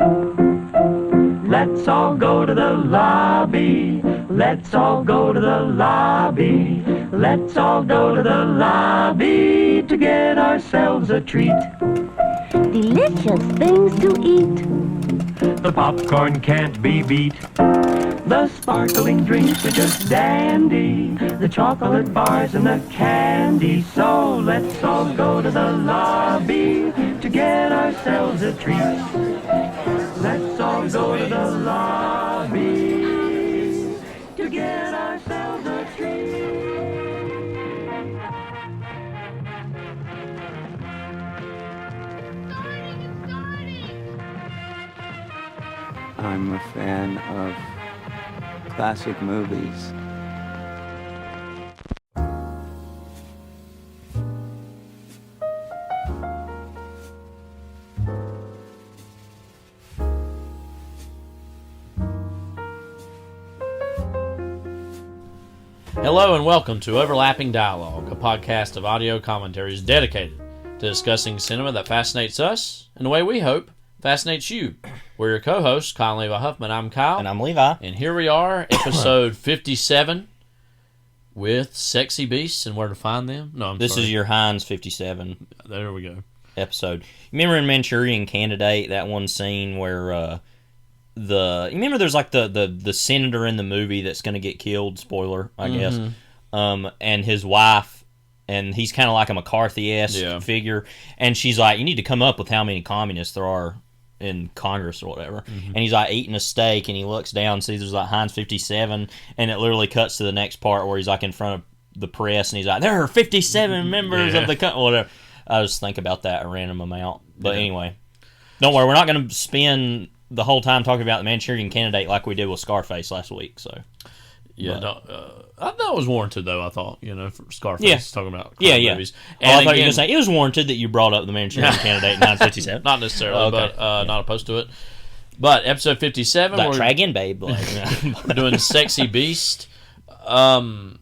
Let's all go to the lobby. Let's all go to the lobby. Let's all go to the lobby to get ourselves a treat. Delicious things to eat. The popcorn can't be beat. The sparkling drinks are just dandy. The chocolate bars and the candy. So let's all go to the lobby to get ourselves a treat. Let's all go to the lobby to get ourselves a treat. I'm a fan of classic movies. Hello and welcome to Overlapping Dialogue, a podcast of audio commentaries dedicated to discussing cinema that fascinates us, and the way we hope fascinates you. We're your co-hosts, Kyle and Levi Huffman. I'm Kyle. And I'm Levi. And here we are, episode 57, with sexy beasts and where to find them. No, This is your Heinz 57 There we go. episode. You remember in Manchurian Candidate, that one scene where you remember there's like the senator in the movie that's going to get killed, spoiler, I guess, and his wife, and he's kind of like a McCarthy-esque figure, and she's like, you need to come up with how many communists there are in Congress or whatever, and he's like eating a steak, and he looks down and sees there's like Heinz 57, and it literally cuts to the next part where he's like in front of the press, and he's like, there are 57 members of the country, whatever. I just think about that a random amount, but anyway, don't worry, we're not going to spend the whole time talking about the Manchurian Candidate like we did with Scarface last week, so... Yeah, that was warranted, though, I thought, for Scarface, talking about movies. And I thought you were going to say, it was warranted that you brought up the Manchurian Candidate in 1957. Not necessarily, but not opposed to it. But episode 57, try again, babe. We're doing Sexy Beast. We can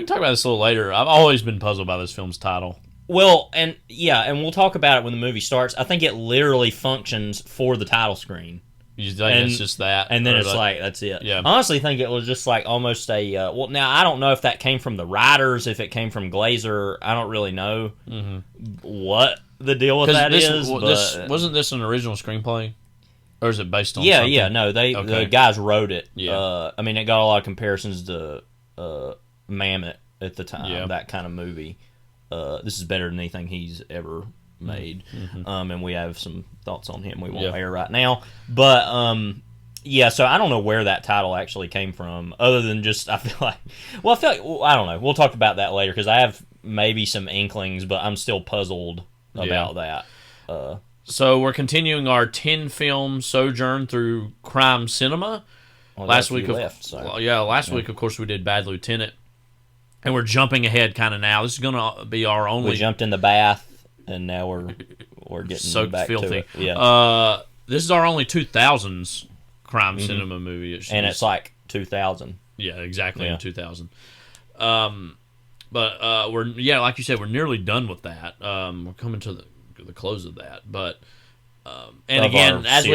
talk about this a little later. I've always been puzzled by this film's title. Well, and we'll talk about it when the movie starts. I think it literally functions for the title screen. You think it's just that? And then it's like, that's it. Yeah. I honestly think it was just like almost a... well, now, I don't know if that came from the writers, if it came from Glazer. I don't really know what the deal with that is. Wasn't this an original screenplay? Or is it based on something? Yeah, no, the guys wrote it. Yeah. I mean, it got a lot of comparisons to Mammoth at the time, that kind of movie. This is better than anything he's ever made, and we have some thoughts on him we won't air right now, but so I don't know where that title actually came from, other than just I feel like I don't know, we'll talk about that later, because I have maybe some inklings, but I'm still puzzled about that. So we're continuing our 10-film sojourn through crime cinema. Last week, of course, we did Bad Lieutenant, and we're jumping ahead kind of now. This is going to be our only... We jumped in the bath, and now we're getting soaked back filthy. to it. Yeah. This is our only 2000s crime cinema movie. It's like 2000. Yeah, exactly, in 2000. But we're like you said, we're nearly done with that. We're coming to the close of that. But and again, as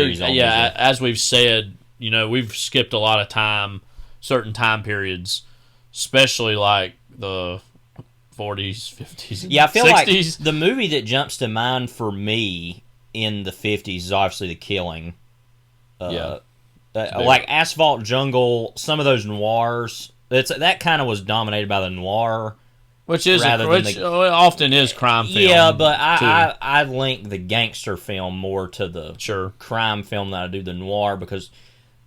we've said, we've skipped a lot of certain time periods, especially like the 40s, 50s, yeah, I feel 60s. Like the movie that jumps to mind for me in the 50s is obviously The Killing. Like Asphalt Jungle, some of those noirs. That kind of was dominated by the noir, which often is crime film. Yeah, but I link the gangster film more to the crime film than I do the noir, because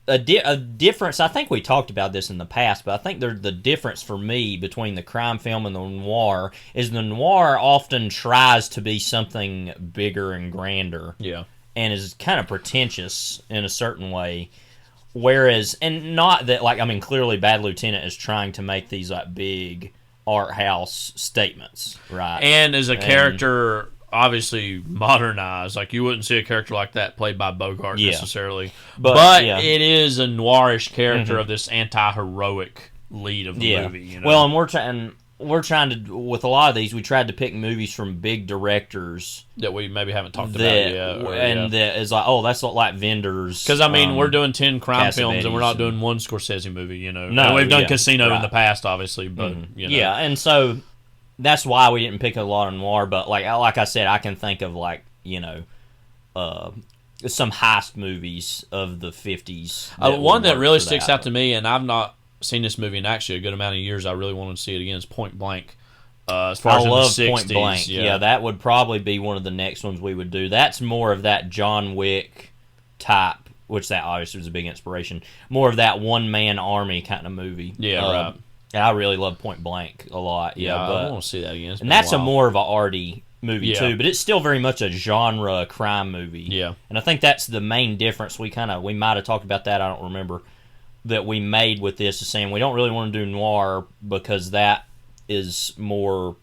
a difference, I think we talked about this in the past, but I think the difference for me between the crime film and the noir is the noir often tries to be something bigger and grander. Yeah. And is kind of pretentious in a certain way. Whereas, and not that, clearly Bad Lieutenant is trying to make these, big art house statements, right? And as a character... obviously modernized. Like, you wouldn't see a character like that played by Bogart necessarily. But it is a noirish character of this anti-heroic lead of the movie. Well, and we're trying... we're trying to, with a lot of these, we tried to pick movies from big directors that we maybe haven't talked about yet. That is like, oh, that's not like vendors. Because, I mean, we're doing 10 crime films, and we're not doing one Scorsese movie, you know. No, and we've done Casino in the past, obviously, but, you know. Yeah, and so that's why we didn't pick a lot of noir, but, like I said, I can think of, like, you know, some heist movies of the 50s. One that really sticks out to me, and I've not seen this movie in actually a good amount of years. I really wanted to see it again. Is Point Blank. As far as I love in the 60s, Point Blank. Yeah, that would probably be one of the next ones we would do. That's more of that John Wick type, which that obviously was a big inspiration. More of that one-man army kind of movie. Yeah, right. And I really love Point Blank a lot. Yeah, but, I want to see that again. And that's a more of a arty movie too, but it's still very much a genre crime movie. Yeah, and I think that's the main difference. We might have talked about that. I don't remember. That we made with this is saying we don't really want to do noir because that is more,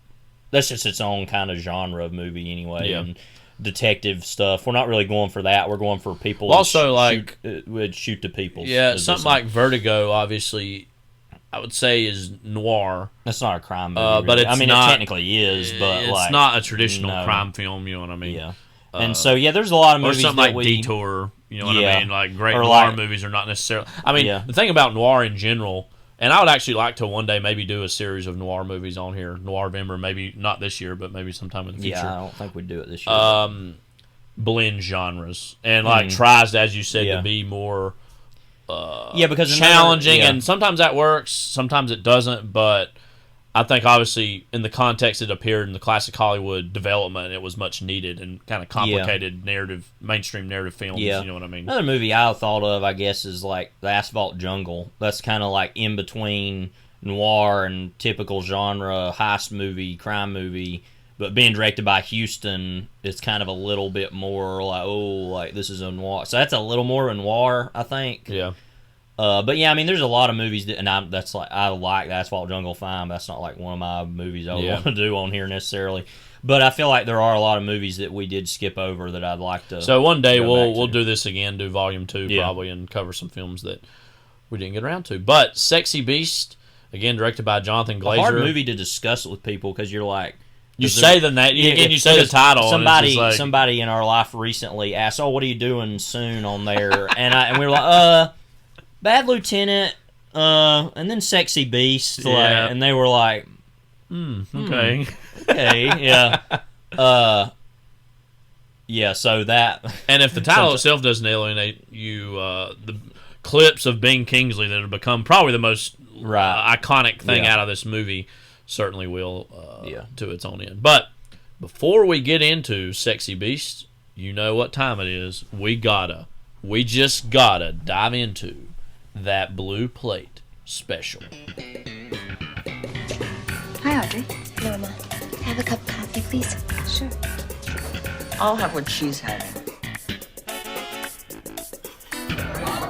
that's just its own kind of genre of movie anyway. Yeah. And detective stuff, we're not really going for that. We're going for people also like would shoot to people. Yeah, something like Vertigo, obviously, I would say is noir. That's not a crime movie, but it's I mean, not, it technically is, but it's like, not a traditional crime film. You know what I mean? Yeah. And so there's a lot of movies or something that like Detour. You know what I mean? Like great or noir movies are not necessarily. I mean, the thing about noir in general, and I would actually like to one day maybe do a series of noir movies on here. Noirvember, maybe not this year, but maybe sometime in the future. Yeah, I don't think we'd do it this year. Blend genres and like tries, as you said, to be more because challenging, and sometimes that works, sometimes it doesn't. But I think obviously in the context it appeared in the classic Hollywood development, it was much needed and kind of complicated mainstream narrative films. You know what I mean? Another movie I thought of, I guess, is like The Asphalt Jungle. That's kind of like in between noir and typical genre heist movie, crime movie. But being directed by Houston, it's kind of a little bit more like, like this is a noir. So that's a little more a noir, I think. Yeah. But yeah, I mean, there's a lot of movies that, and I like the Asphalt Jungle fine. But that's not like one of my movies I would want to do on here necessarily. But I feel like there are a lot of movies that we did skip over that I'd like to. So one day we'll do this again, do Volume 2 probably, and cover some films that we didn't get around to. But Sexy Beast, again directed by Jonathan Glazer. A hard movie to discuss it with people because you're like. You say the name, you say the title. Somebody in our life recently asked, "Oh, what are you doing soon on there?" and we were like, Bad Lieutenant, and then Sexy Beast, and they were like, okay, yeah, yeah. So that, and if the title itself doesn't alienate you, the clips of Ben Kingsley that have become probably the most iconic thing out of this movie certainly will to its own end. But before we get into Sexy Beast, you know what time it is. We just gotta dive into that Blue Plate special. Hi, Audrey. Norma, have a cup of coffee, please? Sure. I'll have what she's having.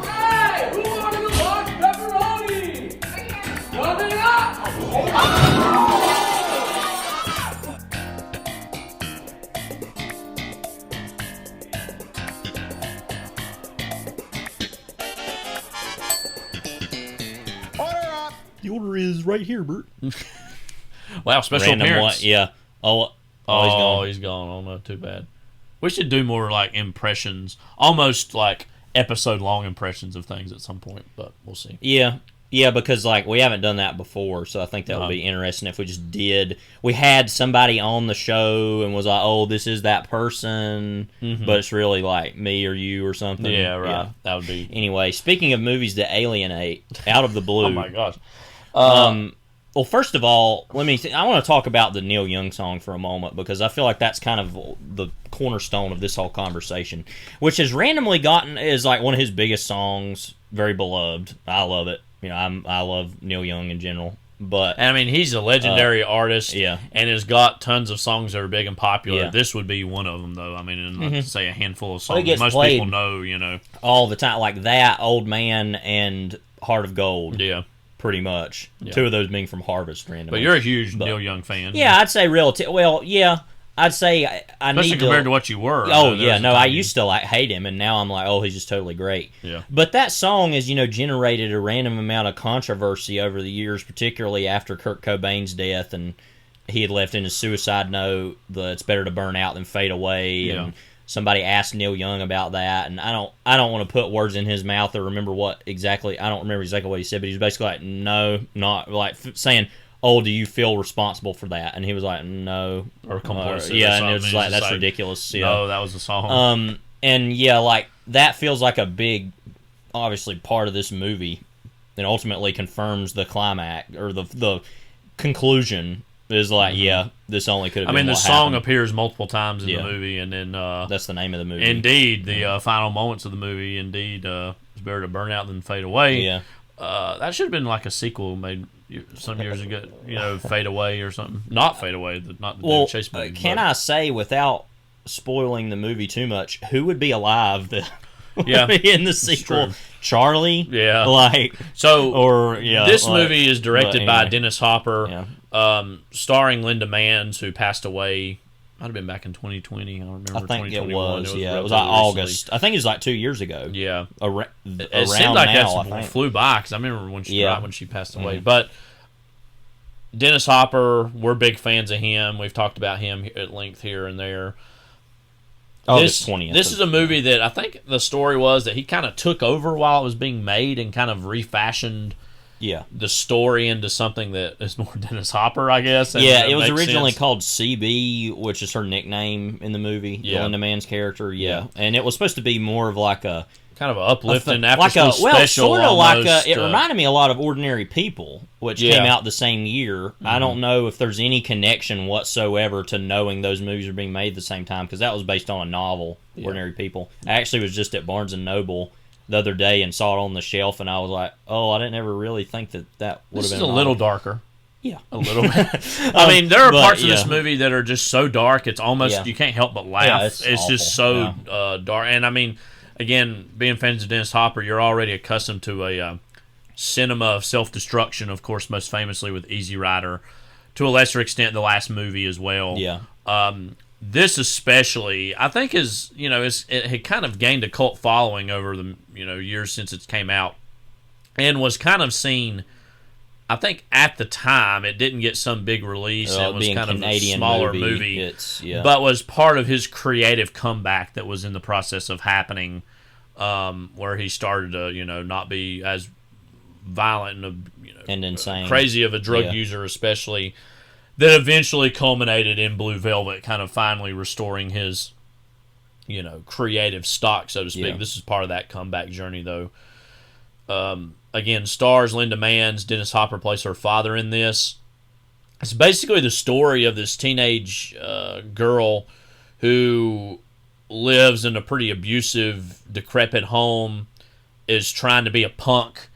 Hey, who wanted a large pepperoni? Coming up! the order is right here, Bert. Wow, special appearance. Yeah. He's gone. Oh no, too bad. We should do more like impressions, almost like episode-long impressions of things at some point, but we'll see. Yeah, because like we haven't done that before, so I think that would be interesting if we just did. We had somebody on the show and was like, "Oh, this is that person," but it's really like me or you or something. Yeah, right. Yeah. That would be. Anyway, speaking of movies that alienate out of the blue. Oh my gosh. Well, first of all, I want to talk about the Neil Young song for a moment because I feel like that's kind of the cornerstone of this whole conversation, which has randomly gotten is like one of his biggest songs, very beloved. I love it. You know, I love Neil Young in general, but I mean, he's a legendary artist, and has got tons of songs that are big and popular. Yeah. This would be one of them, though. I mean, and I'd say a handful of songs gets most played people know. You know, all the time, like that, Old Man, and Heart of Gold. Yeah. Pretty much. Yeah. Two of those being from Harvest randomly. But you're a huge Neil Young fan. Yeah, I'd say relative. Well, yeah. I'd say I especially need compared to what you were. Oh yeah, no, I used to like hate him, and now I'm like, oh, he's just totally great. Yeah. But that song has generated a random amount of controversy over the years, particularly after Kurt Cobain's death, and he had left in his suicide note the "It's better to burn out than fade away," and somebody asked Neil Young about that, and I don't want to put words in his mouth or remember what exactly. I don't remember exactly what he said, but he was basically like, no, not like saying, oh, do you feel responsible for that? And he was like, no. Or complicit. Yeah, and it was like, that's ridiculous. Yeah. No, that was the song. And yeah, like, that feels like a big, obviously, part of this movie, and ultimately confirms the climax, or the conclusion is like, this only could have been the what song happened. Appears multiple times in the movie, and then... that's the name of the movie. Indeed, the final moments of the movie, indeed, it's better to burn out than fade away. Yeah. That should have been like a sequel made some years ago, Fade Away or something. Not Fade Away, not the David Chase movie. Can I say, without spoiling the movie too much, who would be alive that be in the sequel? Charlie? Yeah. This movie is directed by Dennis Hopper, starring Linda Manns, who passed away. Might have been back in 2020. I don't remember. I think it 2021. was. It was like August. I think it was like 2 years ago. Yeah. It seemed like that flew by, because I remember when she passed away. But Dennis Hopper, we're big fans of him. We've talked about him at length here and there. August 20th. This is a movie that I think the story was that he kind of took over while it was being made and kind of refashioned the story into something that is more Dennis Hopper, I guess. It was originally called CB, which is her nickname in the movie, Linda Mann's character. And it was supposed to be more of like a kind of an uplifting after-school special. Sort of like it reminded me a lot of Ordinary People, which came out the same year. I don't know if there's any connection whatsoever to knowing those movies were being made at the same time, because that was based on a novel, Ordinary People. I actually was just at Barnes & Noble the other day and saw it on the shelf, and I was like, oh, I didn't ever really think that would have been. This is a little darker. Yeah, a little bit. I mean, there are parts of this movie that are just so dark, it's almost you can't help but laugh. Yeah, it's just so dark. And I mean, again, being fans of Dennis Hopper, you're already accustomed to a cinema of self-destruction, of course, most famously with Easy Rider. To a lesser extent, the last movie as well. Yeah. This especially, I think, it had kind of gained a cult following over the years since it came out, and was kind of seen. I think at the time it didn't get some big release. It was kind of a smaller movie, but was part of his creative comeback that was in the process of happening, where he started to not be as violent and insane, crazy of a drug user, especially. That eventually culminated in Blue Velvet, kind of finally restoring his, creative stock, so to speak. Yeah. This is part of that comeback journey, though. Again, stars Linda Manns. Dennis Hopper plays her father in this. It's basically the story of this teenage girl who lives in a pretty abusive, decrepit home, is trying to be a punk.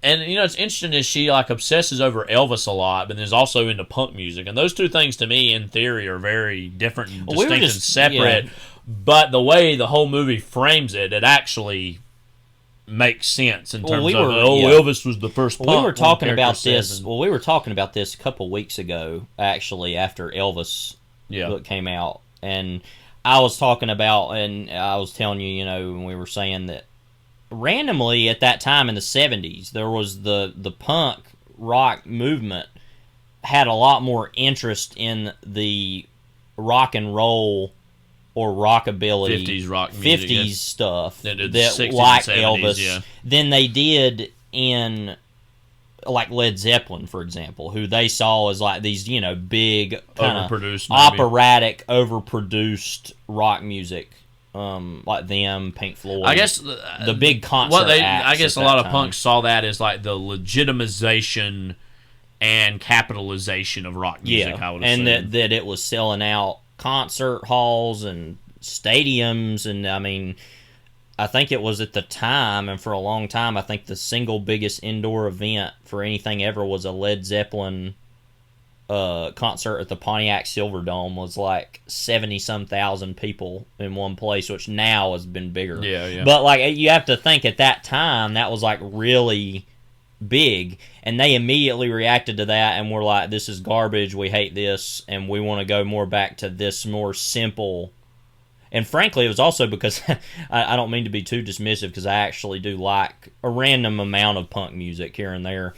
And, it's interesting is she, obsesses over Elvis a lot, but is also into punk music. And those two things, to me, in theory, are very different and distinct and separate. Yeah. But the way the whole movie frames it actually makes sense in terms of, Elvis was the first punk. We were talking about this. We were talking about this a couple weeks ago, actually, after Elvis book came out. And I was talking about, and I was telling you, when we were saying that, randomly at that time in the 70s, there was the punk rock movement had a lot more interest in the rock and roll or rockabilly 50s rock music, 50s stuff that like 70s, Elvis than they did in like Led Zeppelin, for example, who they saw as like these big kind of operatic, overproduced rock music. Like them, Pink Floyd. I guess the big concert acts. I guess a lot of punks saw that as like the legitimization and capitalization of rock music. I would assume. And that it was selling out concert halls and stadiums, and I mean, I think it was at the time, and for a long time, I think the single biggest indoor event for anything ever was a Led Zeppelin concert at the Pontiac Silverdome. Was like 70-some thousand people in one place, which now has been bigger. Yeah. But like you have to think at that time that was like really big, and they immediately reacted to that and were like, this is garbage, we hate this, and we want to go more back to this more simple. And frankly, it was also because I don't mean to be too dismissive, because I actually do like a random amount of punk music here and there.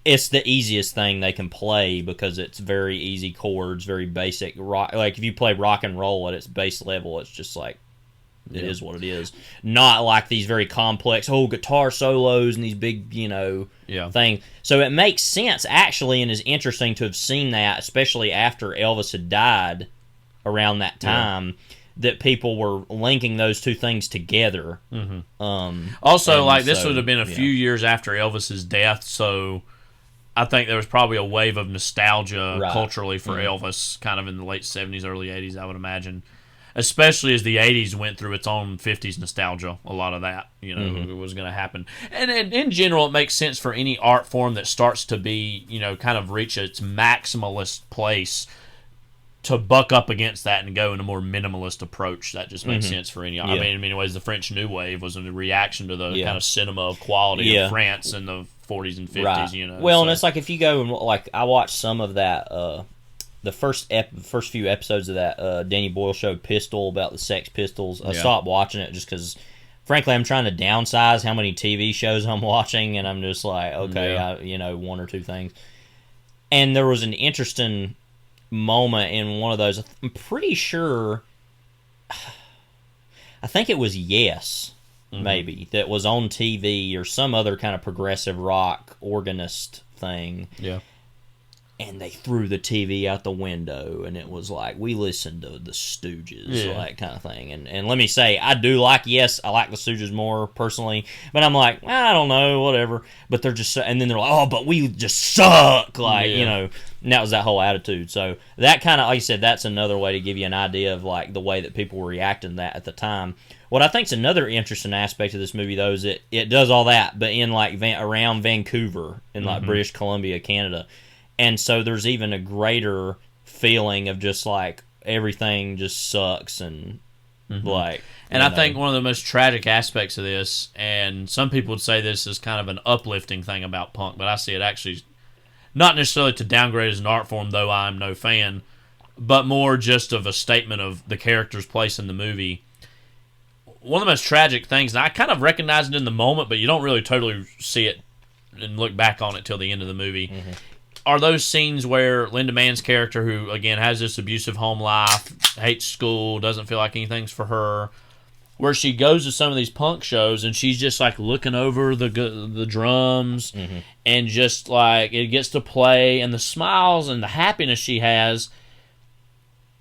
It's the easiest thing they can play because it's very easy chords, very basic rock. Like if you play rock and roll at its base level, it's just like it is what it is. Not like these very complex guitar solos and these big things. So it makes sense actually, and is interesting to have seen that, especially after Elvis had died around that time. That people were linking those two things together. Also, like this would have been a few years after Elvis's death, so I think there was probably a wave of nostalgia culturally for Elvis, kind of in the late 70s, early 80s, I would imagine. Especially as the 80s went through its own 50s nostalgia, a lot of that, was going to happen. And in general, it makes sense for any art form that starts to be, kind of reach its maximalist place to buck up against that and go in a more minimalist approach. That just makes sense for any. I mean, in many ways, the French New Wave was a reaction to the kind of cinema of quality of France in the 40s and 50s. Well, and it's like if you go and like I watched some of that, the first few episodes of that Danny Boyle show, Pistol, about the Sex Pistols. I stopped watching it just because, frankly, I'm trying to downsize how many TV shows I'm watching, and I'm just like, okay, one or two things. And there was an interesting moment in one of those. I'm pretty sure, I think it was Yes, maybe, that was on TV or some other kind of progressive rock organist thing. Yeah. And they threw the TV out the window, and it was like, we listened to the Stooges, like kind of thing. And let me say, I do like Yes, I like the Stooges more personally, but I'm like, I don't know, whatever. But they're just, and then they're like, oh, but we just suck, like and that was that whole attitude. So that kind of, like you said, that's another way to give you an idea of like the way that people were reacting to that at the time. What I think is another interesting aspect of this movie, though, is it does all that, but in like around Vancouver, in like British Columbia, Canada. And so there's even a greater feeling of just like everything just sucks and like. And I think one of the most tragic aspects of this, and some people would say this is kind of an uplifting thing about punk, but I see it actually not necessarily to downgrade as an art form, though I'm no fan, but more just of a statement of the character's place in the movie. One of the most tragic things, and I kind of recognize it in the moment, but you don't really totally see it and look back on it till the end of the movie. Are those scenes where Linda Mann's character, who, again, has this abusive home life, hates school, doesn't feel like anything's for her, where she goes to some of these punk shows and she's just, like, looking over the drums and just, like, it gets to play, and the smiles and the happiness she has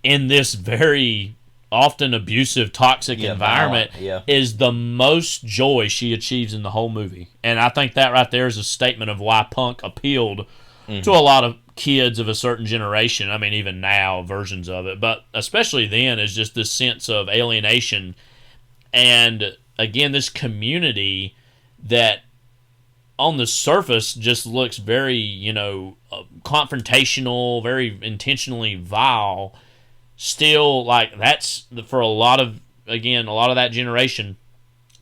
in this very often abusive, toxic environment is the most joy she achieves in the whole movie. And I think that right there is a statement of why punk appealed to a lot of kids of a certain generation. I mean, even now, versions of it. But especially then, is just this sense of alienation. And, again, this community that, on the surface, just looks very, confrontational, very intentionally vile. Still, like, that's, for a lot of that generation,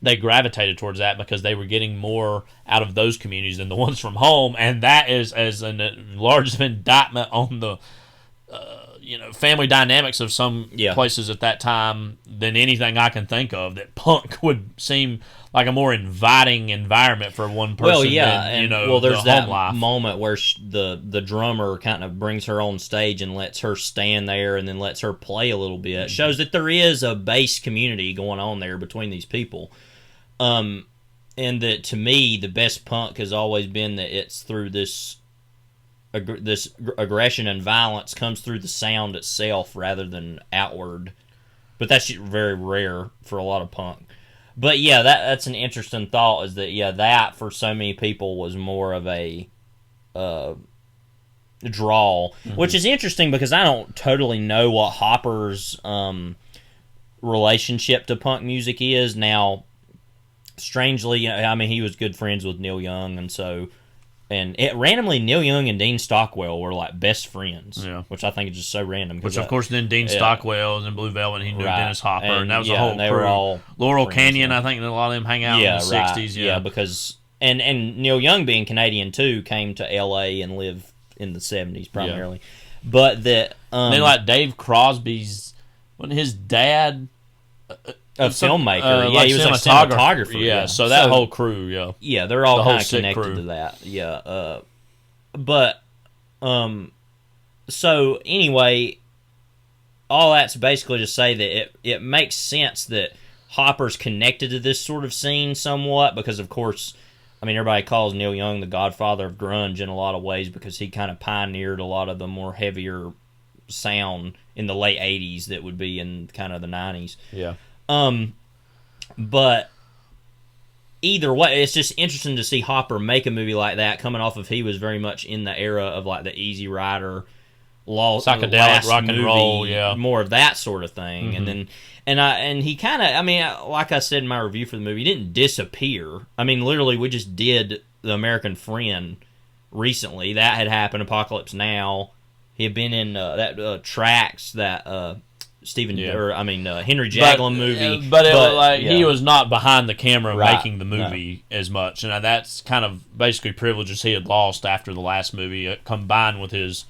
they gravitated towards that because they were getting more out of those communities than the ones from home, and that is as a large indictment on the family dynamics of some places at that time than anything I can think of. That punk would seem like a more inviting environment for one person. Than, there's that life. moment where the drummer kind of brings her on stage and lets her stand there and then lets her play a little bit. It shows that there is a base community going on there between these people. And that, to me, the best punk has always been that it's through this aggression and violence comes through the sound itself rather than outward. But that's very rare for a lot of punk. But yeah, that's an interesting thought, is that that for so many people was more of a draw, which is interesting because I don't totally know what Hopper's relationship to punk music is now. Strangely, I mean, he was good friends with Neil Young, randomly Neil Young and Dean Stockwell were like best friends, which I think is just so random. Which, of course, then Dean Stockwell was in Blue Velvet, and he knew Dennis Hopper, and that was a whole they crew. Were all Laurel Canyon, I think a lot of them hang out in the 60s. Because and Neil Young, being Canadian too, came to L.A. and lived in the 70s primarily. Yeah. But that and then like Dave Crosby's, wasn't his dad a filmmaker? Yeah, he was like cinematographer. Yeah, so that whole crew, yeah, they're all kind of connected to that. Yeah, but so anyway, all that's basically to say that it makes sense that Hopper's connected to this sort of scene somewhat, because of course, I mean, everybody calls Neil Young the godfather of grunge in a lot of ways, because he kind of pioneered a lot of the more heavier sound in the late 80s that would be in kind of the 90s. Yeah. But either way, it's just interesting to see Hopper make a movie like that, coming off of he was very much in the era of like the Easy Rider, psychedelic rock and roll, more of that sort of thing. Mm-hmm. And then he kind of, I mean, like I said in my review for the movie, he didn't disappear. I mean, literally, we just did The American Friend recently. That had happened. Apocalypse Now. He had been in that Tracks, that Henry Jaglom movie. But he was not behind the camera making the movie as much, and that's kind of basically privileges he had lost after the last movie, combined with his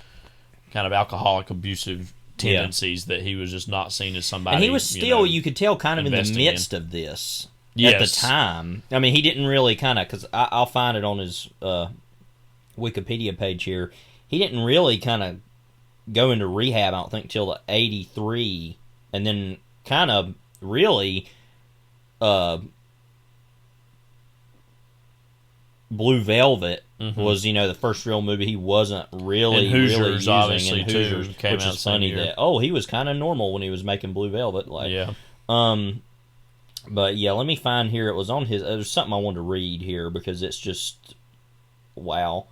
kind of alcoholic, abusive tendencies, that he was just not seen as somebody. And he was still, you could tell, kind of in the midst of this at the time. I mean, he didn't really kind of, because I'll find it on his Wikipedia page here. He didn't really kind of go into rehab, I don't think, till the 83, and then kind of really Blue Velvet was, the first real movie he wasn't really, and Hoosiers, really using. Obviously, and Hoosiers, too, came which out is funny year. that, he was kind of normal when he was making Blue Velvet. But yeah, let me find here. It was on his, there's something I wanted to read here, because it's just, wow,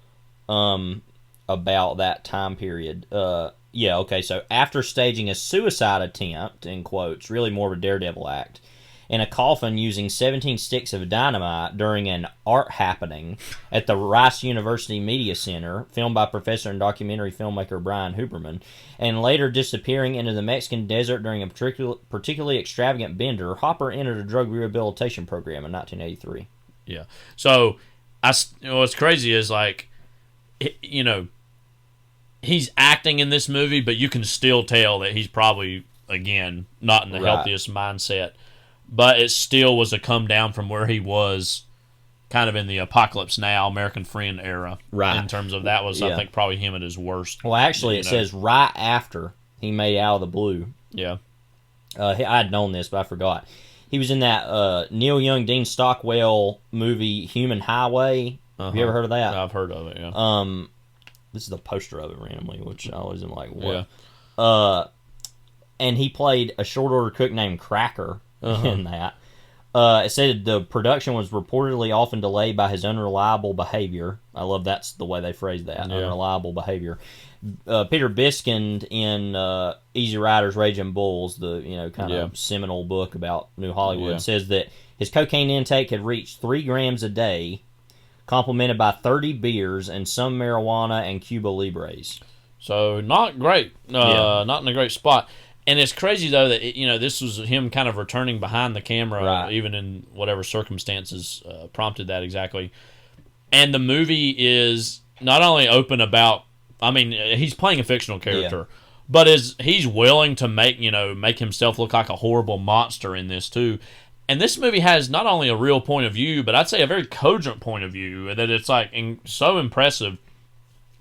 about that time period. Okay, so after staging a suicide attempt, in quotes, really more of a daredevil act, in a coffin using 17 sticks of dynamite during an art happening at the Rice University Media Center, filmed by professor and documentary filmmaker Brian Huberman, and later disappearing into the Mexican desert during a particularly extravagant bender, Hopper entered a drug rehabilitation program in 1983. Yeah. So, what's crazy is, like, he's acting in this movie, but you can still tell that he's probably, again, not in the healthiest mindset. But it still was a come down from where he was kind of in the Apocalypse Now, American Friend era. Right. In terms of that was, I think, probably him at his worst. Well, actually, it says right after he made Out of the Blue. Yeah. I had known this, but I forgot. He was in that Neil Young, Dean Stockwell movie, Human Highway. Have you ever heard of that? I've heard of it, yeah. This is the poster of it randomly, which I always am like, what? Yeah. And he played a short order cook named Cracker in that. It said the production was reportedly often delayed by his unreliable behavior. I love that's the way they phrased that, unreliable behavior. Peter Biskind in Easy Riders, Raging Bulls, the kind of seminal book about New Hollywood, says that his cocaine intake had reached 3 grams a day, complemented by 30 beers and some marijuana and Cuba Libres. So not great, not in a great spot. And it's crazy, though, that this was him kind of returning behind the camera, even in whatever circumstances prompted that exactly. And the movie is not only open about, I mean, he's playing a fictional character, but he's willing to make himself look like a horrible monster in this, too. And this movie has not only a real point of view, but I'd say a very cogent point of view, that it's like so impressive.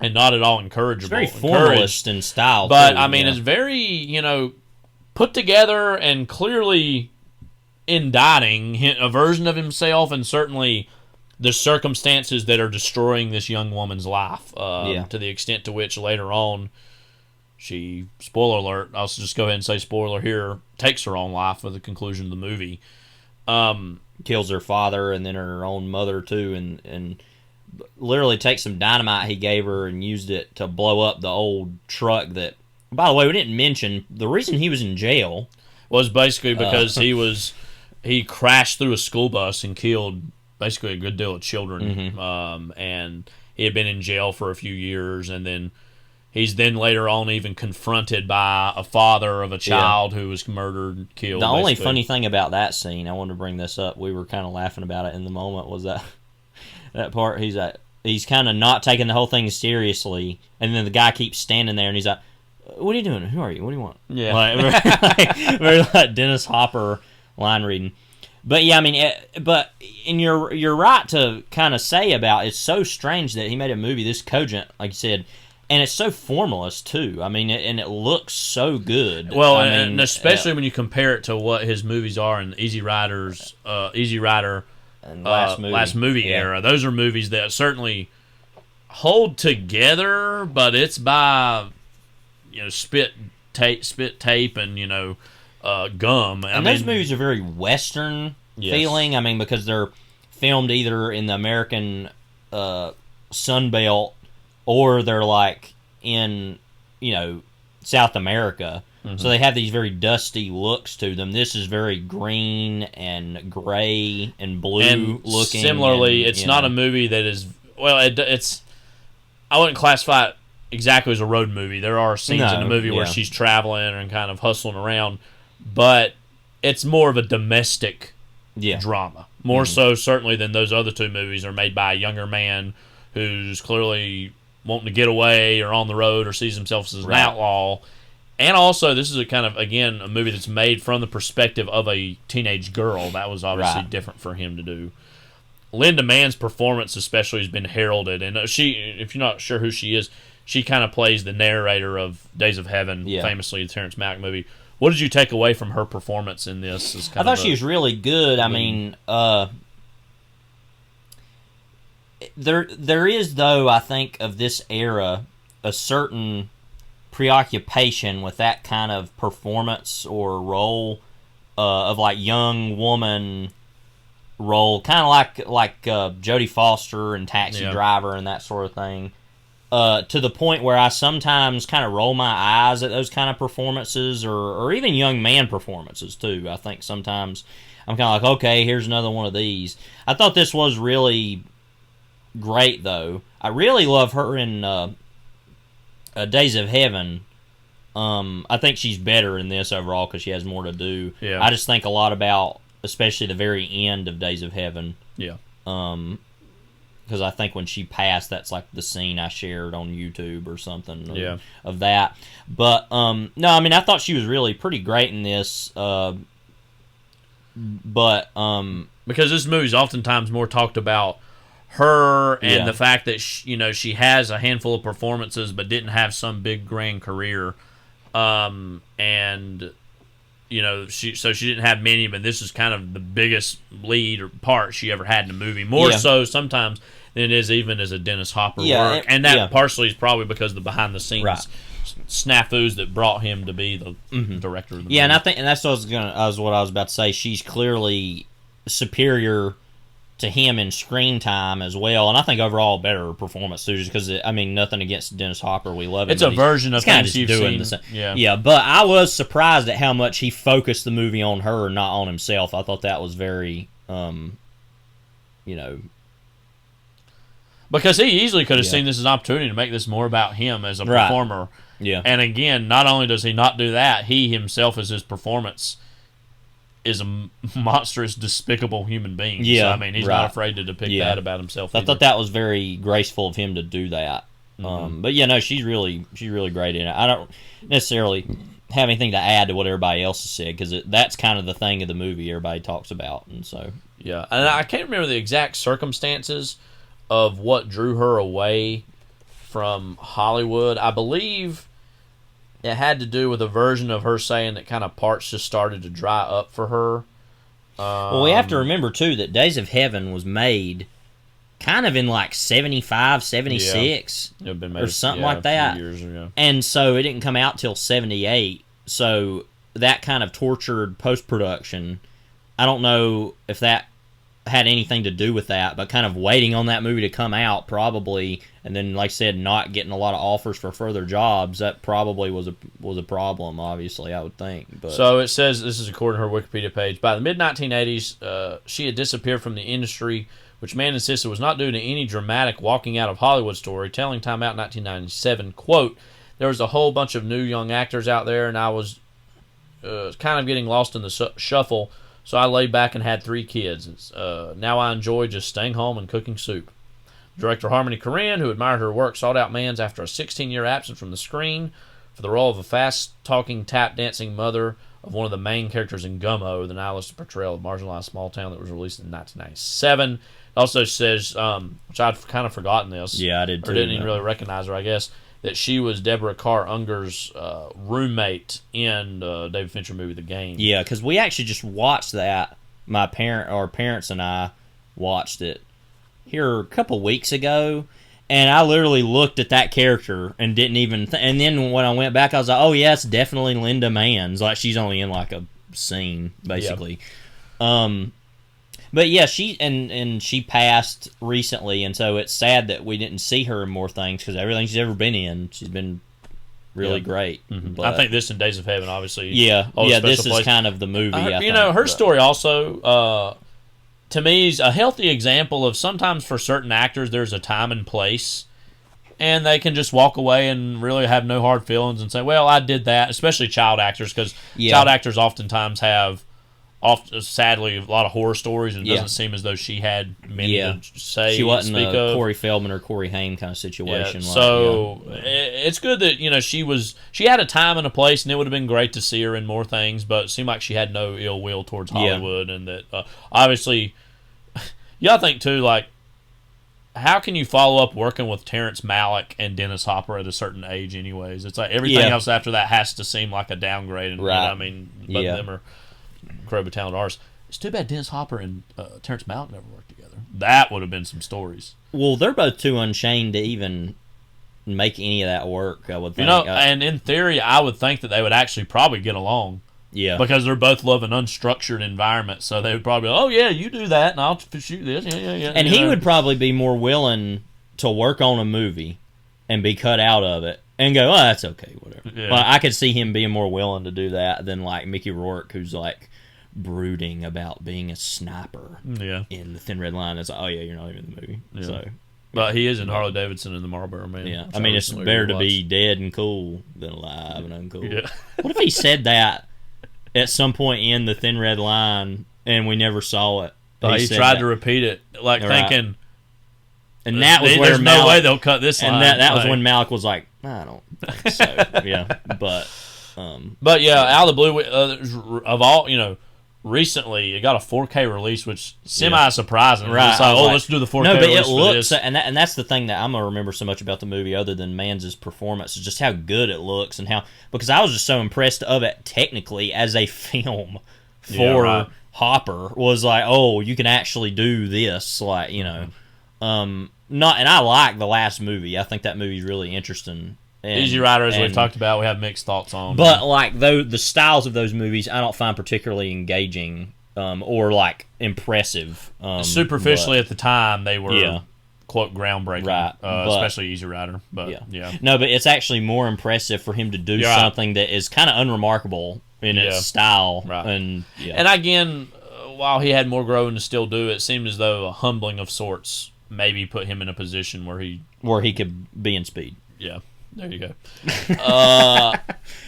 And not at all encourageable. It's very formalist in style, but too, I mean, it's very put together and clearly indicting a version of himself, and certainly the circumstances that are destroying this young woman's life. To the extent to which later on, she, spoiler alert, I'll just go ahead and say spoiler here, takes her own life with the conclusion of the movie. Kills her father and then her own mother too, and literally takes some dynamite he gave her and used it to blow up the old truck that, by the way, we didn't mention, the reason he was in jail was basically because he crashed through a school bus and killed basically a good deal of children. And he had been in jail for a few years, and then he's later on even confronted by a father of a child who was murdered and killed. The only funny thing about that scene, I wanted to bring this up, we were kind of laughing about it in the moment, was that That part, he's kind of not taking the whole thing seriously, and then the guy keeps standing there, and he's like, "What are you doing? Who are you? What do you want?" Yeah, very like Dennis Hopper line reading. But yeah, I mean, you're right to kind of say about it's so strange that he made a movie this cogent, like you said, and it's so formalist too. I mean, and it looks so good. Well, and especially when you compare it to what his movies are in Easy Rider and last movie era. Those are movies that certainly hold together, but it's by spit tape, and gum. And those movies are very Western feeling. I mean, because they're filmed either in the American Sun Belt or they're like in South America. Mm-hmm. So they have these very dusty looks to them. This is very green and gray and blue and looking. Similarly, it's not a movie that is it's. I wouldn't classify it exactly as a road movie. There are scenes in the movie where she's traveling and kind of hustling around, but it's more of a domestic drama. More so, certainly, than those other two movies are made by a younger man who's clearly wanting to get away or on the road or sees himself as an outlaw. And also, this is a movie that's made from the perspective of a teenage girl. That was obviously different for him to do. Linda Mann's performance especially has been heralded, and if you're not sure who she is, she kind of plays the narrator of Days of Heaven, famously the Terrence Malick movie. What did you take away from her performance in this? I thought she was really good. I mean, there is, though, I think, of this era, a certain preoccupation with that kind of performance or role of like young woman role, kind of like Jodie Foster and Taxi Driver and that sort of thing. To the point where I sometimes kind of roll my eyes at those kind of performances, or even young man performances too. I think sometimes I'm kind of like, okay, here's another one of these. I thought this was really great, though. I really love her in Days of Heaven. I think she's better in this overall because she has more to do. Yeah. I just think a lot about, especially the very end of Days of Heaven. Yeah. Because I think when she passed, that's like the scene I shared on YouTube or something of that. But, no, I mean, I thought she was really pretty great in this. But because this movie's oftentimes more talked about her and the fact that she has a handful of performances but didn't have some big grand career. And she didn't have many, but this is kind of the biggest lead or part she ever had in a movie. More so sometimes than it is even as a Dennis Hopper work. And that partially is probably because of the behind the scenes snafus that brought him to be the director of the movie. And I think, and that's what I was about to say. She's clearly superior to him in screen time as well, and I think overall better performance too. Just because nothing against Dennis Hopper, we love him. It's a version of things you've seen. But I was surprised at how much he focused the movie on her, not on himself. I thought that was very, because he easily could have seen this as an opportunity to make this more about him as a performer. Yeah, and again, not only does he not do that, he himself as his performance is a monstrous, despicable human being. Yeah, so, he's not afraid to depict that about himself. I thought that was very graceful of him to do that. But she's really great in it. I don't necessarily have anything to add to what everybody else has said because that's kind of the thing of the movie everybody talks about, and so and I can't remember the exact circumstances of what drew her away from Hollywood. I believe it had to do with a version of her saying that kind of parts just started to dry up for her. Well, we have to remember, too, that Days of Heaven was made kind of in like 75, 76, or something like that. Years ago. And so it didn't come out till 78. So that kind of tortured post-production. I don't know if that had anything to do with that, but kind of waiting on that movie to come out probably, and then like I said, not getting a lot of offers for further jobs, that probably was a problem, obviously, I would think. But so it says, this is according to her Wikipedia page, by the mid-1980s she had disappeared from the industry, which Mann insisted was not due to any dramatic walking out of Hollywood story. Telling Time Out in 1997, quote, there was a whole bunch of new young actors out there and I was kind of getting lost in the shuffle, so I laid back and had 3 kids. Now I enjoy just staying home and cooking soup. Director Harmony Korine, who admired her work, sought out Mans after a 16-year absence from the screen for the role of a fast-talking, tap-dancing mother of one of the main characters in Gummo, the nihilistic portrayal of marginalized small town that was released in 1997. It also says, which I'd kind of forgotten this. Yeah, I did too. Or didn't even really recognize her, I guess, that she was Deborah Carr Unger's roommate in David Fincher movie The Game. Yeah, because we actually just watched that. Our parents and I watched it here a couple weeks ago, and I literally looked at that character and didn't even and then when I went back, I was like, oh yeah, it's definitely Linda Mans. Like, she's only in like a scene basically. Yep. But yeah, she passed recently, and so it's sad that we didn't see her in more things, because everything she's ever been in, she's been really great. Mm-hmm. But I think this and Days of Heaven, obviously. This is kind of the movie. Her story also, to me, is a healthy example of sometimes for certain actors there's a time and place, and they can just walk away and really have no hard feelings and say, well, I did that, especially child actors, because child actors oftentimes have, sadly, a lot of horror stories, and it doesn't seem as though she had many to say. She wasn't speak a of. Corey Feldman or Corey Haim kind of situation. It's good that she had a time and a place, and it would have been great to see her in more things, but it seemed like she had no ill will towards Hollywood, and that obviously, I think too, like, how can you follow up working with Terrence Malick and Dennis Hopper at a certain age anyways? It's like everything else after that has to seem like a downgrade, and I mean, both of them are incredibly talented artists. It's too bad Dennis Hopper and Terrence Malick never worked together. That would have been some stories. Well, they're both too unchained to even make any of that work, I would think. And in theory, I would think that they would actually probably get along. Yeah. Because they're both love an unstructured environment, so they would probably, oh yeah, you do that, and I'll shoot this. Yeah. And he would probably be more willing to work on a movie and be cut out of it and go, oh, that's okay, whatever. Yeah. Well, I could see him being more willing to do that than like Mickey Rourke, who's like brooding about being a sniper in The Thin Red Line. It's like, oh yeah, you're not even in the movie. Yeah. So, but he is in Harley Davidson and the Marlboro Man. Yeah, I mean, it's better to be dead and cool than alive and uncool. Yeah. What if he said that at some point in The Thin Red Line and we never saw it? He tried to repeat it, like thinking. And that was where there's no way they'll cut this line. And that was when Malick was like, I don't think so. But yeah, out of the blue, of all, recently it got a 4K release, which semi-surprising. Right. It's like, let's do the 4K release. No, but it looks, and that's the thing that I'm going to remember so much about the movie, other than Mans' performance, is just how good it looks, and because I was just so impressed of it technically as a film for Hopper, was like, oh, you can actually do this, like, and I like the last movie. I think that movie's really interesting. Easy Rider, as we've talked about, we have mixed thoughts on. But like the styles of those movies, I don't find particularly engaging or like impressive. Superficially, at the time, they were quote groundbreaking, right? Especially Easy Rider. But no, but it's actually more impressive for him to do something that is kind of unremarkable in its style, right? And again, while he had more growing to still do, it seemed as though a humbling of sorts maybe put him in a position where he could be in Speed. Yeah. There you go.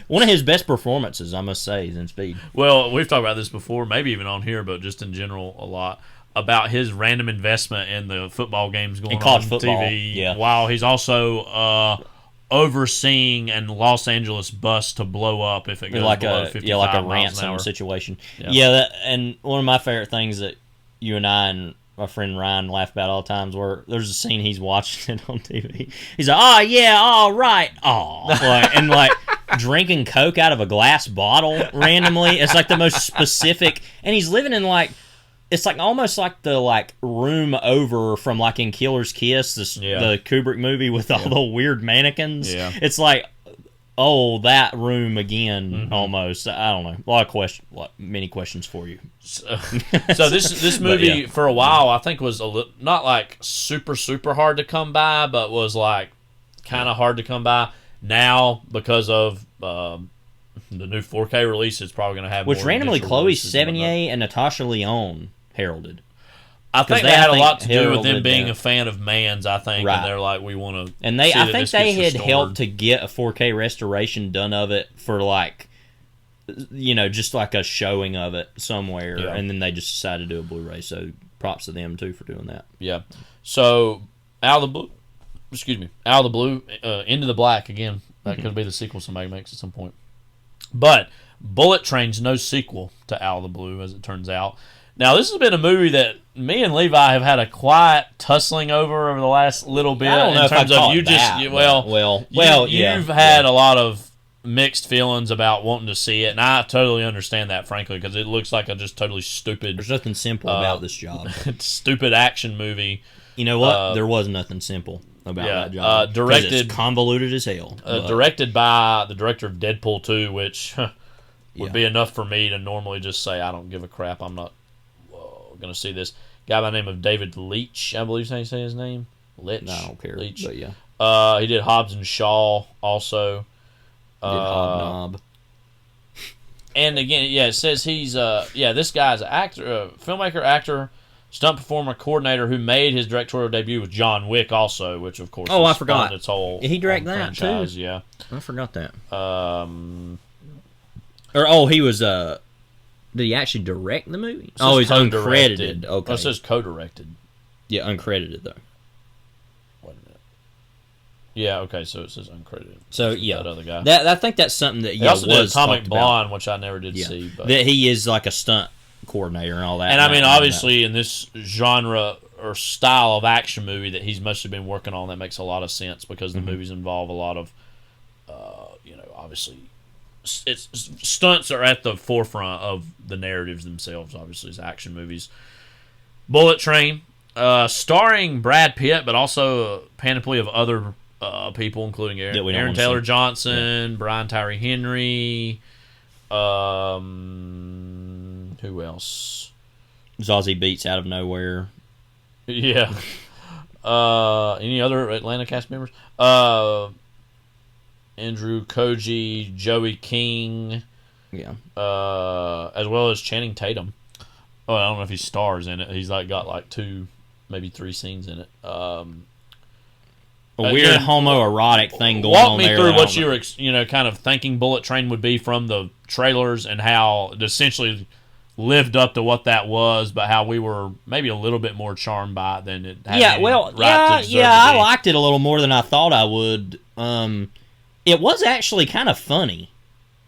One of his best performances, I must say, is in Speed. Well, we've talked about this before, maybe even on here, but just in general a lot, about his random investment in the football games going on TV, while he's also overseeing a Los Angeles bus to blow up if it goes below 55 like a miles ransom an hour. situation. And one of my favorite things that you and I and my friend Ryan laugh about all the times, where there's a scene he's watching it on TV. He's like, oh yeah, all right, and like drinking Coke out of a glass bottle randomly. It's like the most specific, and he's living in like, it's like almost like the like room over from like in Killer's Kiss, the Kubrick movie with all the weird mannequins. Yeah. It's like, oh, that room again, almost. I don't know. A lot of many questions for you. So this movie for a while I think was not like super hard to come by, but was like kind of hard to come by. Now because of the new 4K release, it's probably going to have which more randomly Chloe Sevigny and Natasha Lyonne heralded. I think they had a lot to do with them being a fan of Mans, I think, and they're like, we want to. And I think they had helped to get a 4K restoration done of it for like just like a showing of it somewhere, and then they just decided to do a Blu-ray. So props to them too for doing that. Yeah. So out of the blue, Into the Black again. That could be the sequel somebody makes at some point. But Bullet Train's no sequel to Out of the Blue, as it turns out. Now, this has been a movie that me and Levi have had a quiet tussling over the last little bit. I don't know in terms if I'd of call you it just that, you've had a lot of mixed feelings about wanting to see it, and I totally understand that, frankly, because it looks like a just totally stupid. There's nothing simple about this job. Stupid action movie. You know what? There was nothing simple about that job. Directed, it's convoluted as hell. Directed by the director of Deadpool 2, which would be enough for me to normally just say I don't give a crap. I'm not going to see this. Guy by the name of David Leitch, I believe is how you say his name. Leitch. No, I don't care. Leitch. But yeah. He did Hobbs and Shaw also. Did Hobnob. And again, it says he's this guy's an actor, filmmaker, actor, stunt performer, coordinator who made his directorial debut with John Wick also, which of course I forgot. Its whole he directed that franchise, too. Yeah, I forgot that. He was did he actually direct the movie? He's uncredited. Okay. It says co-directed. Yeah, uncredited though. Wait a minute. Yeah, okay, so it says uncredited. So that other guy. I think that's something that he also did Atomic Blonde, which I never did see. But that he is like a stunt coordinator and all that. And I mean, obviously, in this genre or style of action movie that he's mostly been working on, that makes a lot of sense because the movies involve a lot of, obviously, stunts are at the forefront of the narratives themselves. Obviously, as action movies. Bullet Train, starring Brad Pitt, but also a panoply of other people, including Aaron Taylor Johnson, Brian Tyree Henry. Who else? Zazie Beetz out of nowhere. Yeah. Any other Atlanta cast members? Andrew Koji, Joey King. Yeah. As well as Channing Tatum. Oh, I don't know if he stars in it. He's got 2, maybe 3 scenes in it. A weird homoerotic thing going on there. Walk me through what you were, kind of thinking Bullet Train would be from the trailers and how it essentially lived up to what that was, but how we were maybe a little bit more charmed by it than it had I liked it a little more than I thought I would. It was actually kind of funny.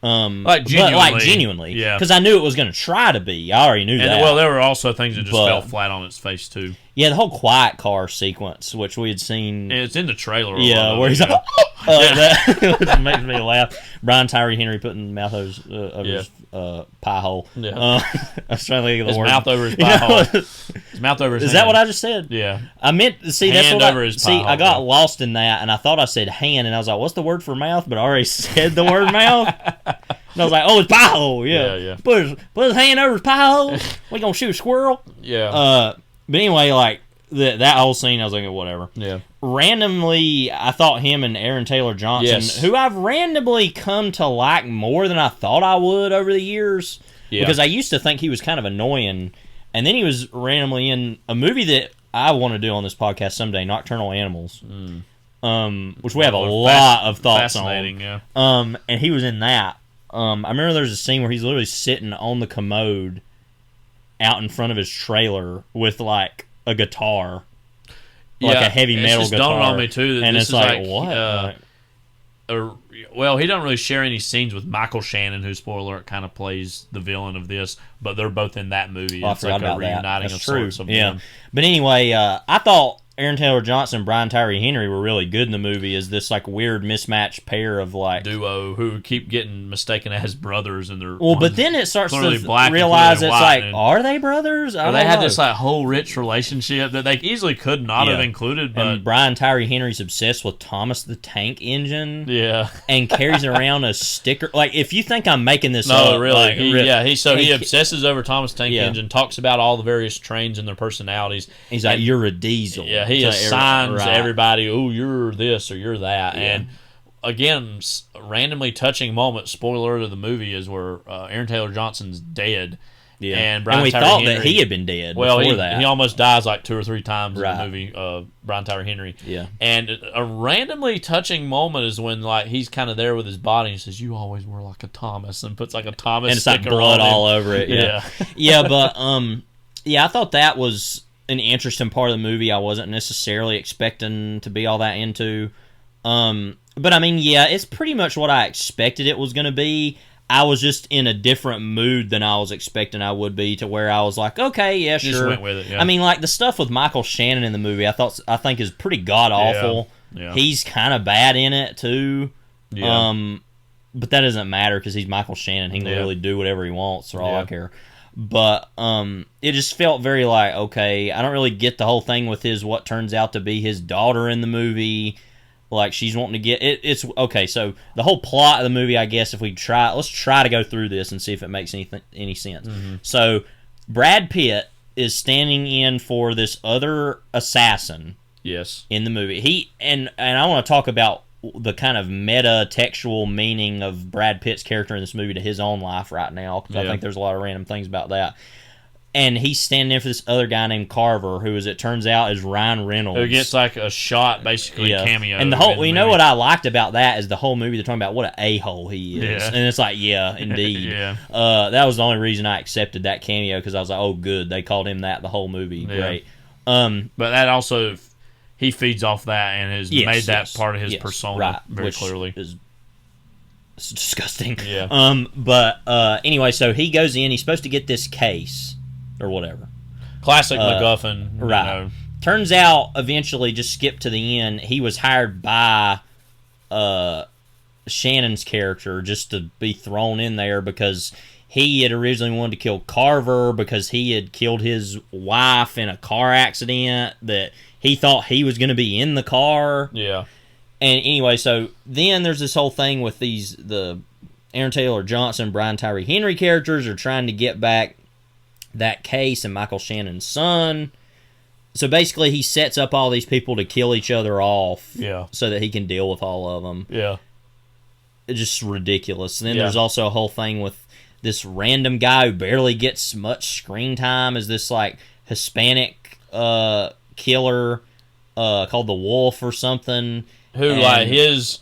Genuinely. Yeah. Because I knew it was going to try to be. I already knew that. Well, there were also things that just fell flat on its face, too. Yeah, the whole quiet car sequence, which we had seen. And it's in the trailer. Yeah, where he's like, that makes me laugh. Brian Tyree Henry putting the mouth over his pie hole. Yeah. I was trying to think of the word. His mouth over his pie hole. His mouth over his Is hand. that what I just said? Yeah. I meant to see hand that's what over his pie hole, I got lost in that, and I thought I said hand, and I was like, what's the word for mouth? But I already said the word mouth. And I was like, his pie hole, yeah. Put his hand over his pie hole. We gonna shoot a squirrel? Yeah. But anyway, that whole scene, I was thinking, whatever. Yeah. Randomly, I thought him and Aaron Taylor Johnson, who I've randomly come to like more than I thought I would over the years, because I used to think he was kind of annoying, and then he was randomly in a movie that I want to do on this podcast someday, Nocturnal Animals, which we have a lot of thoughts on. Yeah. And he was in that. I remember there's a scene where he's literally sitting on the commode out in front of his trailer with like a guitar, like a heavy metal guitar. Dawned on me too that and this it's is like what? Well, he don't really share any scenes with Michael Shannon, who, spoiler alert, kind of plays the villain of this, but they're both in that movie. I it's forgot like about a reuniting that. of sorts of them. But anyway, I thought Aaron Taylor Johnson and Brian Tyree Henry were really good in the movie as this like weird mismatched pair of like duo who keep getting mistaken as brothers, and they're but then it starts to black realize it's like, are they brothers? Or they had this like whole rich relationship that they easily could not have included. But and Brian Tyree Henry's obsessed with Thomas the Tank Engine, and carries around a sticker. Like if you think I'm making this up, really, like, he obsesses over Thomas Tank Engine, talks about all the various trains and their personalities. He's like, you're a diesel. Yeah, he assigns everybody, oh, you're this or you're that. And again, randomly touching moment, spoiler of the movie, is where Aaron Taylor Johnson's dead. Yeah, and Brian we Tyree thought Henry, that he had been dead. Well, before that. he almost dies like 2 or 3 times Right. in the movie. Brian Tyree Henry. Yeah, and a randomly touching moment is when like he's kind of there with his body and he says, "You always were like a Thomas," and puts like a Thomas and it's like sticker blood on him. all over it. Yeah, yeah, but yeah, I thought that was an interesting part of the movie. I wasn't necessarily expecting to be all that into. But I mean, yeah, it's pretty much what I expected it was going to be. I was just in a different mood than I was expecting I would be, to where I was like, okay, yeah, sure. Just went with it, yeah. I mean, like the stuff with Michael Shannon in the movie, I think is pretty god awful. Yeah. He's kind of bad in it too. Yeah. But that doesn't matter because he's Michael Shannon. He can really do whatever he wants for all I care. But it just felt very like, okay, I don't really get the whole thing with what turns out to be his daughter in the movie. Like, she's wanting to get it's okay. So the whole plot of the movie, I guess, if let's try to go through this and see if it makes any sense. Mm-hmm. So Brad Pitt is standing in for this other assassin. Yes. In the movie, and I want to talk about the kind of meta textual meaning of Brad Pitt's character in this movie to his own life right now, because I think there's a lot of random things about that. And he's standing there for this other guy named Carver, who, as it turns out, is Ryan Reynolds. Who gets like a shot, basically, cameo. And the whole, you know what I liked about that is the whole movie they're talking about what an a-hole he is. And it's like, yeah, indeed. That was the only reason I accepted that cameo, because I was like, oh, good, they called him that the whole movie. Great. But that also, he feeds off that and has made that part of his persona very clearly. It's disgusting. Yeah. But anyway, so he goes in, he's supposed to get this case. Or whatever. Classic MacGuffin. Right. You know. Turns out, eventually, just skip to the end, he was hired by Shannon's character just to be thrown in there because he had originally wanted to kill Carver because he had killed his wife in a car accident that he thought he was going to be in the car. Yeah. And anyway, so then there's this whole thing with the Aaron Taylor Johnson, Brian Tyree Henry characters are trying to get back that case and Michael Shannon's son. So basically he sets up all these people to kill each other off so that he can deal with all of them. Yeah. It's just ridiculous. And then there's also a whole thing with this random guy who barely gets much screen time as this like Hispanic killer called the Wolf or something. Who, like, his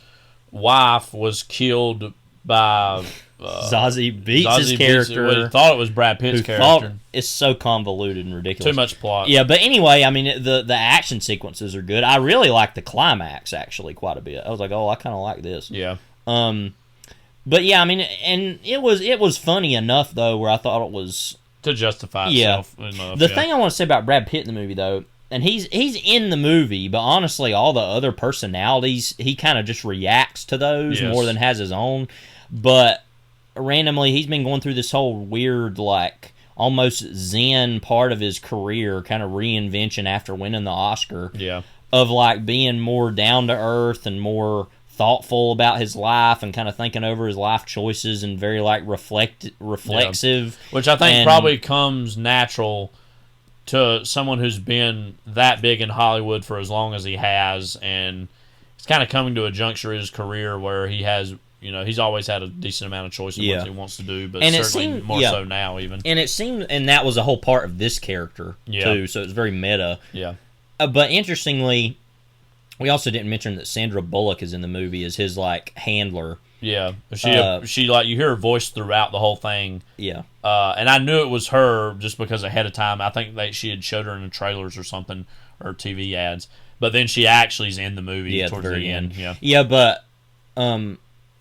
wife was killed by... Zazie Beetz' character. He thought it was Brad Pitt's character. It's so convoluted and ridiculous. Too much plot. Yeah, but anyway, I mean, the action sequences are good. I really like the climax, actually, quite a bit. I was like, oh, I kind of like this. Yeah. But yeah, I mean, and it was funny enough, though, where I thought it was... To justify itself enough. The thing I want to say about Brad Pitt in the movie, though, and he's in the movie, but honestly, all the other personalities, he kind of just reacts to those more than has his own. But... randomly he's been going through this whole weird like almost zen part of his career, kind of reinvention after winning the Oscar of like being more down to earth and more thoughtful about his life and kind of thinking over his life choices and very like reflexive, which I think probably comes natural to someone who's been that big in Hollywood for as long as he has, and it's kind of coming to a juncture in his career where he has, you know, he's always had a decent amount of choice in what he wants to do, but and certainly more so now even. And it seemed, and that was a whole part of this character, too, so it's very meta. Yeah. But interestingly, we also didn't mention that Sandra Bullock is in the movie as his, like, handler. Yeah. She like, you hear her voice throughout the whole thing. Yeah. And I knew it was her just because ahead of time, I think she had showed her in the trailers or something, or TV ads. But then she actually is in the movie towards the end. Yeah. Yeah, but...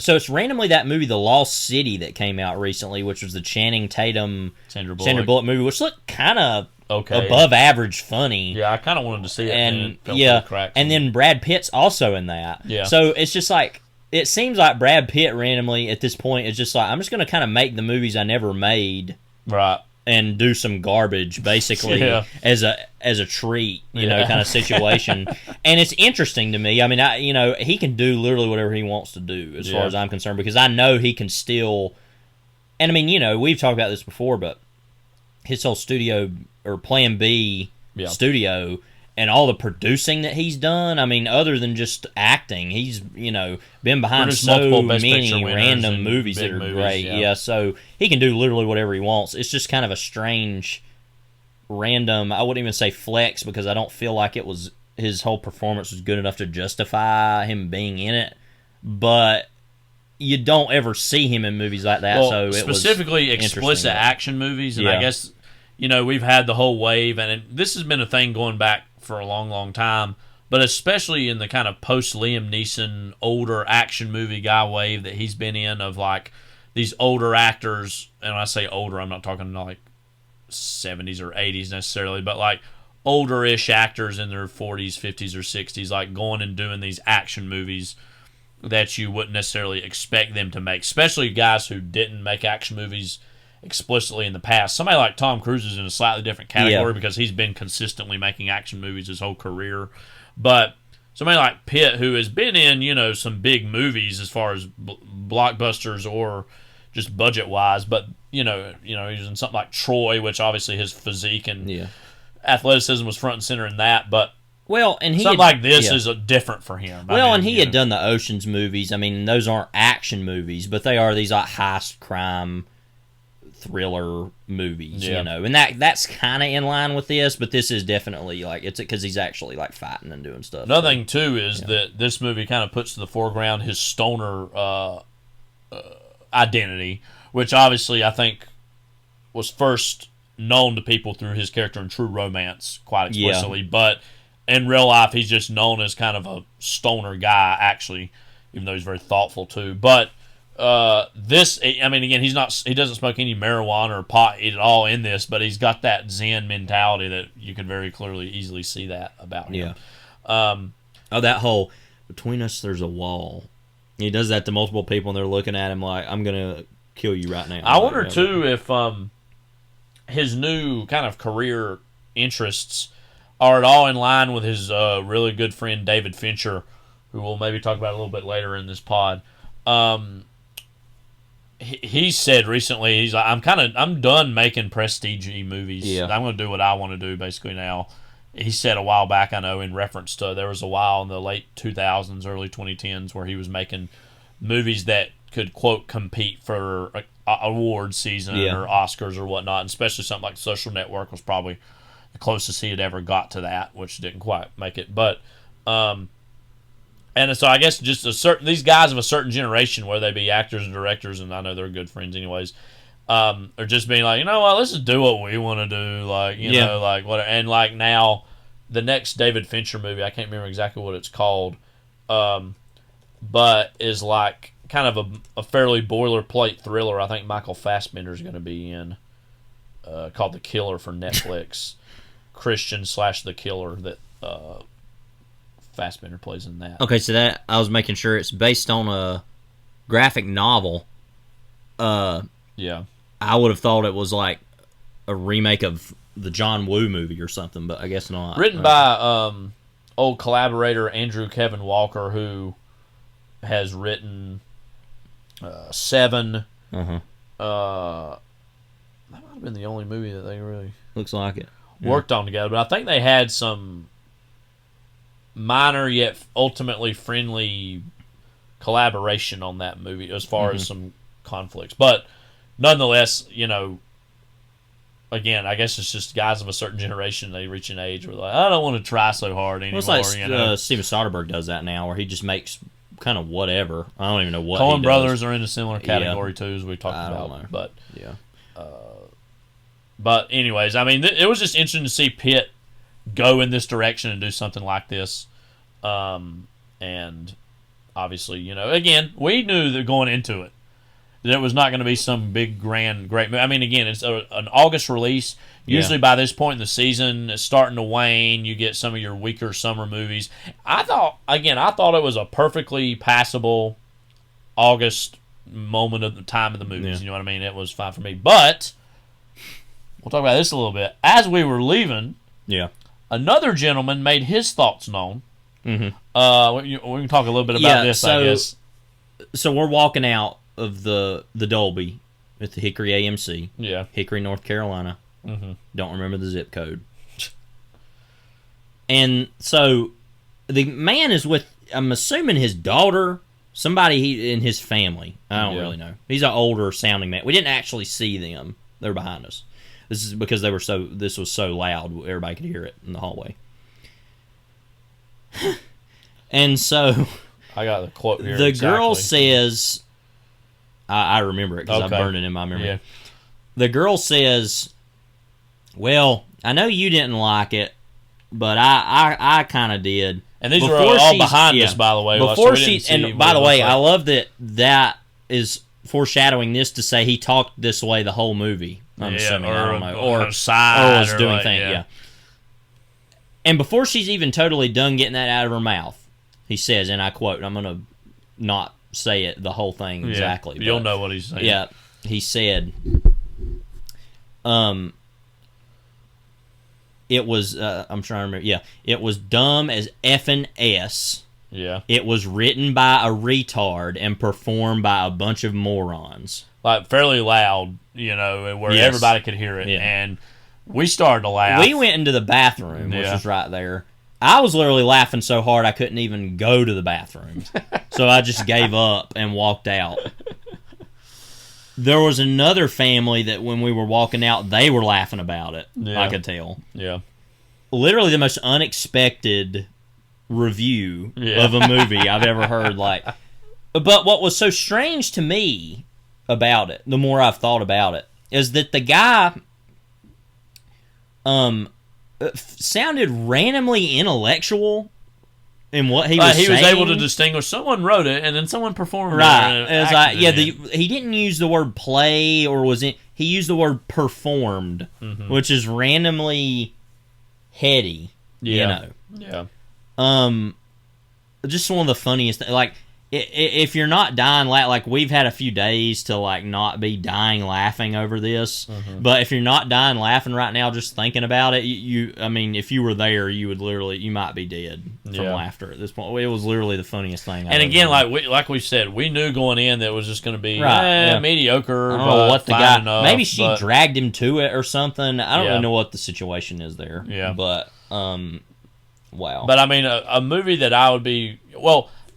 So it's randomly that movie, The Lost City, that came out recently, which was the Channing Tatum Sandra Bullock movie, which looked kind of above average funny. Yeah, I kind of wanted to see it. And and then Brad Pitt's also in that. Yeah. So it's just like, it seems like Brad Pitt randomly at this point is just like, I'm just going to kind of make the movies I never made. Right. And do some garbage, basically, as a treat, you know, kind of situation. And it's interesting to me. I mean, he can do literally whatever he wants to do, as far as I'm concerned, because I know he can still. And I mean, you know, we've talked about this before, but his whole studio or Plan B studio and all the producing that he's done. I mean, other than just acting, he's been behind so many random movies that are great. Yeah, so he can do literally whatever he wants. It's just kind of a strange, random. I wouldn't even say flex because I don't feel like his whole performance was good enough to justify him being in it. But you don't ever see him in movies like that. Well, so it specifically was explicit action movies, and I guess we've had the whole wave, and this has been a thing going back for a long, long time, but especially in the kind of post Liam Neeson older action movie guy wave that he's been in, of like these older actors, and when I say older, I'm not talking like 70s or 80s necessarily, but like older-ish actors in their 40s, 50s, or 60s, like going and doing these action movies that you wouldn't necessarily expect them to make, especially guys who didn't make action movies explicitly in the past. Somebody like Tom Cruise is in a slightly different category because he's been consistently making action movies his whole career. But somebody like Pitt, who has been in, some big movies as far as blockbusters or just budget-wise, but, he was in something like Troy, which obviously his physique and athleticism was front and center in that, but something like this is different for him. He had done the Ocean's movies. I mean, those aren't action movies, but they are these like heist crime thriller movies, and that's kind of in line with this, but this is definitely like it's because he's actually like fighting and doing stuff. Another thing too is that this movie kind of puts to the foreground his stoner identity, which obviously I think was first known to people through his character in True Romance quite explicitly, but in real life he's just known as kind of a stoner guy, actually, even though he's very thoughtful too. But again, he doesn't smoke any marijuana or pot at all in this, but he's got that Zen mentality that you can very clearly easily see that about him. That whole between us there's a wall. He does that to multiple people and they're looking at him like, I'm gonna kill you right now. I wonder too if his new kind of career interests are at all in line with his really good friend David Fincher, who we'll maybe talk about a little bit later in this pod. He said recently, he's like, I'm done making prestige-y movies. Yeah. I'm going to do what I want to do basically now. He said a while back, I know, in reference to there was a while in the late 2000s, early 2010s where he was making movies that could, quote, compete for award season or Oscars or whatnot, and especially something like Social Network was probably the closest he had ever got to that, which didn't quite make it. But and so I guess just these guys of a certain generation, whether they be actors and directors, and I know they're good friends anyways, are just being like, let's just do what we want to do, like, know, like what, and like now the next David Fincher movie, I can't remember exactly what it's called, but is like kind of a fairly boilerplate thriller. I think Michael Fassbender is going to be in, called The Killer for Netflix. Christian / The Killer that Fassbender plays in that. Okay, so that I was making sure it's based on a graphic novel. Yeah. I would have thought it was like a remake of the John Woo movie or something, but I guess not. Written by old collaborator Andrew Kevin Walker, who has written Seven. Uh-huh. That might have been the only movie that they really looks like it worked on together, but I think they had some minor yet ultimately friendly collaboration on that movie as far as some conflicts. But nonetheless, again, I guess it's just guys of a certain generation, they reach an age where they're like, I don't want to try so hard anymore. Well, it's like Steven Soderbergh does that now, where he just makes kind of whatever. I don't even know what Coen Brothers are in a similar category too, as we talked about. Know. But yeah. But anyways, I mean, it was just interesting to see Pitt go in this direction and do something like this. And obviously, again, we knew that going into it that it was not going to be some big, grand, great movie. I mean, again, it's an August release. Usually by this point in the season, it's starting to wane. You get some of your weaker summer movies. I thought it was a perfectly passable August moment of the time of the movies. Yeah. You know what I mean? It was fine for me. But we'll talk about this a little bit. As we were leaving, another gentleman made his thoughts known. Mm-hmm. We can talk a little bit about this, I guess. So we're walking out of the Dolby at the Hickory AMC. Yeah. Hickory, North Carolina. Mm-hmm. Don't remember the zip code. And so the man is with, I'm assuming, his daughter, somebody in his family. I don't really know. He's an older sounding man. We didn't actually see them. They're behind us. This is because this was so loud, everybody could hear it in the hallway. And so I got the quote here. The girl says, I remember it because I burned it in my memory. Yeah. The girl says, well, I know you didn't like it, but I kind of did. And these were all behind us, by the way. Before by the way, I love that is foreshadowing this to say he talked this way the whole movie. I'm assuming, I don't know, or was doing things. Yeah. And before she's even totally done getting that out of her mouth, he says, and I quote, I'm going to not say it the whole thing exactly. But you'll know what he's saying. Yeah, he said, it was, I'm trying to remember, it was dumb as effing S. Yeah. It was written by a retard and performed by a bunch of morons. Like, fairly loud, where everybody could hear it. Yeah. And we started to laugh. We went into the bathroom, which was right there. I was literally laughing so hard I couldn't even go to the bathroom. So I just gave up and walked out. There was another family that when we were walking out, they were laughing about it. Yeah. I could tell. Yeah. Literally the most unexpected review of a movie I've ever heard. But what was so strange to me about it, the more I've thought about it, is that the guy sounded randomly intellectual in what he was saying. He was able to distinguish. Someone wrote it, and then someone performed it. He didn't use the word play, he used the word performed, which is randomly heady. Yeah. Yeah. Just one of the funniest things. If you're not dying, we've had a few days to not be dying laughing over this, but if you're not dying laughing right now, just thinking about it, if you were there, you might be dead from laughter at this point. It was literally the funniest thing. And again, like we said, we knew going in that it was just going to be mediocre. I don't know what the guy. Enough, maybe she dragged him to it or something. I don't really know what the situation is there. Yeah, but wow. But a movie that I would be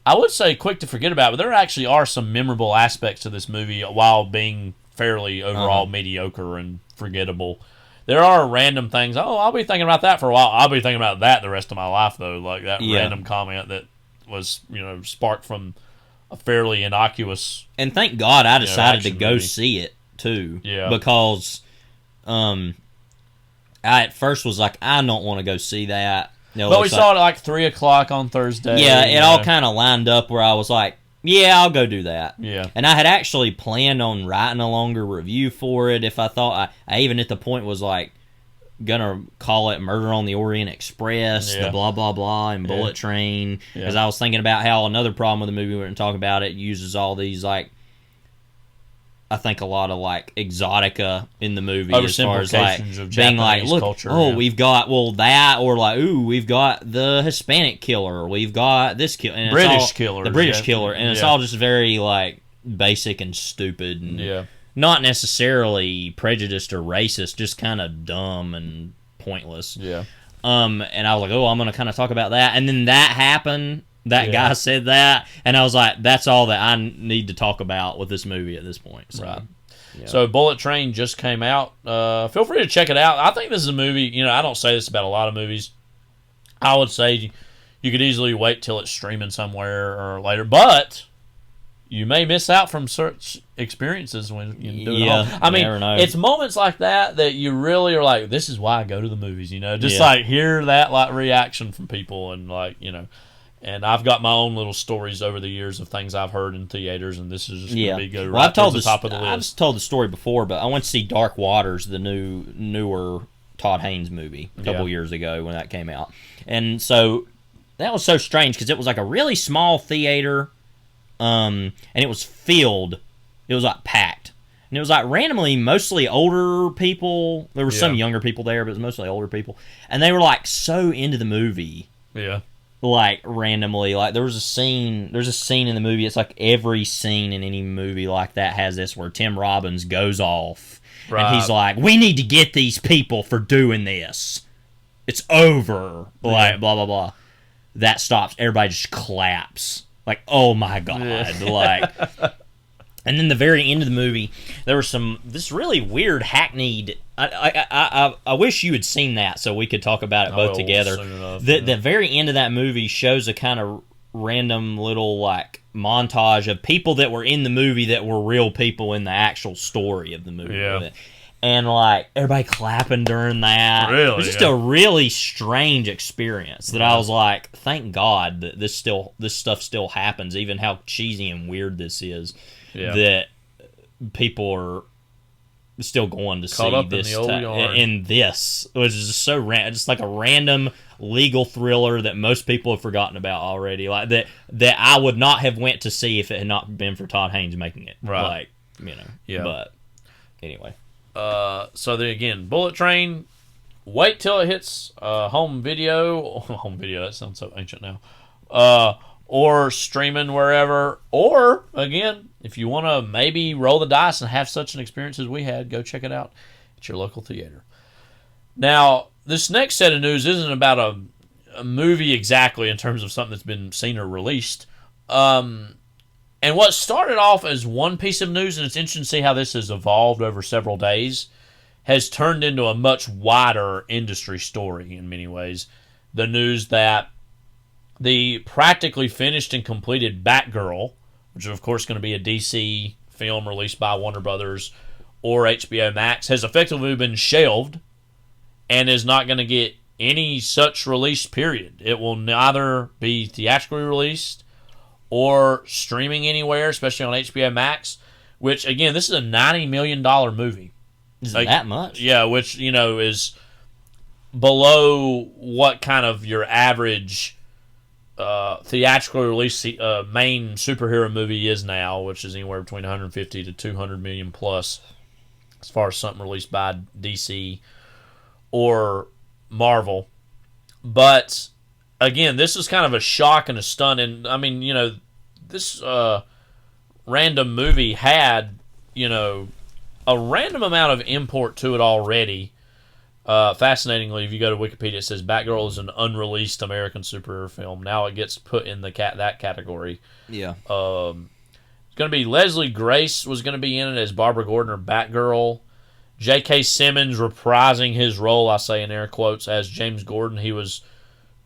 I would say quick to forget about, but there actually are some memorable aspects to this movie while being fairly overall mediocre and forgettable. There are random things. I'll be thinking about that for a while. I'll be thinking about that the rest of my life, though. Like that random comment that was, sparked from a fairly innocuous. And thank God I decided to go see it too. Yeah. Because, I at first was like, I don't want to go see that. But we saw it at 3 o'clock on Thursday. Yeah, it all kind of lined up where I was like, yeah, I'll go do that. Yeah. And I had actually planned on writing a longer review for it if I thought, I even at the point was gonna call it Murder on the Orient Express, the blah, blah, blah, and Bullet Train. Because I was thinking about how another problem with the movie, we were going to talk about it, uses all these, I think a lot of exotica in the movie as far as being look, culture, we've got that, or we've got the Hispanic killer, we've got this killer, and British killer, the British killer, and it's all just very basic and stupid, and not necessarily prejudiced or racist, just kind of dumb and pointless. Yeah. And I was like, I'm going to kind of talk about that, and then that happened. That guy said that, and I was like, that's all that I need to talk about with this movie at this point. So, right. Yeah. So Bullet Train just came out. Feel free to check it out. I think this is a movie, I don't say this about a lot of movies. I would say you could easily wait till it's streaming somewhere or later, but you may miss out from such experiences when you do it all. It's moments like that you really are like, this is why I go to the movies, just hear that reaction from people and And I've got my own little stories over the years of things I've heard in theaters, and this is just going to be good right to the top of the list. I've told the story before, but I went to see Dark Waters, the newer Todd Haynes movie, a couple years ago when that came out. And so that was so strange because it was a really small theater, and it was filled. It was packed. And it was randomly mostly older people. There were some younger people there, but it was mostly older people. And they were so into the movie. Yeah. Randomly, there's a scene in the movie, it's every scene in any movie like that has this where Tim Robbins goes off, and he's like, we need to get these people for doing this. it's over, like, blah, blah, blah. That stops. Everybody just claps. Like, oh, my God. Like, and then the very end of the movie, there was this really weird hackneyed... I wish you had seen that so we could talk about it both together. The very end of that movie shows a kind of random little, like, montage of people that were in the movie that were real people in the actual story of the movie. Yeah. And, like, everybody clapping during that. Really? It was just a really strange experience that I was like, thank God that this stuff still happens, even how cheesy and weird this is, that people are still going to caught see this in this, which is just so random. Just like a random legal thriller that most people have forgotten about already. Like, that I would not have went to see if it had not been for Todd Haynes making it. Right. Like, you know. Yeah. But, anyway. So then again, Bullet Train, wait till it hits home video. Home video, that sounds so ancient now. Or streaming wherever. Or, again, if you want to maybe roll the dice and have such an experience as we had, go check it out at your local theater. Now, this next set of news isn't about a movie exactly in terms of something that's been seen or released. And what started off as one piece of news, and it's interesting to see how this has evolved over several days, has turned into a much wider industry story in many ways. The news that the practically finished and completed Batgirl, which is of course going to be a DC film released by Warner Brothers or HBO Max, has effectively been shelved and is not going to get any such release period. It will neither be theatrically released or streaming anywhere, especially on HBO Max, which, again, this is a $90 million movie. Is it that much? Yeah, which, is below what kind of your average theatrically released main superhero movie is now, which is anywhere between 150 to 200 million plus, as far as something released by DC or Marvel. But again, this is kind of a shock and a stun, and I mean, this random movie had, a random amount of import to it already. Fascinatingly, if you go to Wikipedia, it says Batgirl is an unreleased American superhero film. Now it gets put in that category. Yeah. It's going to be Leslie Grace was going to be in it as Barbara Gordon or Batgirl. J.K. Simmons reprising his role, I say in air quotes, as James Gordon. He was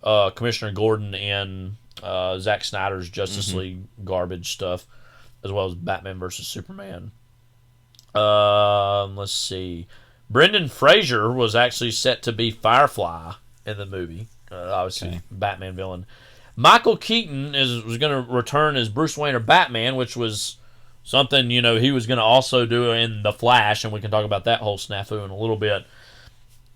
Commissioner Gordon in Zack Snyder's Justice League garbage stuff, as well as Batman vs. Superman. Let's see. Brendan Fraser was actually set to be Firefly in the movie. Obviously, Batman villain. Michael Keaton was going to return as Bruce Wayne or Batman, which was something, he was going to also do in The Flash, and we can talk about that whole snafu in a little bit.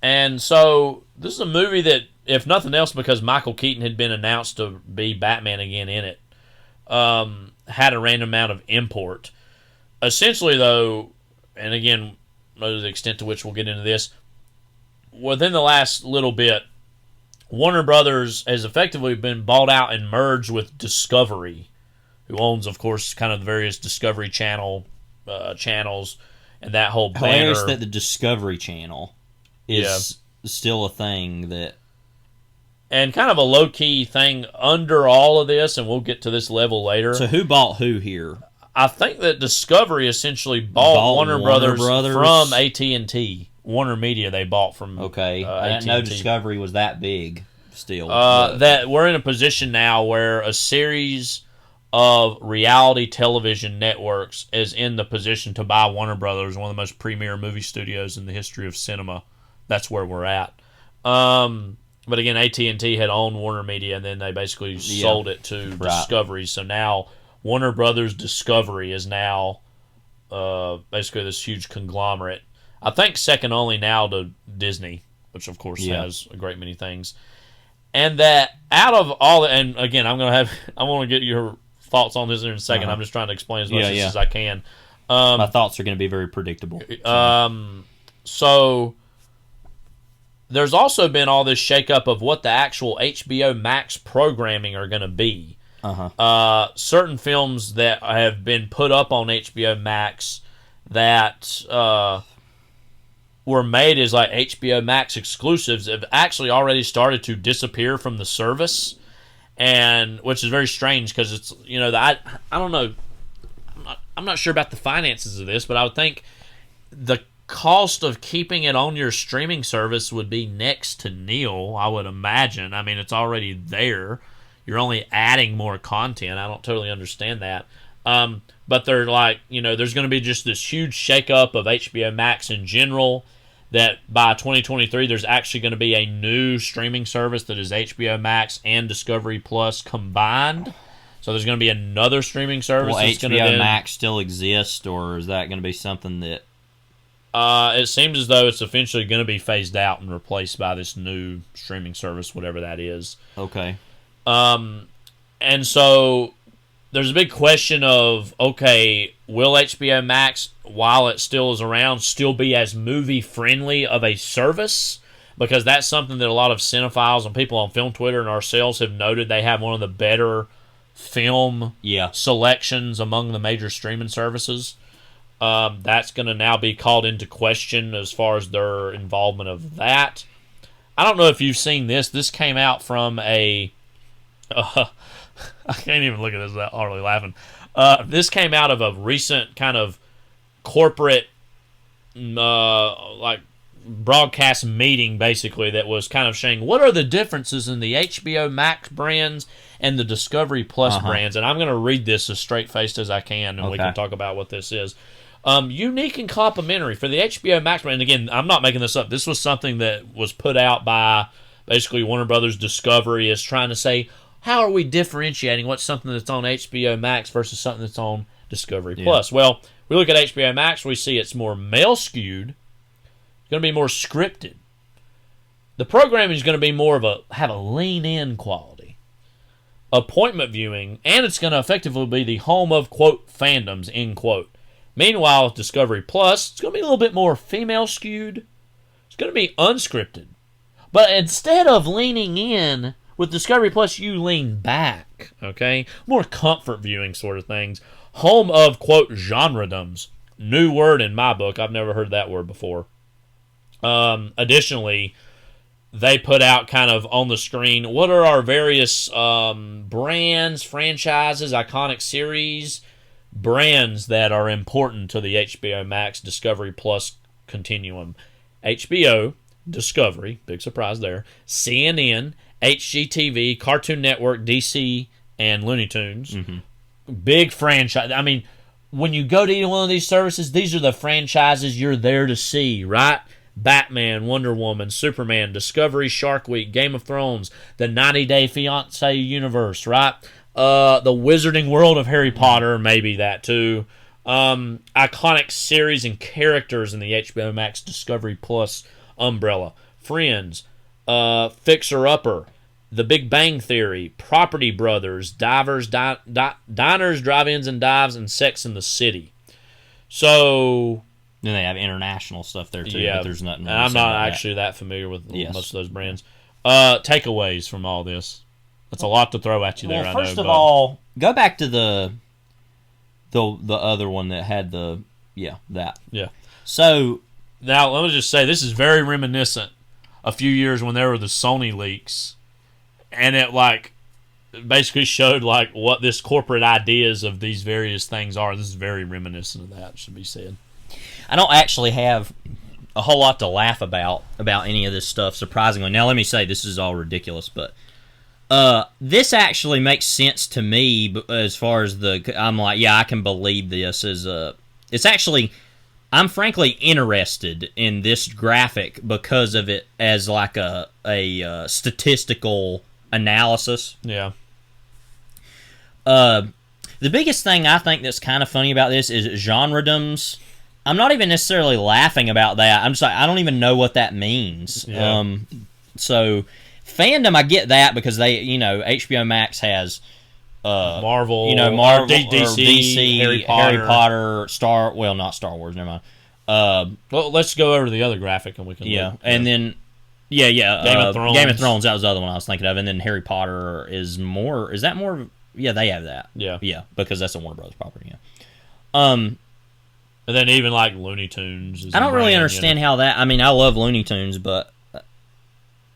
And so, this is a movie that, if nothing else, because Michael Keaton had been announced to be Batman again in it, had a random amount of import. Essentially, though, and again, to the extent to which we'll get into this, within the last little bit, Warner Brothers has effectively been bought out and merged with Discovery, who owns, of course, kind of the various Discovery Channel channels and that whole banner. Hilarious that the Discovery Channel is still a thing that... And kind of a low-key thing under all of this, and we'll get to this level later. So who bought who here? I think that Discovery essentially bought Warner Brothers from AT&T. Warner Media they bought from Okay. I didn't know Discovery was that big still. That we're in a position now where a series of reality television networks is in the position to buy Warner Brothers, one of the most premier movie studios in the history of cinema. That's where we're at. But again, AT&T had owned Warner Media, and then they basically sold it to Discovery. So now Warner Brothers Discovery is now basically this huge conglomerate. I think second only now to Disney, which of course has a great many things. And that out of all, and again, I want to get your thoughts on this in a second. I'm just trying to explain as much as I can. My thoughts are going to be very predictable. So there's also been all this shakeup of what the actual HBO Max programming are going to be. Certain films that have been put up on HBO Max that were made as like HBO Max exclusives have actually already started to disappear from the service, and which is very strange because it's I don't know, I'm not sure about the finances of this, but I would think the cost of keeping it on your streaming service would be next to nil, I would imagine. I mean, it's already there. You're only adding more content. I don't totally understand that. But they're like, there's going to be just this huge shakeup of HBO Max in general, that by 2023 there's actually going to be a new streaming service that is HBO Max and Discovery Plus combined. So there's going to be another streaming service. Will HBO Max still exist, or is that going to be something that... It seems as though it's eventually going to be phased out and replaced by this new streaming service, whatever that is. Okay. And so there's a big question of, okay, will HBO Max, while it still is around, still be as movie-friendly of a service? Because that's something that a lot of cinephiles and people on Film Twitter and ourselves have noted. They have one of the better film selections among the major streaming services. That's going to now be called into question as far as their involvement of that. I don't know if you've seen this. This came out from a... I can't even look at this without hardly laughing. This came out of a recent kind of corporate like broadcast meeting, basically, that was kind of saying what are the differences in the HBO Max brands and the Discovery Plus brands. And I'm going to read this as straight-faced as I can, and we can talk about what this is. Unique and complimentary for the HBO Max brand. And again, I'm not making this up. This was something that was put out by basically Warner Brothers Discovery, is trying to say, how are we differentiating what's something that's on HBO Max versus something that's on Discovery Plus? Well, we look at HBO Max, we see it's more male-skewed. It's going to be more scripted. The programming is going to be more of have a lean-in quality. Appointment viewing, and it's going to effectively be the home of, quote, fandoms, end quote. Meanwhile, with Discovery Plus, it's going to be a little bit more female-skewed. It's going to be unscripted. But instead of leaning in, with Discovery Plus, you lean back, okay? More comfort viewing sort of things. Home of, quote, genredoms. New word in my book. I've never heard that word before. Additionally, they put out kind of on the screen, what are our various brands, franchises, iconic series, brands that are important to the HBO Max Discovery Plus continuum. HBO, Discovery, big surprise there, CNN, HGTV, Cartoon Network, DC, and Looney Tunes. Big franchise. I mean, when you go to either one of these services, these are the franchises you're there to see, right? Batman, Wonder Woman, Superman, Discovery, Shark Week, Game of Thrones, the 90 Day Fiancé universe, right? The Wizarding World of Harry Potter, maybe that too. Iconic series and characters in the HBO Max Discovery Plus umbrella. Friends, Fixer Upper, The Big Bang Theory, Property Brothers, Diners, Drive-Ins and Dives, and Sex in the City. So... Then they have international stuff there too. Yeah, but there's nothing. I'm not actually that familiar with most of those brands. Takeaways from all this. That's a lot to throw at you there. Well, first of all, go back to the other one that had that. Yeah. So now let me just say this is very reminiscent. A few years when there were the Sony leaks, and it basically showed what this corporate ideas of these various things are. This is very reminiscent of that. Should be said. I don't actually have a whole lot to laugh about any of this stuff, surprisingly. Now, let me say, this is all ridiculous, but this actually makes sense to me as far as I'm like, yeah, I can believe this. It's actually, I'm frankly interested in this graphic because of it as like a statistical analysis. Yeah. The biggest thing I think that's kind of funny about this is genredoms. I'm not even necessarily laughing about that. I'm just like, I don't even know what that means. Yeah. So fandom, I get that because they, HBO Max has Marvel, DC, Harry Potter, not Star Wars, never mind. Well, let's go over to the other graphic and we can and then Game of Thrones. Game of Thrones, that was the other one I was thinking of, and then Harry Potter is that more? Yeah, they have that. Yeah, because that's a Warner Brothers property. Yeah. And then even like Looney Tunes. I don't really understand how that. I mean, I love Looney Tunes, but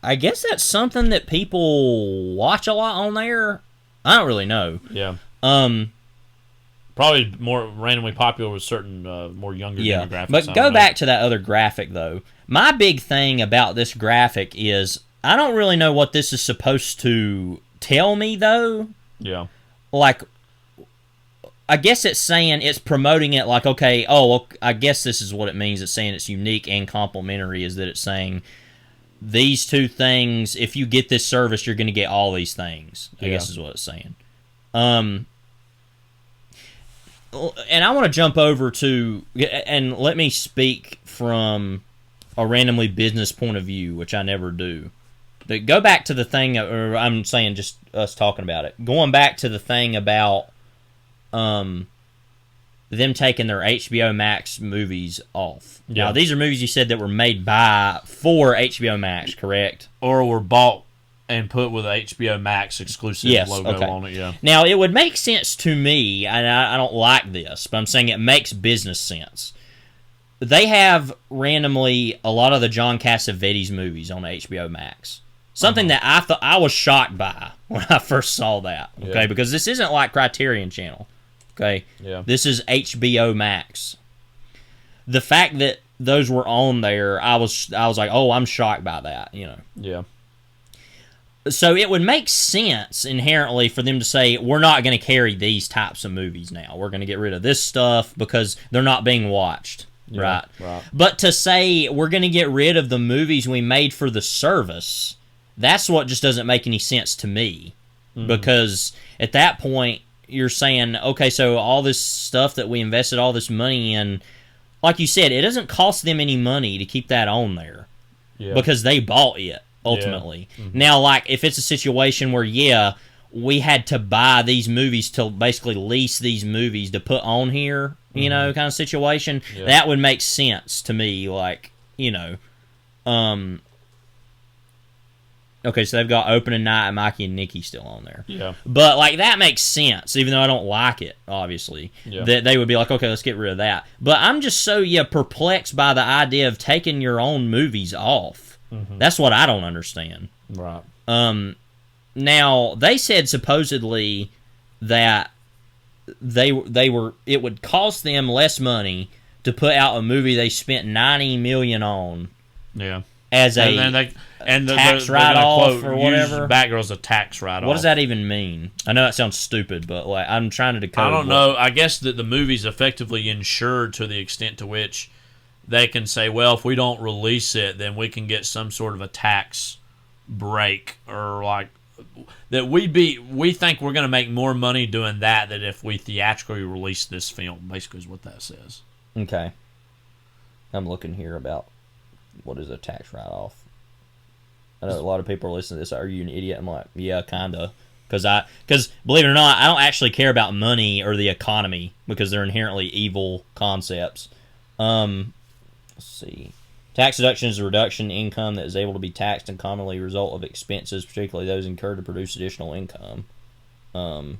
I guess that's something that people watch a lot on there. I don't really know. Yeah. Probably more randomly popular with certain more younger demographics. But go back to that other graphic, though. My big thing about this graphic is I don't really know what this is supposed to tell me, though. Yeah. Like, I guess it's saying, it's promoting it like, okay, I guess this is what it means. It's saying it's unique and complementary, is that it's saying these two things, if you get this service, you're going to get all these things, I guess is what it's saying. And I want to jump over to, and let me speak from a randomly business point of view, which I never do. But go back to the thing, or I'm saying just us talking about it. Going back to the thing about them taking their HBO Max movies off. Yeah. Now, these are movies you said that were made for HBO Max, correct? Or were bought and put with HBO Max exclusive logo on it, yeah. Now, it would make sense to me, and I don't like this, but I'm saying it makes business sense. They have randomly a lot of the John Cassavetes movies on HBO Max. Something that I thought I was shocked by when I first saw that, okay? Because this isn't like Criterion Channel, okay? Yeah. This is HBO Max. The fact that those were on there, I was like, oh, I'm shocked by that, you know. Yeah. So it would make sense inherently for them to say, we're not going to carry these types of movies now. We're going to get rid of this stuff because they're not being watched, right? But to say we're going to get rid of the movies we made for the service, that's what just doesn't make any sense to me. Because at that point, you're saying, okay, so all this stuff that we invested all this money in, like you said, it doesn't cost them any money to keep that on there because they bought it. Ultimately. Yeah. Now, like, if it's a situation where, we had to buy these movies to basically lease these movies to put on here, you know, kind of situation, that would make sense to me, like, you know. Okay, so they've got Opening Night and Mikey and Nikki still on there. Yeah. But, like, that makes sense, even though I don't like it, obviously. That they would be like, okay, let's get rid of that. But I'm just so, perplexed by the idea of taking your own movies off. That's what I don't understand. Right. Now, they said supposedly that it would cost them less money to put out a movie they spent $90 million on. Yeah. As a tax write-off or whatever. Batgirl's a tax write-off. What does that even mean? I know that sounds stupid, but like I'm trying to decode. I don't know. I guess that the movie's effectively insured to the extent to which they can say, well, if we don't release it, then we can get some sort of a tax break, or like that we think we're going to make more money doing that than if we theatrically release this film. Basically, is what that says. Okay, I'm looking here about what is a tax write-off. I know a lot of people are listening to this. Are you an idiot? I'm like, yeah, kinda. Because believe it or not, I don't actually care about money or the economy because they're inherently evil concepts. Let's see. Tax deduction is a reduction in income that is able to be taxed and commonly result of expenses, particularly those incurred to produce additional income. Let's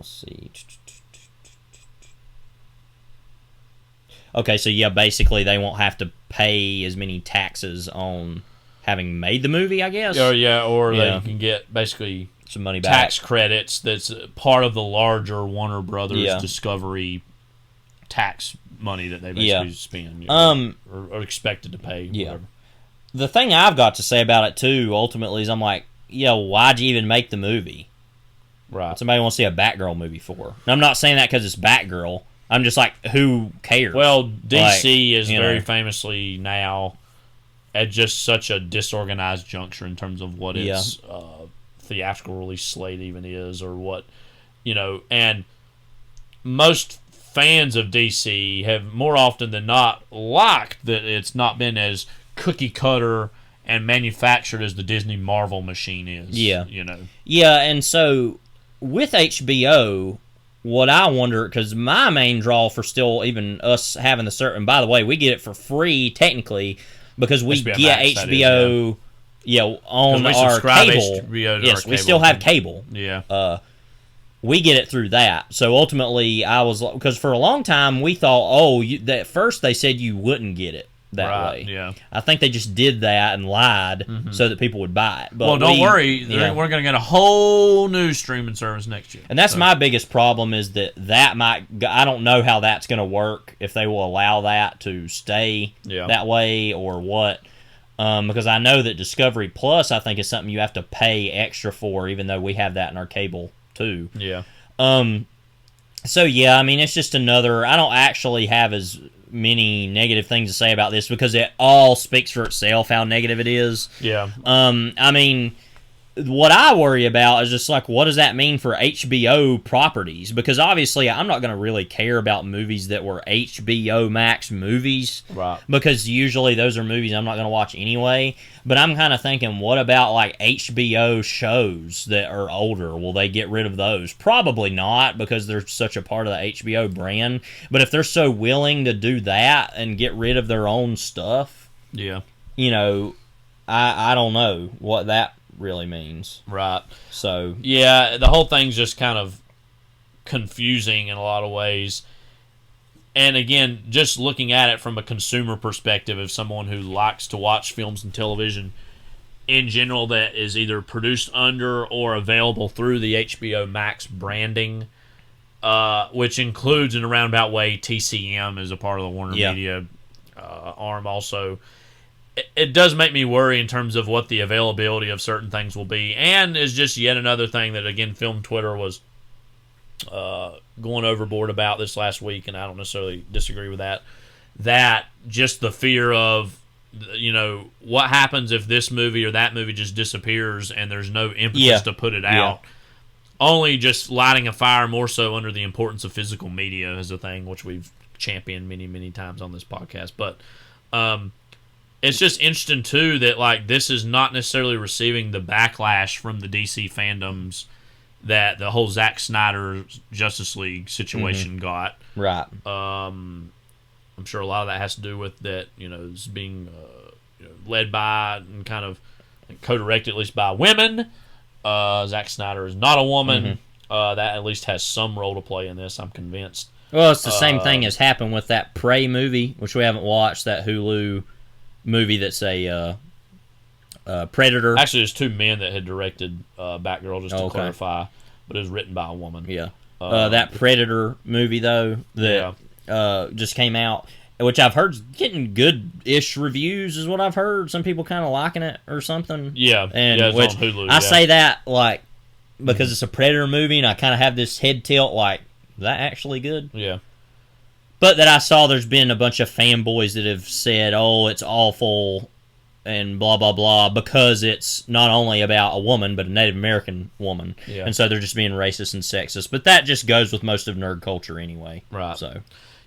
see. Okay, so basically they won't have to pay as many taxes on having made the movie, I guess. Or they can get basically some money back. Tax credits that's part of the larger Warner Brothers Discovery tax money that they basically spend, or expected to pay. Whatever. The thing I've got to say about it too, ultimately, is I'm like, why'd you even make the movie? Right. Somebody wants to see a Batgirl movie for. And I'm not saying that because it's Batgirl. I'm just like, who cares? Well, DC is very famously now at just such a disorganized juncture in terms of what its theatrical release slate even is, or what, and most fans of DC have more often than not liked that it's not been as cookie cutter and manufactured as the Disney Marvel machine is. Yeah. Yeah, and so with HBO, what I wonder, because my main draw for still even us having the certain, by the way, we get it for free technically because we get HBO on our cable. HBO yes, we still have cable. Yeah. we get it through that. So ultimately, because for a long time we thought, at first they said you wouldn't get it that way. Yeah, I think they just did that and lied so that people would buy it. But don't worry, we're going to get a whole new streaming service next year. And that's my biggest problem is that might. I don't know how that's going to work, if they will allow that to stay that way or what. Because I know that Discovery Plus, I think, is something you have to pay extra for, even though we have that in our cable too. Yeah. So yeah, I mean, it's just another. I don't actually have as many negative things to say about this because it all speaks for itself how negative it is. Yeah. I mean, what I worry about is just like, what does that mean for HBO properties? Because obviously, I'm not going to really care about movies that were HBO Max movies, right? Because usually those are movies I'm not going to watch anyway. But I'm kind of thinking, what about like HBO shows that are older? Will they get rid of those? Probably not, because they're such a part of the HBO brand. But if they're so willing to do that and get rid of their own stuff, yeah, I don't know what that really means. Right. So yeah, the whole thing's just kind of confusing in a lot of ways. And again, just looking at it from a consumer perspective of someone who likes to watch films and television in general that is either produced under or available through the HBO Max branding, which includes in a roundabout way TCM as a part of the Warner Media arm also. It does make me worry in terms of what the availability of certain things will be, and is just yet another thing that, again, Film Twitter was going overboard about this last week, and I don't necessarily disagree with that. That just the fear of, what happens if this movie or that movie just disappears and there's no impetus to put it out. Only just lighting a fire more so under the importance of physical media is a thing which we've championed many, many times on this podcast. But it's just interesting, too, that like this is not necessarily receiving the backlash from the DC fandoms that the whole Zack Snyder Justice League situation got. Right. I'm sure a lot of that has to do with that, it's being led by and kind of co-directed at least by women. Zack Snyder is not a woman. That at least has some role to play in this, I'm convinced. Well, it's the same thing as happened with that Prey movie, which we haven't watched, that Hulu movie that's a Predator. Actually, there's two men that had directed Batgirl, just to clarify, but it was written by a woman. Yeah. That Predator movie, though, that just came out, which I've heard is getting good-ish reviews, is what I've heard. Some people kind of liking it or something. Yeah, and it's which on Hulu. I say that, like, because it's a Predator movie, and I kind of have this head tilt, like, is that actually good? Yeah. But that I saw there's been a bunch of fanboys that have said, oh, it's awful and blah, blah, blah, because it's not only about a woman, but a Native American woman. Yeah. And so they're just being racist and sexist. But that just goes with most of nerd culture anyway. Right. So,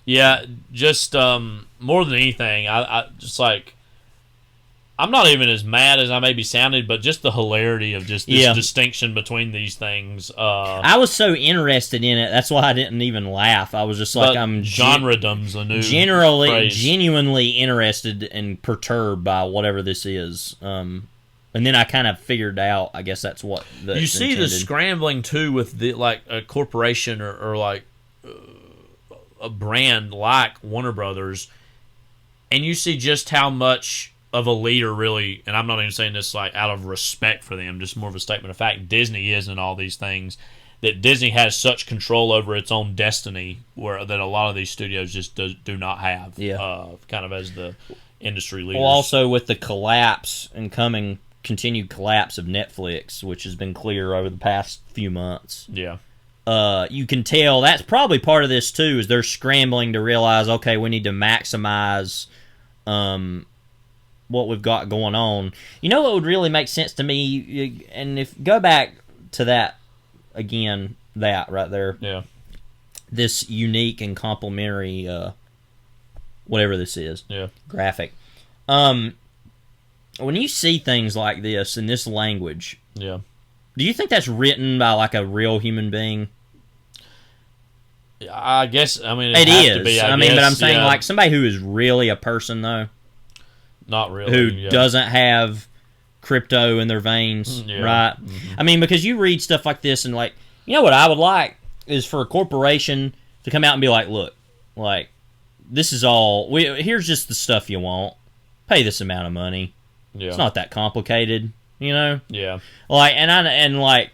yeah, just more than anything, I just like, I'm not even as mad as I may be sounded, but just the hilarity of just this distinction between these things. I was so interested in it, that's why I didn't even laugh. I was just like, I'm genredom's a new phrase. Genuinely interested and perturbed by whatever this is. And then I kind of figured out, I guess that's what you see intended. The scrambling too with the like a corporation or like a brand like Warner Brothers, and you see just how much of a leader really, and I'm not even saying this like out of respect for them, just more of a statement of fact, Disney is in all these things, that Disney has such control over its own destiny that a lot of these studios just do not have, kind of as the industry leaders. Well, also with the collapse and continued collapse of Netflix, which has been clear over the past few months. Yeah. You can tell that's probably part of this too, is they're scrambling to realize, okay, we need to maximize what we've got going on. You know what would really make sense to me, and if go back to that again, that right there, this unique and complementary whatever this is, graphic. When you see things like this in this language, do you think that's written by like a real human being? I guess, I mean, it is. To be, I mean, but I'm saying like somebody who is really a person, though. Not really. Who doesn't have crypto in their veins, right? Mm-hmm. I mean, because you read stuff like this and like, You know what I would like is for a corporation to come out and be like, look, like, this is all, here's just the stuff you want. Pay this amount of money. Yeah. It's not that complicated, you know? Yeah. Like, like,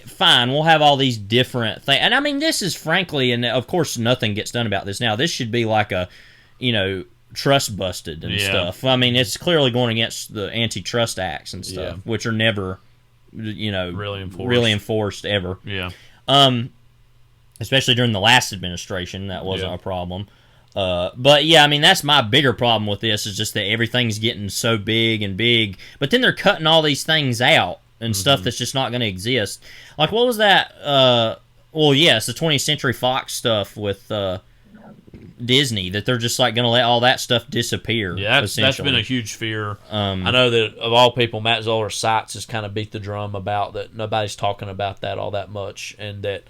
fine, we'll have all these different things. And I mean, this is frankly, and of course nothing gets done about this now, this should be like a, you know, trust busted and stuff. I mean, it's clearly going against the antitrust acts and stuff, which are never, you know, really enforced ever. Yeah. Especially during the last administration, that wasn't a problem. But yeah, I mean, that's my bigger problem with this, is just that everything's getting so big, but then they're cutting all these things out and stuff that's just not going to exist. Like, what was that? Well, yes, the 20th Century Fox stuff with Disney, that they're just like going to let all that stuff disappear. Yeah, that's been a huge fear. I know that of all people, Matt Zoller Seitz has kind of beat the drum about that. Nobody's talking about that all that much, and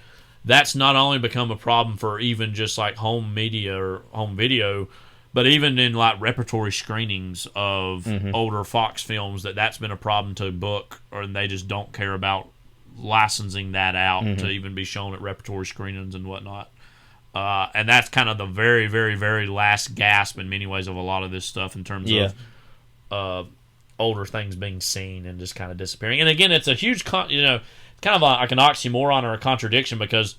that's not only become a problem for even just like home media or home video, but even in like repertory screenings of older Fox films, that's been a problem to book, or they just don't care about licensing that out to even be shown at repertory screenings and whatnot. And that's kind of the very, very, very last gasp in many ways of a lot of this stuff in terms of older things being seen and just kind of disappearing. And again, it's a huge, kind of like an oxymoron or a contradiction, because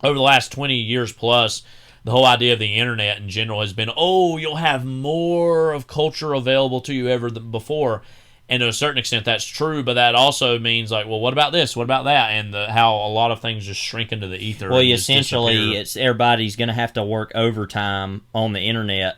over the last 20 years plus, the whole idea of the internet in general has been, you'll have more of culture available to you ever than before. And to a certain extent, that's true, but that also means, like, well, what about this? What about that? And how a lot of things just shrink into the ether. Well, essentially, it's everybody's going to have to work overtime on the internet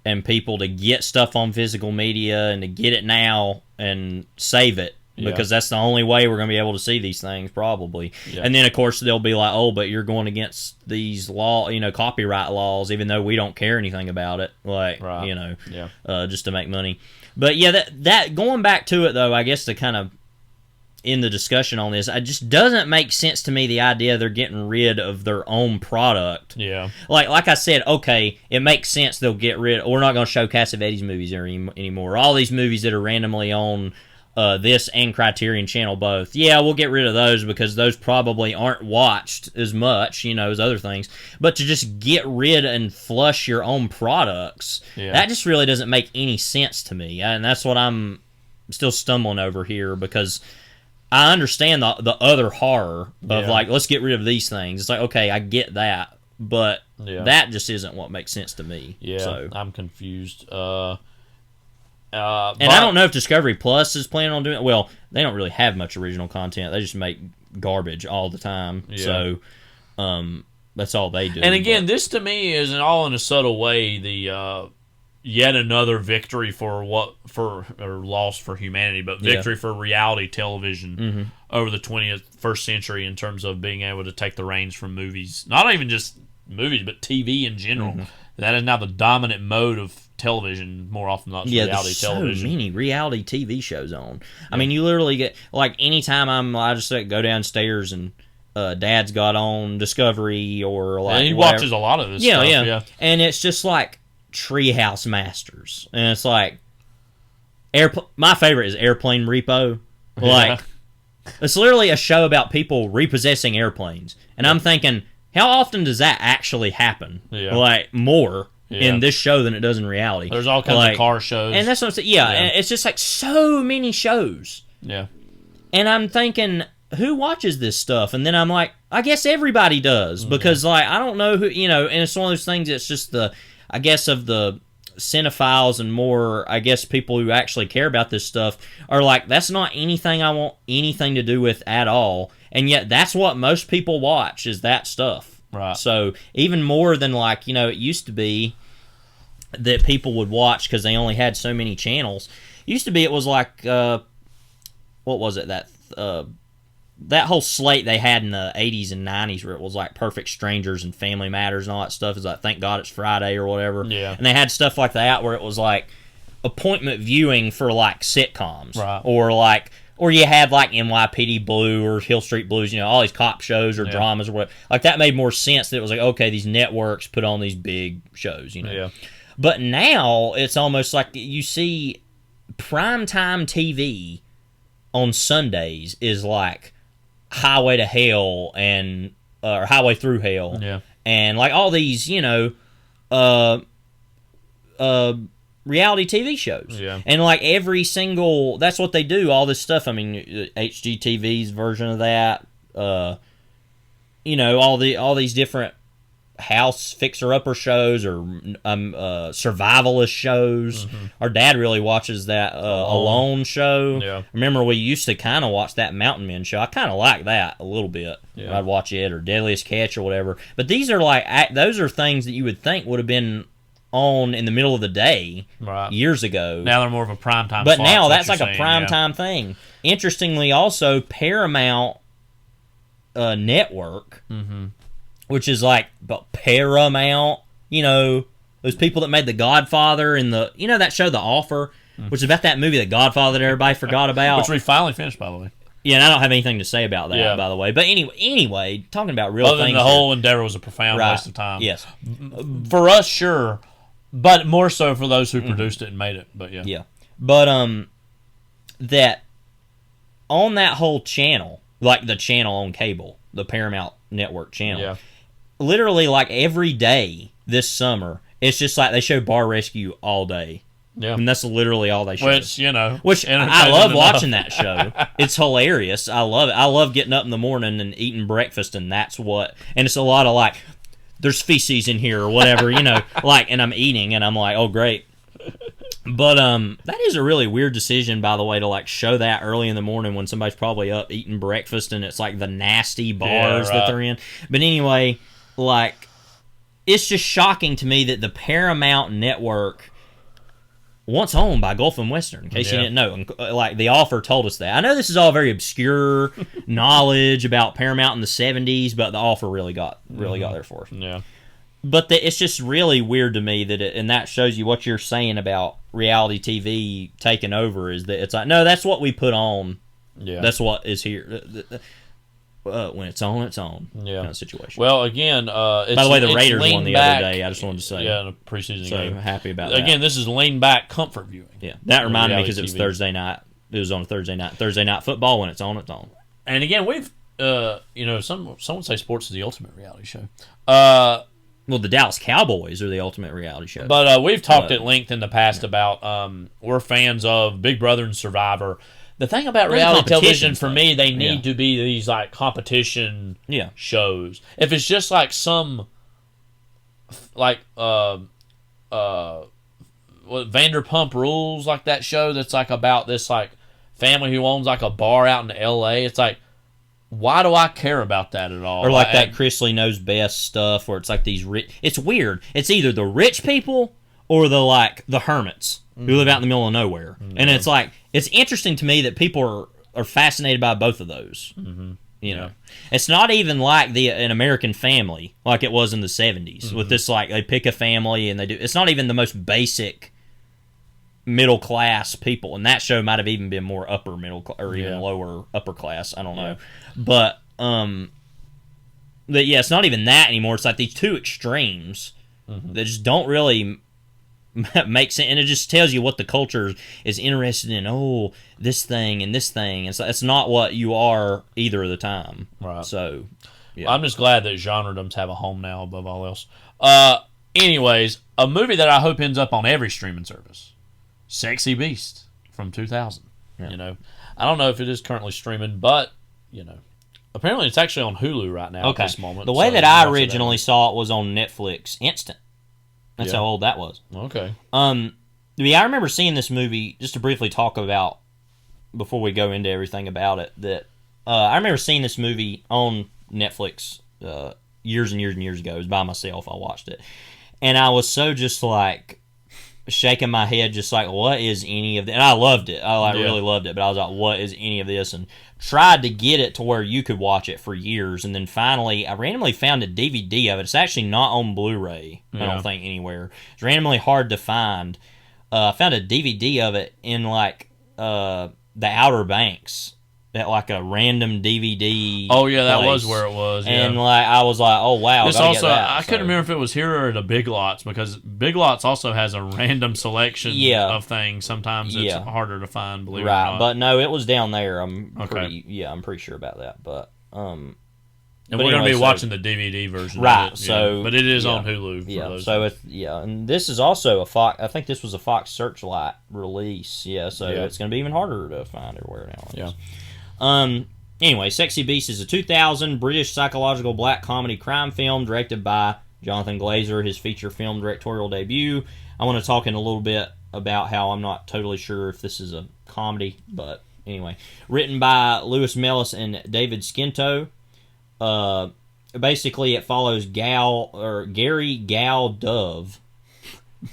and people to get stuff on physical media and to get it now and save it, because that's the only way we're going to be able to see these things, probably. Yeah. And then, of course, they'll be like, but you're going against these copyright laws, even though we don't care anything about it, just to make money. But yeah, that going back to it though, I guess to kind of end the discussion on this, it just doesn't make sense to me, the idea they're getting rid of their own product. Yeah. Like I said, okay, it makes sense they'll get rid. We're not going to show Cassavetes movies anymore. All these movies that are randomly on this and Criterion Channel both. Yeah, we'll get rid of those because those probably aren't watched as much, as other things. But to just get rid and flush your own products, that just really doesn't make any sense to me. And that's what I'm still stumbling over here, because I understand the other horror of like, let's get rid of these things. It's like, okay, I get that, but that just isn't what makes sense to me. Yeah, so I'm confused. I don't know if Discovery Plus is planning on doing it. Well, they don't really have much original content. They just make garbage all the time. Yeah. So that's all they do. And again, this to me is all in a subtle way the yet another victory for loss for humanity, but victory for reality television over the 21st century in terms of being able to take the reins from movies. Not even just movies, but TV in general. That is now the dominant mode of television more often than not. Reality television. There's so many reality TV shows on. I mean, you literally get, like, anytime I just go downstairs and Dad's got on Discovery or like, and he watches a lot of this stuff. Yeah. And it's just like Treehouse Masters, and it's like my favorite is Airplane Repo. Like, it's literally a show about people repossessing airplanes, and I'm thinking, how often does that actually happen? Like, more in this show than it does in reality. There's all kinds of car shows. And that's what I'm saying. Yeah, and it's just like so many shows. Yeah. And I'm thinking, who watches this stuff? And then I'm like, I guess everybody does. Because, like, I don't know who, and it's one of those things that's just I guess, of the cinephiles and more, I guess, people who actually care about this stuff are like, that's not anything I want anything to do with at all. And yet that's what most people watch, is that stuff. Right. So even more than, like, it used to be that people would watch because they only had so many channels. Used to be it was like, what was it, that whole slate they had in the 80s and 90s where it was like Perfect Strangers and Family Matters and all that stuff, is like Thank God It's Friday or whatever. Yeah. And they had stuff like that where it was like appointment viewing for like sitcoms. Right. Or you had like NYPD Blue or Hill Street Blues, all these cop shows or dramas or whatever. Like, that made more sense that it was like, okay, these networks put on these big shows, Yeah. But now it's almost like you see primetime TV on Sundays is like Highway to Hell and or Highway Through Hell, and like all these, reality TV shows, and like every single that's what they do. All this stuff. I mean, HGTV's version of that. All these different house fixer-upper shows or survivalist shows. Our dad really watches that Alone show. Remember, we used to kind of watch that Mountain Men show. I kind of like that a little bit. I'd watch it, or Deadliest Catch or whatever. But these are like those are things that you would think would have been on in the middle of the day years ago. Now they're more of a primetime. But now that's like a primetime thing. Interestingly, also Paramount Network. Which is like Paramount, those people that made The Godfather and that show The Offer, which is about that movie The Godfather that everybody forgot about. Which we finally finished, by the way. Yeah, and I don't have anything to say about that, by the way. But anyway, talking about real things. The whole endeavor was a profound waste of time. Yes. For us, sure. But more so for those who produced it and made it. But yeah. Yeah. But that on that whole channel, like the channel on cable, the Paramount Network channel, literally like every day this summer, it's just like they show Bar Rescue all day. Yeah. And that's literally all they show. Which I love watching that show. It's hilarious. I love it. I love getting up in the morning and eating breakfast, and that's what. And it's a lot of like, there's feces in here or whatever, like, and I'm eating, and I'm like, oh great. But that is a really weird decision, by the way, to like show that early in the morning when somebody's probably up eating breakfast, and it's like the nasty bars that they're in. But anyway, like, it's just shocking to me that the Paramount Network, once owned by Gulf and Western, in case you didn't know. And, like, The Offer told us that. I know this is all very obscure knowledge about Paramount in the 70s, but The Offer really got there for us. Yeah. But it's just really weird to me that and that shows you what you're saying about reality TV taking over, is that it's like, no, that's what we put on. Yeah. That's what is here. When it's on, it's on. Yeah. Kind of situation. Well, again, by the way, the Raiders won the other day. I just wanted to say. Yeah, in a preseason game. So happy about that. Again, this is lean back comfort viewing. Yeah, that reminded me because it was Thursday night. It was on a Thursday night. Thursday night football. When it's on, it's on. And again, we've, some would say sports is the ultimate reality show. Well, the Dallas Cowboys are the ultimate reality show. But we've talked at length in the past about we're fans of Big Brother and Survivor. The thing about reality television, for me, they need to be these like competition shows. If it's just like some like Vanderpump Rules, like that show that's like about this like family who owns like a bar out in L.A., it's like, why do I care about that at all? Or like that Chris Lee Knows Best stuff where it's like these rich... It's weird. It's either the rich people or the hermits who live out in the middle of nowhere. And it's like... It's interesting to me that people are fascinated by both of those. It's not even like an American Family like it was in the 70s with this like they pick a family and they do... It's not even the most basic middle class people, and that show might have even been more upper middle or even lower upper class. I don't know, but it's not even that anymore. It's like these two extremes that just don't really make sense, and it just tells you what the culture is interested in. Oh, this thing and this thing, and so it's not what you are either of the time. Right. So, I'm just glad that genredoms have a home now above all else. Anyways, a movie that I hope ends up on every streaming service. Sexy Beast from 2000. I don't know if it is currently streaming, but apparently it's actually on Hulu right now at this moment. The way that I originally saw it was on Netflix Instant. That's how old that was. Okay. I remember seeing this movie, just to briefly talk about before we go into everything about it. That I remember seeing this movie on Netflix years and years and years ago. It was by myself. I watched it, and I was so just like shaking my head, just like, what is any of this? And I loved it. I really loved it, but I was like, what is any of this? And tried to get it to where you could watch it for years, and then finally I randomly found a DVD of it. It's actually not on Blu-ray, I don't think, anywhere. It's randomly hard to find. I found a DVD of it in like the Outer Banks at like a random DVD. Oh yeah, that was where it was. Yeah. And like I was like, oh wow. This also, I couldn't remember if it was here or at a Big Lots, because Big Lots also has a random selection of things. Sometimes it's harder to find. Believe it or not. But no, it was down there. I'm pretty sure about that. But And we're going to be watching the DVD version, right? Of it, so, but it is on Hulu. For those and this is also a Fox. I think this was a Fox Searchlight release. It's going to be even harder to find everywhere now. Anyway, Sexy Beast is a 2000 British psychological black comedy crime film directed by Jonathan Glazer, his feature film directorial debut. I want to talk in a little bit about how I'm not totally sure if this is a comedy, but anyway, written by Lewis Mellis and David Skinto. Basically, it follows Gary Gal Dove,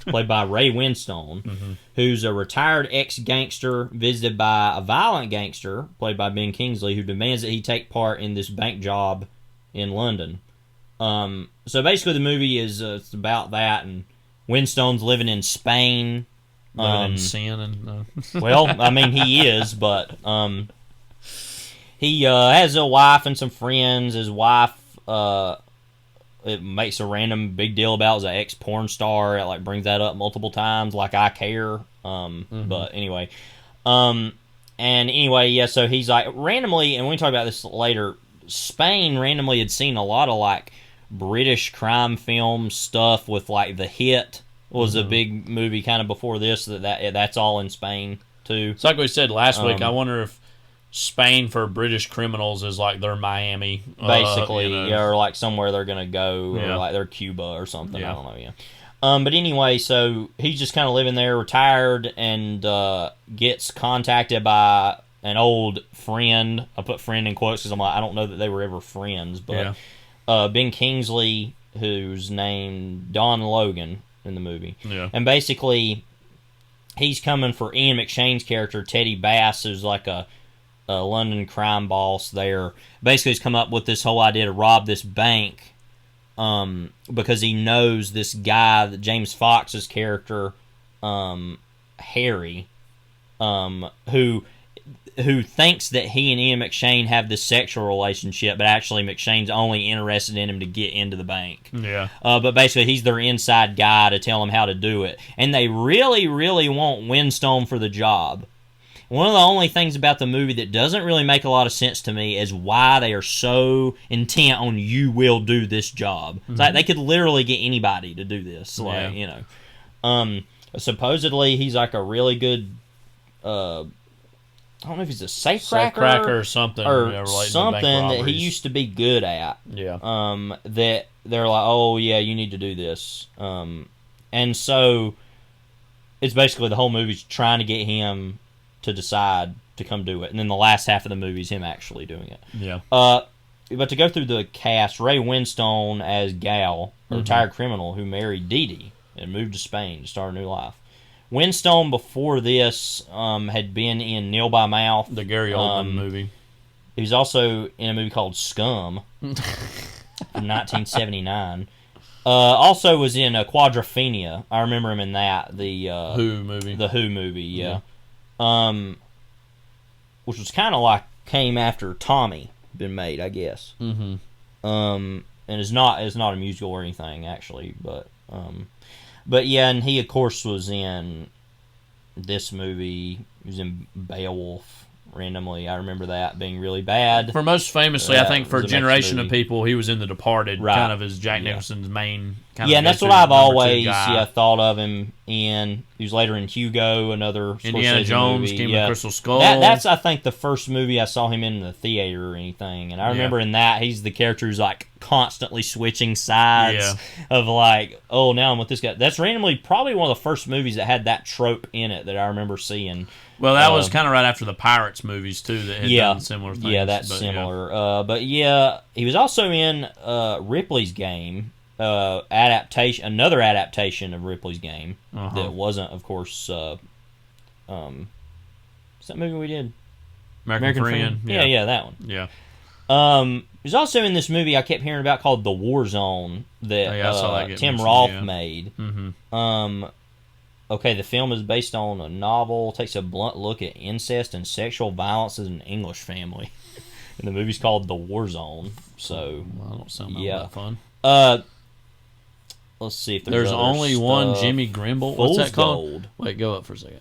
played by Ray Winstone, who's a retired ex-gangster visited by a violent gangster, played by Ben Kingsley, who demands that he take part in this bank job in London. So basically, the movie is it's about that, and Winstone's living in Spain. Living in sin, and well, I mean, he is, but he has a wife and some friends. His wife, it makes a random big deal about, is an ex-porn star. It like brings that up multiple times, like I care. But anyway, so he's like randomly, and we can talk about this later. Spain randomly had seen a lot of like British crime film stuff with like The Hit was a big movie kind of before this. That's all in Spain too. It's like we said last week. I wonder if Spain for British criminals is like their Miami, basically, or like somewhere they're gonna go, or like they're Cuba or something. I don't know. But anyway, so he's just kind of living there, retired, and gets contacted by an old friend. I put friend in quotes because I'm like, I don't know that they were ever friends, but Ben Kingsley, who's named Don Logan in the movie, and basically he's coming for Ian McShane's character Teddy Bass, who's like a London crime boss there. Basically, he's come up with this whole idea to rob this bank because he knows this guy, that James Fox's character, Harry, who thinks that he and Ian McShane have this sexual relationship, but actually McShane's only interested in him to get into the bank. But basically, he's their inside guy to tell them how to do it. And they really, really want Winstone for the job. One of the only things about the movie that doesn't really make a lot of sense to me is why they are so intent on you will do this job. It's like they could literally get anybody to do this. Supposedly he's like a really good I don't know if he's a safecracker or something, that he used to be good at. That they're like, oh yeah, you need to do this. And so it's basically the whole movie's trying to get him to decide to come do it, and then the last half of the movie is him actually doing it. But to go through the cast, Ray Winstone as Gal, a retired criminal who married Dee Dee and moved to Spain to start a new life. Winstone before this had been in Nail by Mouth, the Gary Oldman movie. He was also in a movie called Scum from 1979. Also was in Quadrophenia. I remember him in that. The Who movie. The Who movie, which was kind of like came after Tommy had been made, I guess. And it's not a musical or anything actually, but yeah, and he of course was in this movie. He was in Beowulf randomly. I remember that being really bad. For most famously, I think for a generation of people, he was in The Departed, kind of as Jack Nicholson's main kind of and that's what I've always thought of him in. He was later in Hugo, another Indiana Scorsese Jones, movie. Kingdom of Crystal Skull. That's I think the first movie I saw him in the theater or anything, and I remember in that he's the character who's like constantly switching sides of like, oh, now I'm with this guy. That's randomly probably one of the first movies that had that trope in it that I remember seeing. Well, that was kind of right after the Pirates movies too that had done similar things. Yeah, that's similar. But yeah, he was also in Ripley's Game. Another adaptation of Ripley's Game that wasn't, of course, what's that movie we did? American Friend. Yeah, that one. Yeah. He was also in this movie I kept hearing about called The War Zone that Tim Roth made. Okay, the film is based on a novel, takes a blunt look at incest and sexual violence in an English family. And the movie's called The War Zone. So, well, that don't sound that fun. Let's see if there's only one Jimmy Grimble. What's that called? Gold. Wait, go up for a second.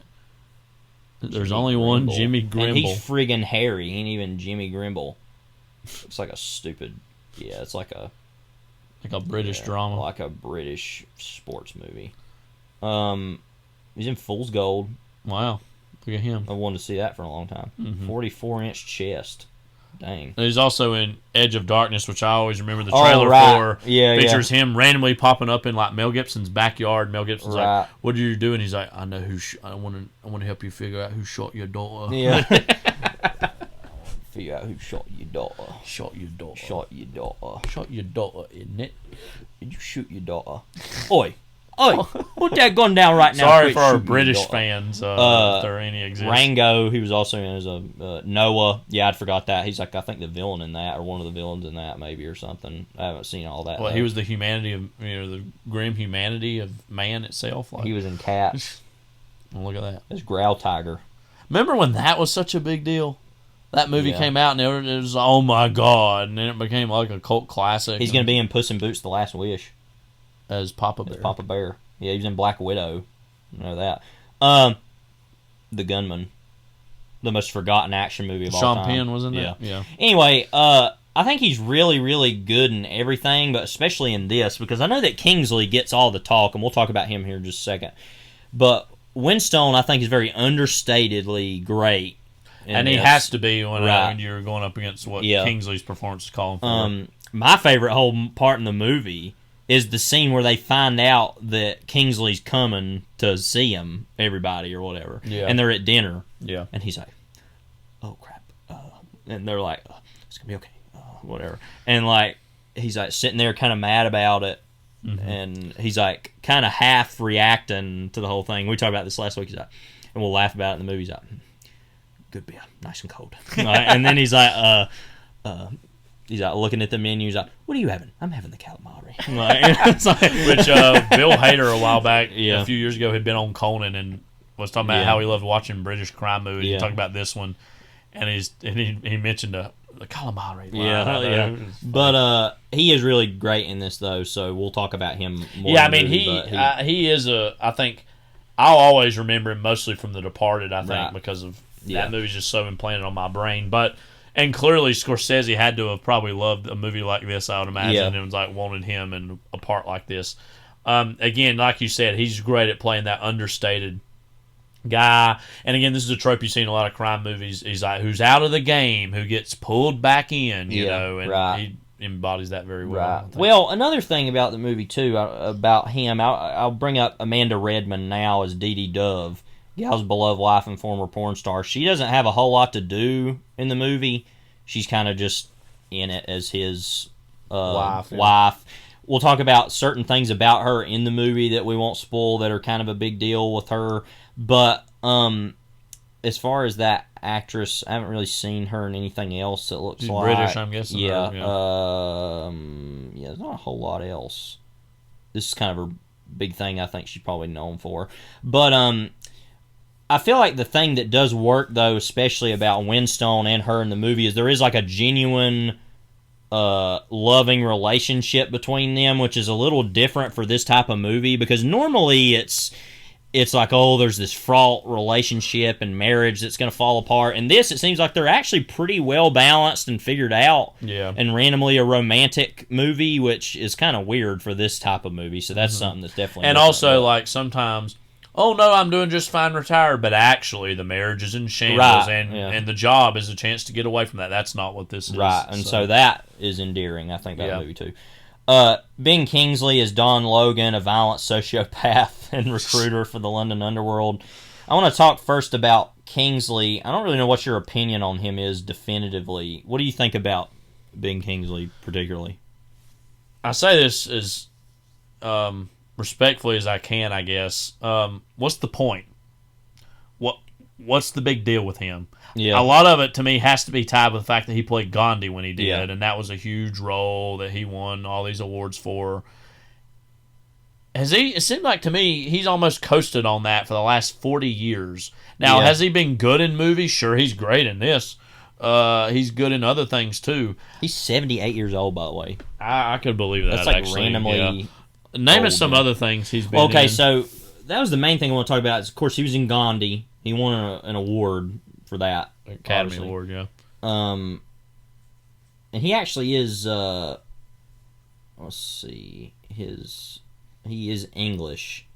There's only one Jimmy Grimble. And he's friggin' Harry. He ain't even Jimmy Grimble. It's like a stupid. Yeah, it's like a British drama, like a British sports movie. He's in Fool's Gold. Wow, look at him. I wanted to see that for a long time. 44-inch chest. Dang. And he's also in Edge of Darkness, which I always remember the trailer for. Yeah, features him randomly popping up in like Mel Gibson's backyard. Mel Gibson's like, "What are you doing?" He's like, "I know who. I want to help you figure out who shot your daughter." Yeah. Figure out who shot your daughter. Shot your daughter. Shot your daughter. Shot your daughter, isn't it? Did you shoot your daughter? Oi. Put that gun down right now. Sorry for our British fans, if there are any exist. Rango, he was also in as a Noah. Yeah, I forgot that. He's like, I think the villain in that, or one of the villains in that, maybe, or something. I haven't seen all that. Well, he was the humanity of, the grim humanity of man itself. He was in Cats. Oh, look at that. It's Growl Tiger. Remember when that was such a big deal? That movie came out and it was oh my god, and then it became like a cult classic. He's going to be in Puss in Boots: The Last Wish as Papa Bear. Yeah, he was in Black Widow. I know that. The Gunman, the most forgotten action movie of all time. Sean Penn was in that. Yeah. Anyway, I think he's really, really good in everything, but especially in this, because I know that Kingsley gets all the talk, and we'll talk about him here in just a second. But Winstone, I think, is very understatedly great. And he has to be when you're going up against what Kingsley's performance is calling for. My favorite whole part in the movie is the scene where they find out that Kingsley's coming to see him, everybody or whatever, and they're at dinner. Yeah, and he's like, "Oh crap," and they're like, "It's gonna be okay," whatever. And like he's like sitting there, kind of mad about it, and he's like kind of half reacting to the whole thing. We talked about this last week. He's like, and we'll laugh about it in the movie. He's like, good beer, nice and cold. And then he's like, looking at the menu. He's like, "What are you having?" "I'm having the calamari." Which Bill Hader a while back, a few years ago, had been on Conan and was talking about how he loved watching British crime movies. He talked about this one, and he mentioned the calamari. But he is really great in this though, so we'll talk about him more. Yeah, I mean he is I think I'll always remember him mostly from The Departed. I think because of that movie's just so implanted on my brain, and clearly Scorsese had to have probably loved a movie like this, I would imagine, and was like wanted him in a part like this. Again, like you said, he's great at playing that understated guy. And again, this is a trope you see in a lot of crime movies. He's like, who's out of the game, who gets pulled back in, you know, and he embodies that very well. Well, another thing about the movie too, about him, I'll bring up Amanda Redman now as Dee Dee Dove, Gal's beloved wife and former porn star. She doesn't have a whole lot to do in the movie. She's kind of just in it as his wife. We'll talk about certain things about her in the movie that we won't spoil that are kind of a big deal with her. But as far as that actress, I haven't really seen her in anything else that looks She's like British, I'm guessing. Yeah. There's not a whole lot else. This is kind of her big thing I think she's probably known for. But I feel like the thing that does work, though, especially about Winstone and her in the movie, is there is like a genuine loving relationship between them, which is a little different for this type of movie, because normally it's like, oh, there's this fraught relationship and marriage that's going to fall apart. And this, it seems like they're actually pretty well balanced and figured out. Yeah. And randomly a romantic movie, which is kind of weird for this type of movie. So that's something that's definitely. And also, like, sometimes, oh no, I'm doing just fine, retired, but actually the marriage is in shambles, and the job is a chance to get away from that. That's not what this is. Right, and so that is endearing, I think, about the movie too. Ben Kingsley is Don Logan, a violent sociopath and recruiter for the London underworld. I want to talk first about Kingsley. I don't really know what your opinion on him is definitively. What do you think about Ben Kingsley particularly? I say this as respectfully as I can, I guess. What's the point? What's the big deal with him? Yeah. A lot of it, to me, has to be tied with the fact that he played Gandhi when he did, and that was a huge role that he won all these awards for. It seemed like to me he's almost coasted on that for the last 40 years. Now, has he been good in movies? Sure, he's great in this. He's good in other things, too. He's 78 years old, by the way. I could believe that. That's like actually. randomly... Name us some other things he's been in. Okay, so that was the main thing I want to talk about. Is, of course, he was in Gandhi. He won an award for that. Academy Award, yeah. and he actually is. Let's see, he is English,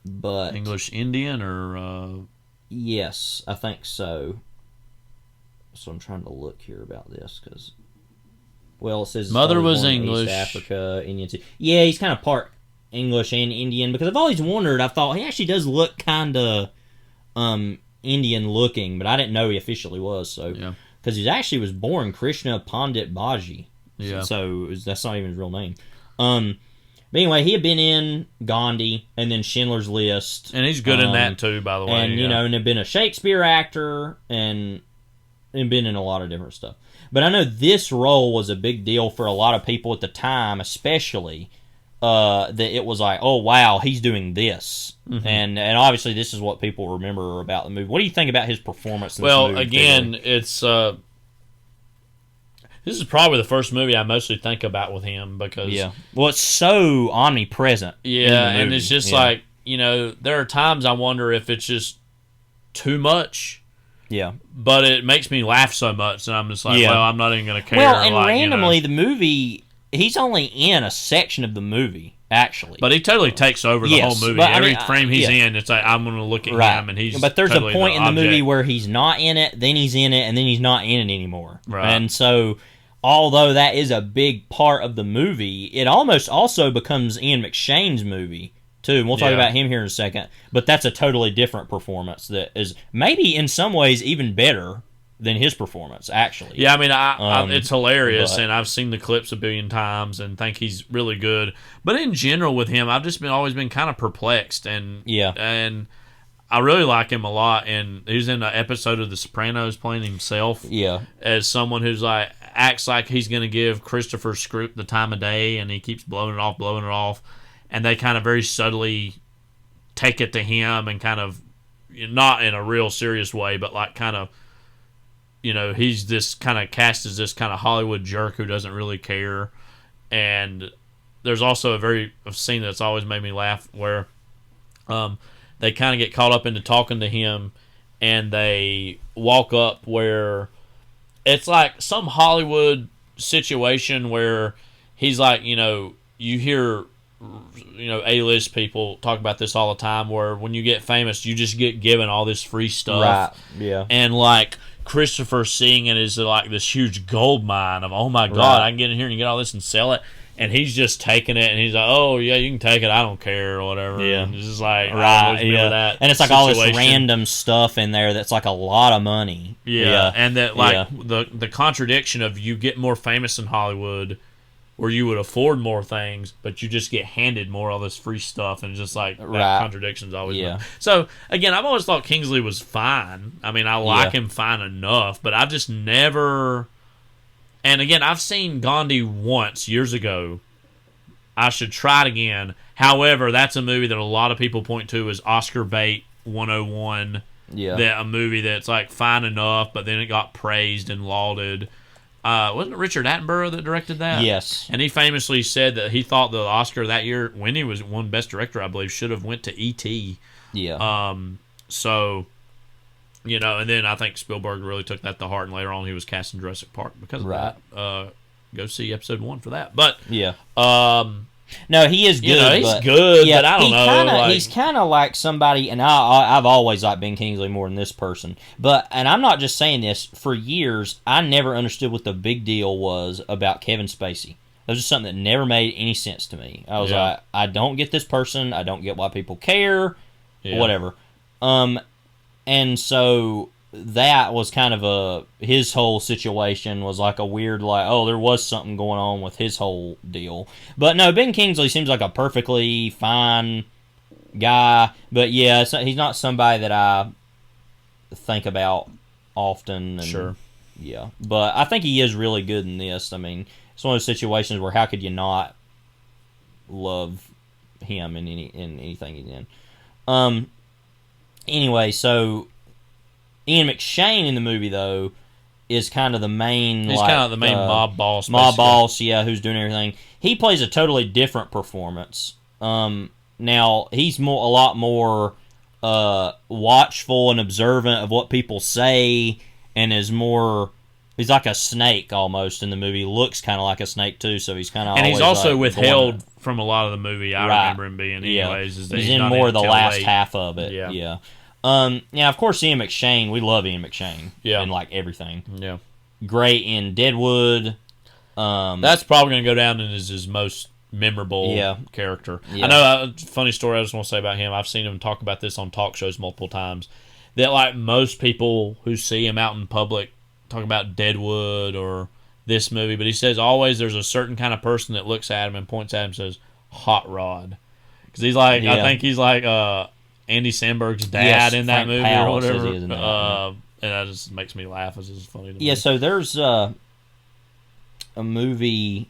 but English Indian or yes, I think so. So I'm trying to look here about this because, well, it says mother was born in English, East Africa, Indian too. Yeah, he's kind of part English and Indian because I've always wondered. I thought he actually does look kind of Indian looking, but I didn't know he officially was. So yeah, because he actually was born Krishna Pandit Baji. Yeah, so that's not even his real name. But anyway, he had been in Gandhi and then Schindler's List, and he's good in that too, by the way. And you know, and had been a Shakespeare actor and been in a lot of different stuff. But I know this role was a big deal for a lot of people at the time, especially that it was like, oh wow, he's doing this, and obviously this is what people remember about the movie. What do you think about his performance in this movie? Well, again, it's this is probably the first movie I mostly think about with him because well, it's so omnipresent. And it's just like, you know, there are times I wonder if it's just too much. Yeah, but it makes me laugh so much that I'm just like, well, I'm not even going to care. Well, and randomly, the movie, he's only in a section of the movie, actually. But he totally takes over the whole movie. Every frame he's in, it's like, I'm going to look at him, and he's But there's totally a point the in the object. movie where he's not in it, then he's in it, and then he's not in it anymore. Right. And so, although that is a big part of the movie, it almost also becomes Ian McShane's movie, too. And we'll talk about him here in a second. But that's a totally different performance that is maybe in some ways even better than his performance, actually. Yeah, I mean, it's hilarious, and I've seen the clips a billion times and think he's really good. But in general with him, I've just always been kind of perplexed, and I really like him a lot. And he's in an episode of The Sopranos playing himself as someone who's like acts like he's going to give Christopher Scroop the time of day, and he keeps blowing it off, and they kind of very subtly take it to him and kind of, not in a real serious way, but like kind of, you know, he's this kind of cast as this kind of Hollywood jerk who doesn't really care. And there's also a scene that's always made me laugh where they kind of get caught up into talking to him, and they walk up where it's like some Hollywood situation where he's like, you know, you hear, you know, A-list people talk about this all the time, where when you get famous, you just get given all this free stuff. Right, yeah. And like Christopher seeing it is like this huge gold mine of, oh my God, I can get in here and get all this and sell it. And he's just taking it, and he's like, oh yeah, you can take it, I don't care, or whatever. Yeah. And it's just like, that and it's like all this random stuff in there that's like a lot of money. Yeah. And that like the contradiction of you get more famous in Hollywood where you would afford more things, but you just get handed more of all this free stuff, and just like that contradiction's always been. So again, I've always thought Kingsley was fine. I mean, I like him fine enough, but I've just never. And again, I've seen Gandhi once years ago. I should try it again. However, that's a movie that a lot of people point to as Oscar bait 101. Yeah, that a movie that's like fine enough, but then it got praised and lauded. Wasn't it Richard Attenborough that directed that? Yes. And he famously said that he thought the Oscar that year, when he was won Best Director, I believe, should have went to E.T. Yeah. So, you know, and then I think Spielberg really took that to heart, and later on he was cast in Jurassic Park because of that. Go see episode 1 for that. But no, he is good. You know, he's good, but I don't know. He's kind of like somebody, and I've always liked Ben Kingsley more than this person. And I'm not just saying this. For years, I never understood what the big deal was about Kevin Spacey. It was just something that never made any sense to me. I was like, I don't get this person. I don't get why people care. Whatever. And so that was kind of his whole situation was like a weird, like, oh, there was something going on with his whole deal. But no, Ben Kingsley seems like a perfectly fine guy. But yeah, he's not somebody that I think about often. And, sure. Yeah. But I think he is really good in this. I mean, it's one of those situations where how could you not love him in anything he's in? Anyway, so Ian McShane in the movie, though, is kind of the main... He's kind of the main mob boss. Mob boss, who's doing everything. He plays a totally different performance. Now, he's a lot more watchful and observant of what people say, and is more... He's like a snake almost in the movie. He looks kind of like a snake too, so he's kind of. And he's also like withheld from a lot of the movie. I remember him being, anyways. Yeah. Is that he's in more of the last half of it. Yeah. Yeah. Yeah. Of course, Ian McShane. We love Ian McShane. Yeah. In like everything. Yeah. Great in Deadwood. That's probably going to go down as his most memorable character. Yeah. I know. Funny story. I just want to say about him. I've seen him talk about this on talk shows multiple times. That like most people who see him out in public talk about Deadwood or this movie, but he says always there's a certain kind of person that looks at him and points at him and says Hot Rod, because he's like I think he's like Andy Samberg's dad in that movie or whatever. And that just makes me laugh. It's just funny to me. Yeah. So there's a movie.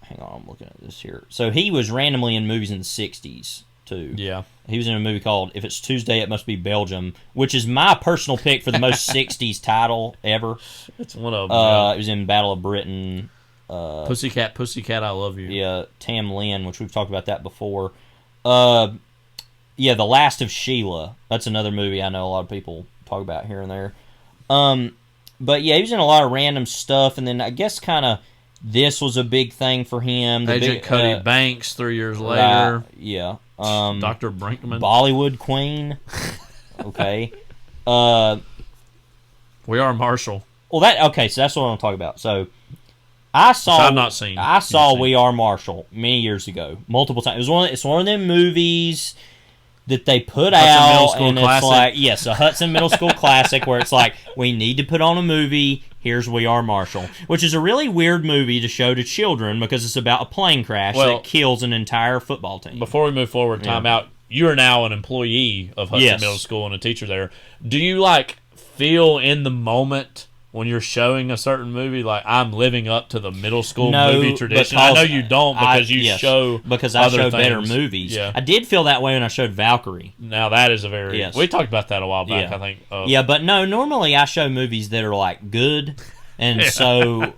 Hang on, I'm looking at this here. So he was randomly in movies in the '60s too. Yeah. He was in a movie called If It's Tuesday, It Must Be Belgium, which is my personal pick for the most 60s title ever. It's one of them. It was in Battle of Britain. Pussycat, I Love You. Yeah, Tam Lin, which we've talked about that before. The Last of Sheila. That's another movie I know a lot of people talk about here and there. But yeah, he was in a lot of random stuff, and then I guess kind of this was a big thing for him. Agent Cody Banks 3 years later. Yeah. Dr. Brinkman. Bollywood Queen. Okay. We Are Marshall. Well, so that's what I'm talking about. So I saw We Are Marshall many years ago, multiple times. It's one of them movies that they put out, and it's like a Hudson Middle School classic where it's like, we need to put on a movie. Here's We Are Marshall, which is a really weird movie to show to children because it's about a plane crash that kills an entire football team. Before we move forward, time out. You are now an employee of Hudson Middle School and a teacher there. Do you feel in the moment when you're showing a certain movie like I'm living up to the middle school movie tradition? I know you don't because I show better movies. Yeah. I did feel that way when I showed Valkyrie. Now that is a very we talked about that a while back. I think. But no. Normally I show movies that are good, and so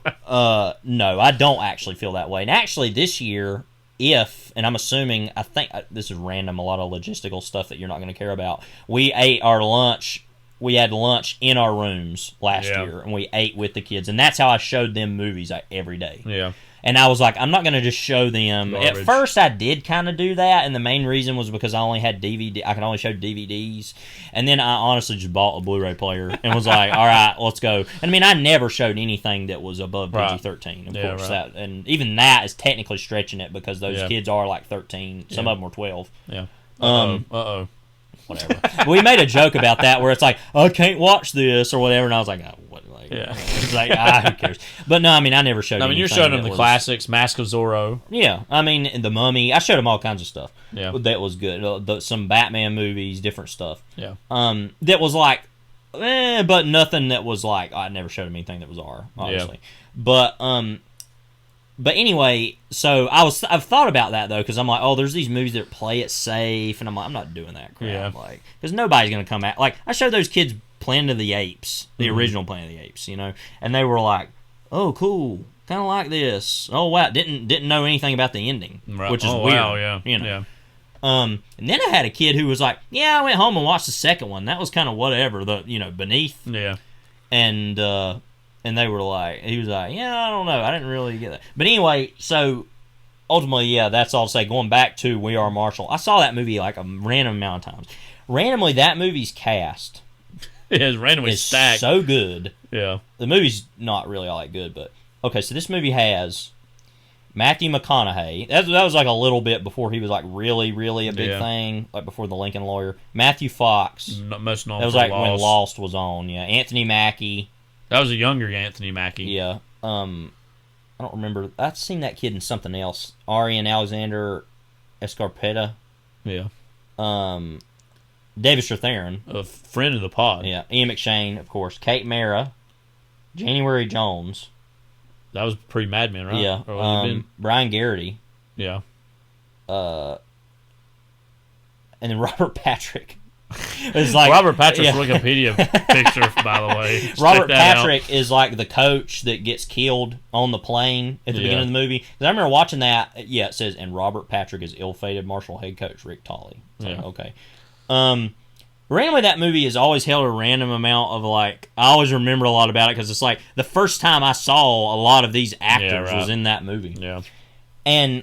no, I don't actually feel that way. And actually, this year, and I'm assuming, I think this is random, a lot of logistical stuff that you're not going to care about. We ate our lunch. We had lunch in our rooms last year, and we ate with the kids, and that's how I showed them movies every day. Yeah. And I was like, I'm not going to just show them. Garbage. At first, I did kind of do that, and the main reason was because I only had DVD. I could only show DVDs, and then I honestly just bought a Blu-ray player and was like, all right, let's go. And I mean, I never showed anything that was above PG-13, of course. Right. And even that is technically stretching it because those kids are 13. Some of them were 12. Yeah. Whatever. We made a joke about that where it's like, I can't watch this or whatever, and I was like, oh, what? It's like, who cares? But no, I mean, I never showed. You're showing them the classics, Mask of Zorro. Yeah, I mean, The Mummy. I showed them all kinds of stuff. Yeah, that was good. Some Batman movies, different stuff. Yeah. That was but nothing that was I never showed them anything that was R, obviously. Yeah. But anyway, so I've thought about that though, because I'm like, there's these movies that play it safe, and I'm like, I'm not doing that crap. Yeah. Because nobody's gonna come out. I showed those kids Planet of the Apes, the original Planet of the Apes, and they were like, oh, cool, kind of like this. Oh wow, didn't know anything about the ending, which is weird. Wow, yeah, Yeah. And then I had a kid who was like, yeah, I went home and watched the second one. That was kind of whatever, Beneath. Yeah. And they were like, he was like, yeah, I don't know. I didn't really get that. But anyway, so ultimately, that's all to say. Going back to We Are Marshall, I saw that movie a random amount of times. Randomly, that movie's cast is randomly stacked. So good. Yeah. The movie's not really all that good, but okay, so this movie has Matthew McConaughey. That was a little bit before he was really, really a big thing, before The Lincoln Lawyer. Matthew Fox. Most known that was for Lost. When Lost was on, yeah. Anthony Mackie. That was a younger Anthony Mackie. Yeah. I don't remember. I've seen that kid in something else. Arian Alexander Escarpeta. Yeah. David Strathairn. A friend of the pod. Yeah. Ian McShane, of course. Kate Mara. January Jones. That was pre-Mad Men, right? Yeah. Brian Garrity. Yeah. And then Robert Patrick. It's Robert Patrick's Wikipedia picture, by the way. Robert Patrick is the coach that gets killed on the plane at the beginning of the movie. 'Cause I remember watching that. Yeah, it says, and Robert Patrick is ill-fated Marshall head coach Rick Tolley. So, okay. randomly that movie has always held a random amount of like, I always remember a lot about it because it's like the first time I saw a lot of these actors was in that movie. Yeah. And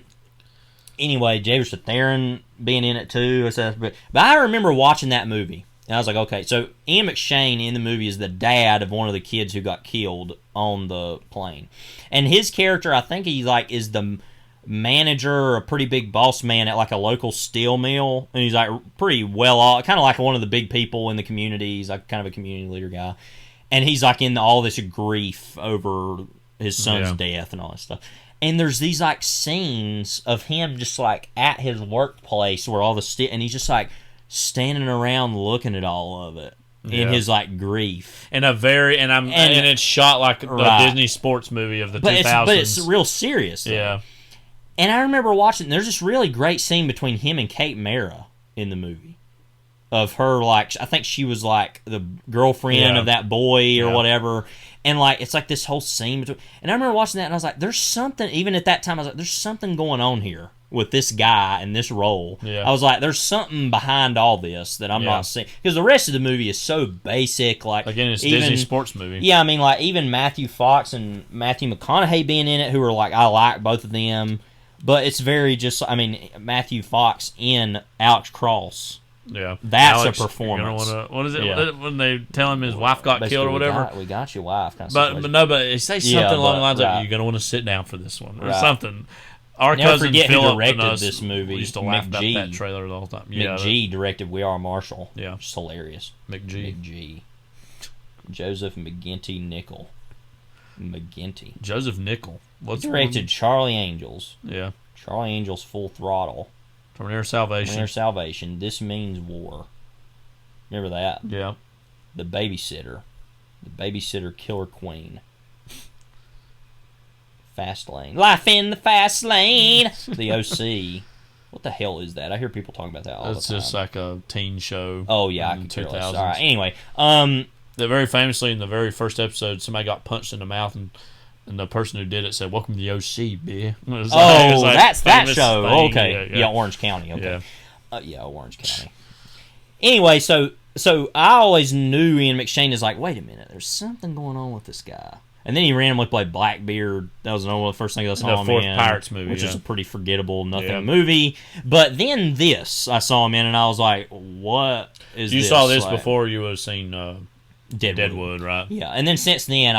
anyway, Javier Theron being in it too. But I remember watching that movie. And I was like, okay, so Ian McShane in the movie is the dad of one of the kids who got killed on the plane. And his character, I think he like is the manager or a pretty big boss man at like a local steel mill. And he's like pretty well off, kind of like one of the big people in the community. He's like kind of a community leader guy. And he's like in all this grief over his son's death and all that stuff. And there's these like scenes of him just like at his workplace where all the and he's just like standing around looking at all of it in his like grief. And it's shot like the Disney sports movie of the 2000s. But it's real serious. Though. Yeah. And I remember watching. There's this really great scene between him and Kate Mara in the movie. Of her, like, I think she was like the girlfriend of that boy or whatever. And like, it's like this whole scene between. And I remember watching that, and I was like, "There's something." Even at that time, I was like, "There's something going on here with this guy and this role." Yeah. I was like, "There's something behind all this that I'm not seeing." Because the rest of the movie is so basic. Like, again, it's Disney sports movie. Yeah, I mean, like even Matthew Fox and Matthew McConaughey being in it, who are like, I like both of them. But it's very just, I mean, Matthew Fox in Alex Cross. Yeah. That's Alex, a performance. What is it? When they tell him his wife got Basically, killed or whatever? We got your wife. Kind of but he say something along the lines of, you're going to want to sit down for this one. Or something. Our Never cousin forget Philip who directed and us this movie. used to laugh about that trailer the whole time. McG directed We Are Marshall. Yeah. Which is hilarious. McG. Joseph McGinty Nickel. McGinty. Joseph Nickel. He directed Charlie Angels. Yeah. Charlie Angels Full Throttle. Terminator Salvation. Terminator Salvation. This Means War. Remember that? Yeah. The Babysitter. The Babysitter Killer Queen. Fast Lane. Life in the Fast Lane. The OC. What the hell is that? I hear people talking about that all the time. It's just like a teen show. Oh, yeah. I can care less. All right. Anyway. That very famously in the very first episode, somebody got punched in the mouth and the person who did it said, "Welcome to the OC, B." That's that show. Thing. Okay. Yeah, Orange County. Okay. Yeah. Orange County. Anyway, so I always knew Ian McShane is like, wait a minute, there's something going on with this guy. And then he randomly played Blackbeard. That was one of the first things I saw him in. The fourth in. Pirates movie. Which is a pretty forgettable, nothing movie. But then this, I saw him in, and I was like, what is this? You saw this before you would have seen Deadwood, right? Yeah, and then since then,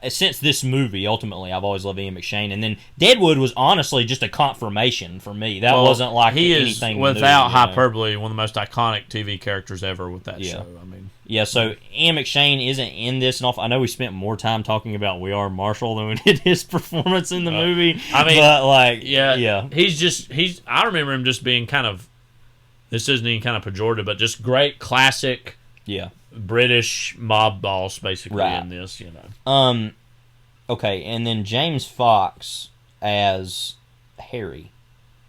since this movie, ultimately, I've always loved Ian McShane. And then Deadwood was honestly just a confirmation for me. That wasn't like anything he is, without hyperbole, one of the most iconic TV characters ever with that show. I mean, so Ian McShane isn't in this, and I know we spent more time talking about We Are Marshall than we did his performance in the movie. I mean, but like, he's. I remember him just being kind of. This isn't even kind of pejorative, but just great classic. Yeah. British mob boss, basically, in this, Okay, and then James Fox as Harry,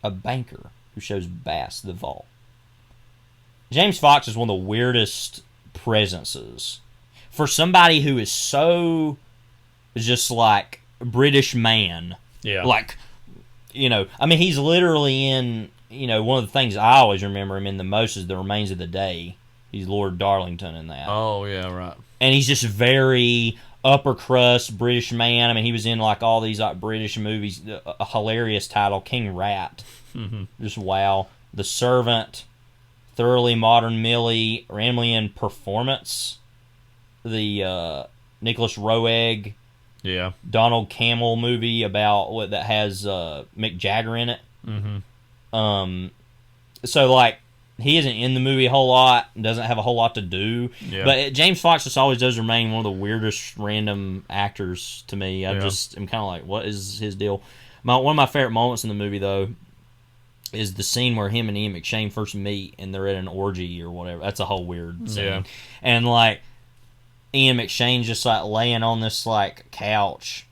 a banker who shows Bass the vault. James Fox is one of the weirdest presences for somebody who is so just like British man. Yeah. Like, I mean, he's literally in, one of the things I always remember him in the most is The Remains of the Day. He's Lord Darlington in that. Oh, yeah, right. And he's just very upper crust British man. I mean, he was in like all these like British movies. A hilarious title, King Rat. Mm-hmm. Just wow. The Servant, Thoroughly Modern Millie, randomly in Performance. The Nicholas Roeg, Donald Camel movie about that has Mick Jagger in it. Mm-hmm. So like. He isn't in the movie a whole lot, doesn't have a whole lot to do. Yeah. But James Fox just always does remain one of the weirdest random actors to me. I just am kind of like, what is his deal? One of my favorite moments in the movie, though, is the scene where him and Ian McShane first meet and they're at an orgy or whatever. That's a whole weird scene. Yeah. And, like, Ian McShane's just, like, laying on this, like, couch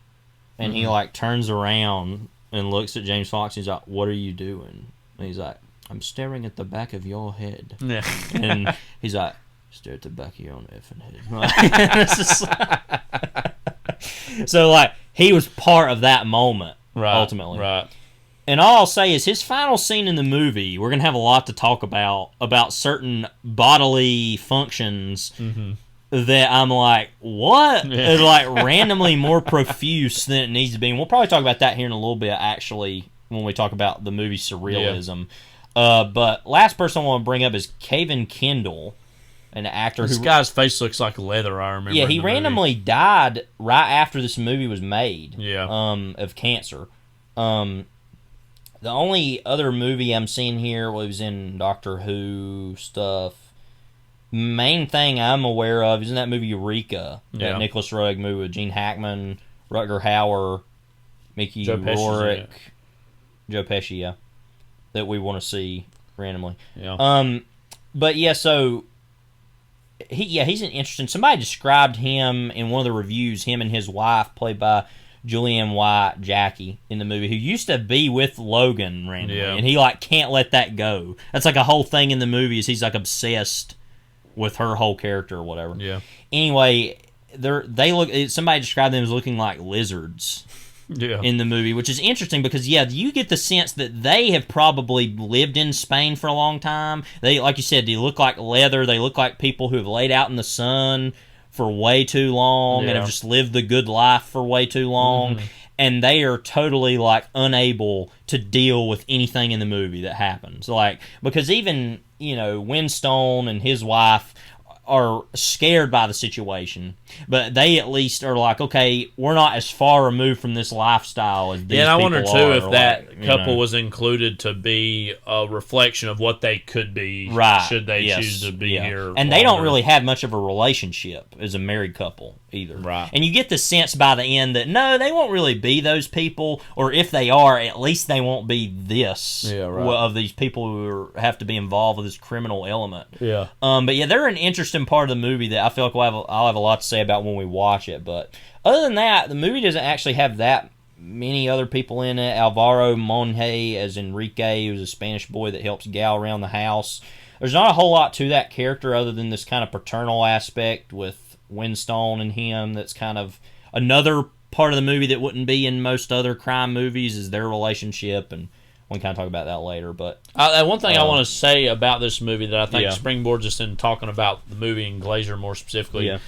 and he, like, turns around and looks at James Fox and he's like, what are you doing? And he's like, I'm staring at the back of your head. Yeah. And he's like, stare at the back of your own effing head. So, like, he was part of that moment, ultimately. Right. And all I'll say is his final scene in the movie, we're going to have a lot to talk about certain bodily functions that I'm like, what? Yeah. It's like randomly more profuse than it needs to be. And we'll probably talk about that here in a little bit, actually, when we talk about the movie Surrealism. Yeah. But last person I want to bring up is Kevin Kendall, an actor this guy's face looks like leather, I remember. Yeah, he randomly died right after this movie was made. Yeah. Of cancer. The only other movie I'm seeing here was in Doctor Who stuff. Main thing I'm aware of is in that movie Eureka, that Nicholas Roeg movie with Gene Hackman, Rutger Hauer, Mickey Rourke, Joe Pesci, yeah, that we want to see randomly. Yeah. But yeah, so he's an interesting. Somebody described him in one of the reviews. Him and his wife, played by Julianne White, Jackie, in the movie, who used to be with Logan randomly, and he like can't let that go. That's like a whole thing in the movie. Is he's like obsessed with her whole character or whatever. Yeah. Anyway, they look. Somebody described them as looking like lizards. Yeah. In the movie, which is interesting because you get the sense that they have probably lived in Spain for a long time. They, like you said, they look like leather. They look like people who have laid out in the sun for way too long and have just lived the good life for way too long. And they are totally like unable to deal with anything in the movie that happens. Like, because even, Winstone and his wife are scared by the situation, but they at least are like, okay, we're not as far removed from this lifestyle as these people are. Yeah, and I wonder too if that like, couple was included to be a reflection of what they could be, should they choose to be here. And they don't really have much of a relationship as a married couple either. Right. And you get the sense by the end that no, they won't really be those people, or if they are, at least they won't be this of these people who have to be involved with this criminal element. Yeah. But yeah, they're an interesting part of the movie that I feel like I'll have a lot to say about when we watch it. But other than that, the movie doesn't actually have that many other people in it. Alvaro Monge as Enrique, who's a Spanish boy that helps Gal around the house. There's not a whole lot to that character other than this kind of paternal aspect with Winstone and him. That's kind of another part of the movie that wouldn't be in most other crime movies, is their relationship, and we can kind of talk about that later. But one thing I want to say about this movie that I think springboards us in talking about the movie and Glazer more specifically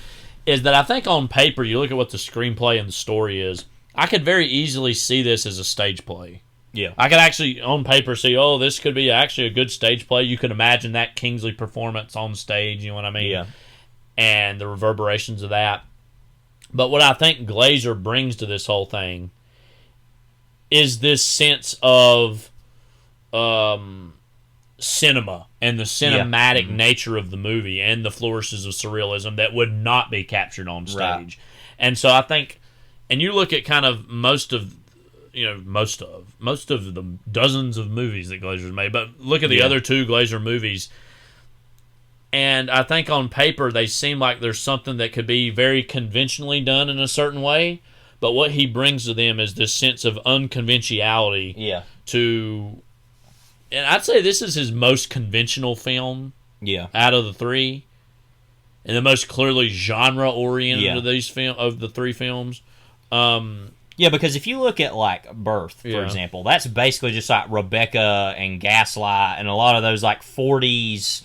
is that I think on paper, you look at what the screenplay and the story is, I could very easily see this as a stage play. Yeah. I could actually, on paper, see, this could be actually a good stage play. You could imagine that Kingsley performance on stage, you know what I mean? Yeah. And the reverberations of that. But what I think Glazer brings to this whole thing is this sense of cinema and the cinematic nature of the movie and the flourishes of surrealism that would not be captured on stage. Right. And so I think, and you look at kind of most of the dozens of movies that Glazer's made, but look at the other two Glazer movies, and I think on paper they seem like there's something that could be very conventionally done in a certain way, but what he brings to them is this sense of unconventionality to, and I'd say this is his most conventional film out of the three, and the most clearly genre-oriented of the three films. Yeah, because if you look at, like, Birth, for example, that's basically just like Rebecca and Gaslight and a lot of those, like, 40s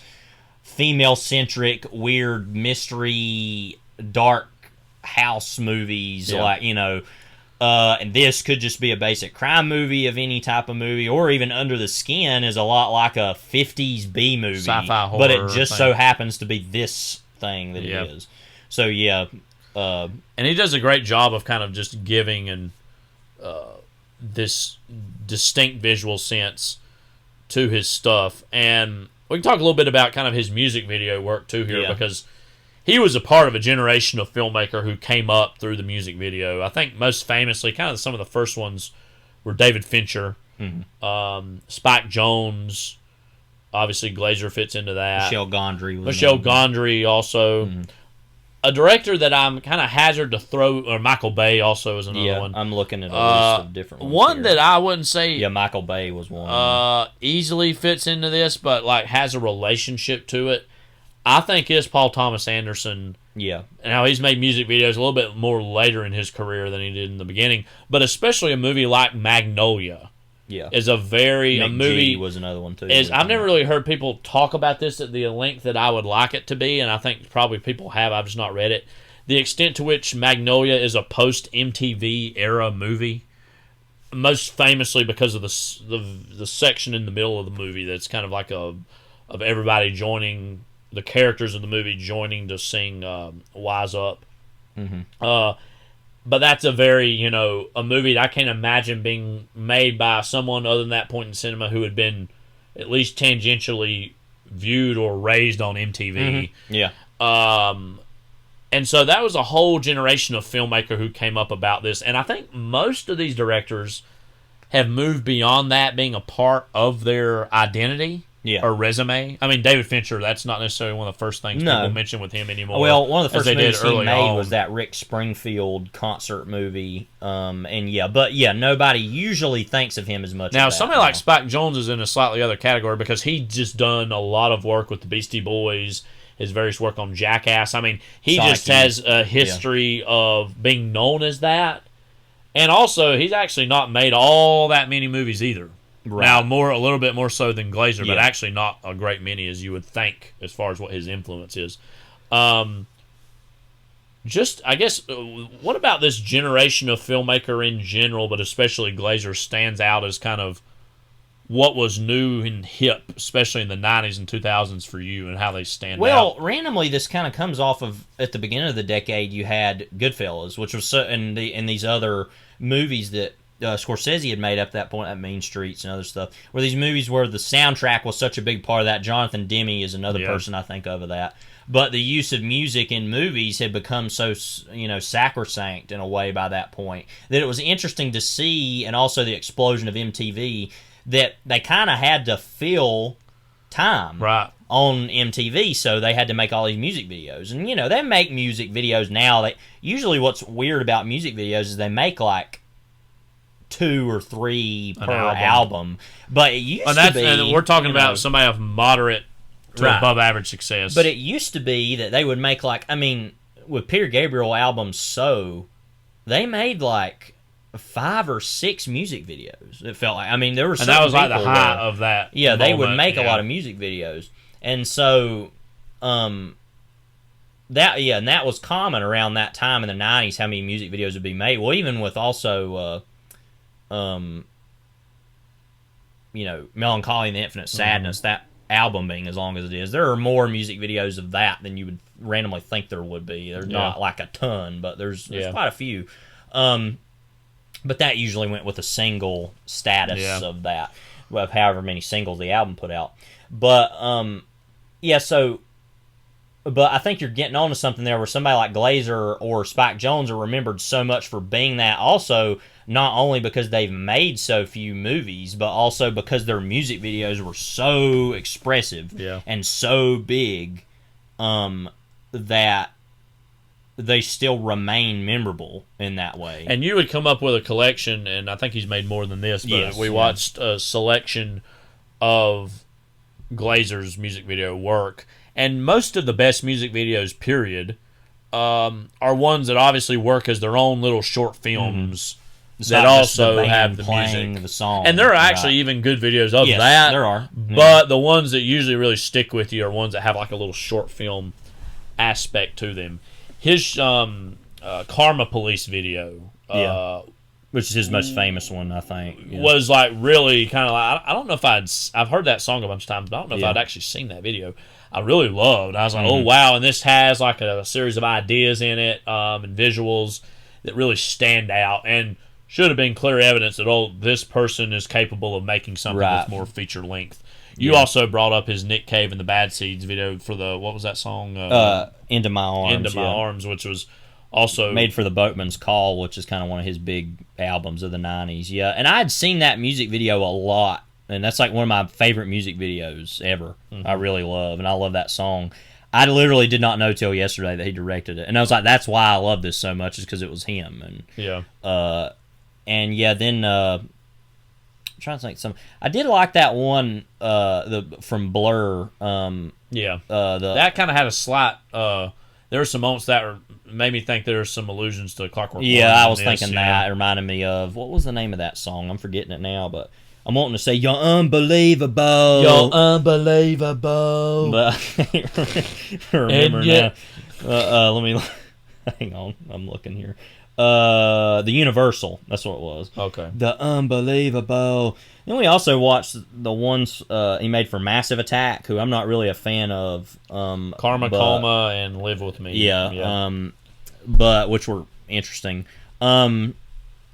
female-centric, weird, mystery, dark house movies, and this could just be a basic crime movie of any type of movie, or even Under the Skin is a lot like a 50s B movie, sci-fi horror, but it just so happens to be this thing that it is. So, and he does a great job of kind of just giving and this distinct visual sense to his stuff. And we can talk a little bit about kind of his music video work too here, because he was a part of a generation of filmmaker who came up through the music video. I think most famously, kind of some of the first ones were David Fincher, Spike Jonze. Obviously, Glazer fits into that. Michel Gondry. Michel Gondry also. A director that I'm kind of hazard to throw, or Michael Bay also is another one. I'm looking at a list of different ones. One here. that I wouldn't say... Yeah, Michael Bay was one. Easily fits into this, but like has a relationship to it, I think is Paul Thomas Anderson. Yeah. And how he's made music videos a little bit more later in his career than he did in the beginning. But especially a movie like Magnolia, is a very a movie was another one too. I've never really heard people talk about this at the length that I would like it to be, and I think probably people have. I've just not read it. The extent to which Magnolia is a post MTV era movie, most famously because of the section in the middle of the movie that's kind of like of everybody joining, the characters of the movie joining to sing "Wise Up." Mm-hmm. But that's a very, a movie that I can't imagine being made by someone other than that point in cinema who had been at least tangentially viewed or raised on MTV. Mm-hmm. Yeah. And so that was a whole generation of filmmaker who came up about this. And I think most of these directors have moved beyond that being a part of their identity. Or resume. I mean, David Fincher, that's not necessarily one of the first things people mention with him anymore. Well, one of the first movies he made was that Rick Springfield concert movie. Nobody usually thinks of him as much. Now, somebody like Spike Jonze is in a slightly other category because he just done a lot of work with the Beastie Boys, his various work on Jackass. I mean, he just has a history of being known as that. And also, he's actually not made all that many movies either. Right. Now, a little bit more so than Glazer, but actually not a great many as you would think as far as what his influence is. I guess, what about this generation of filmmaker in general, but especially Glazer, stands out as kind of what was new and hip, especially in the 90s and 2000s for you, and how they stand out? Well, randomly, this kind of comes off of, at the beginning of the decade, you had Goodfellas, which was and these other movies that Scorsese had made up at that point, at Mean Streets and other stuff, where these movies where the soundtrack was such a big part of that. Jonathan Demme is another person I think of that. But the use of music in movies had become so, sacrosanct in a way by that point that it was interesting to see, and also the explosion of MTV, that they kind of had to fill time on MTV, so they had to make all these music videos. And, they make music videos now. Usually what's weird about music videos is they make, like, 2 or 3 per album. But it used to be... And we're talking about somebody of moderate to above average success. But it used to be that they would make, with Peter Gabriel albums, they made, 5 or 6 music videos. It felt like... I mean, there were some... And that was the height of that. Yeah, moment. They would make a lot of music videos. And so... that was common around that time in the 90s, how many music videos would be made. Well, even with also... Melancholy and the Infinite Sadness, that album being as long as it is, there are more music videos of that than you would randomly think there would be. There's not a ton, but there's quite a few. But that usually went with a single status of that, of however many singles the album put out. But but I think you're getting on to something there where somebody like Glazer or Spike Jonze are remembered so much for being that. Also, not only because they've made so few movies, but also because their music videos were so expressive and so big that they still remain memorable in that way. And you would come up with a collection, and I think he's made more than this, but we watched a selection of Glazer's music video work. And most of the best music videos, period, are ones that obviously work as their own little short films that also have the music. The song. And there are actually even good videos of that. There are. But the ones that usually really stick with you are ones that have a little short film aspect to them. His Karma Police video, which is his most famous one, I think, was really kind of I don't know if I've heard that song a bunch of times, but I don't know if I'd actually seen that video. I really loved. I was like, oh wow, and this has a series of ideas in it and visuals that really stand out and should have been clear evidence that this person is capable of making something that's more feature length. You also brought up his Nick Cave and the Bad Seeds video for what was that song? Into My Arms. Into My Arms, which was also made for the Boatman's Call, which is kind of one of his big albums of the 90s. Yeah, and I had seen that music video a lot. And that's one of my favorite music videos ever. I really love, and I love that song. I literally did not know till yesterday that he directed it, and I was like, "That's why I love this so much, is because it was him." And then I'm trying to think I did like that one from Blur. That kind of had a slight. There were some moments that made me think there were some allusions to Clockwork Orange. Yeah, I was thinking that. It reminded me of, what was the name of that song? I'm forgetting it now, but I'm wanting to say you're unbelievable. You're unbelievable. But I can't remember now. Let me hang on. I'm looking here. The Universal. That's what it was. Okay. The Unbelievable. Then we also watched the ones he made for Massive Attack, who I'm not really a fan of. Karma Coma and Live With Me. Yeah. But which were interesting.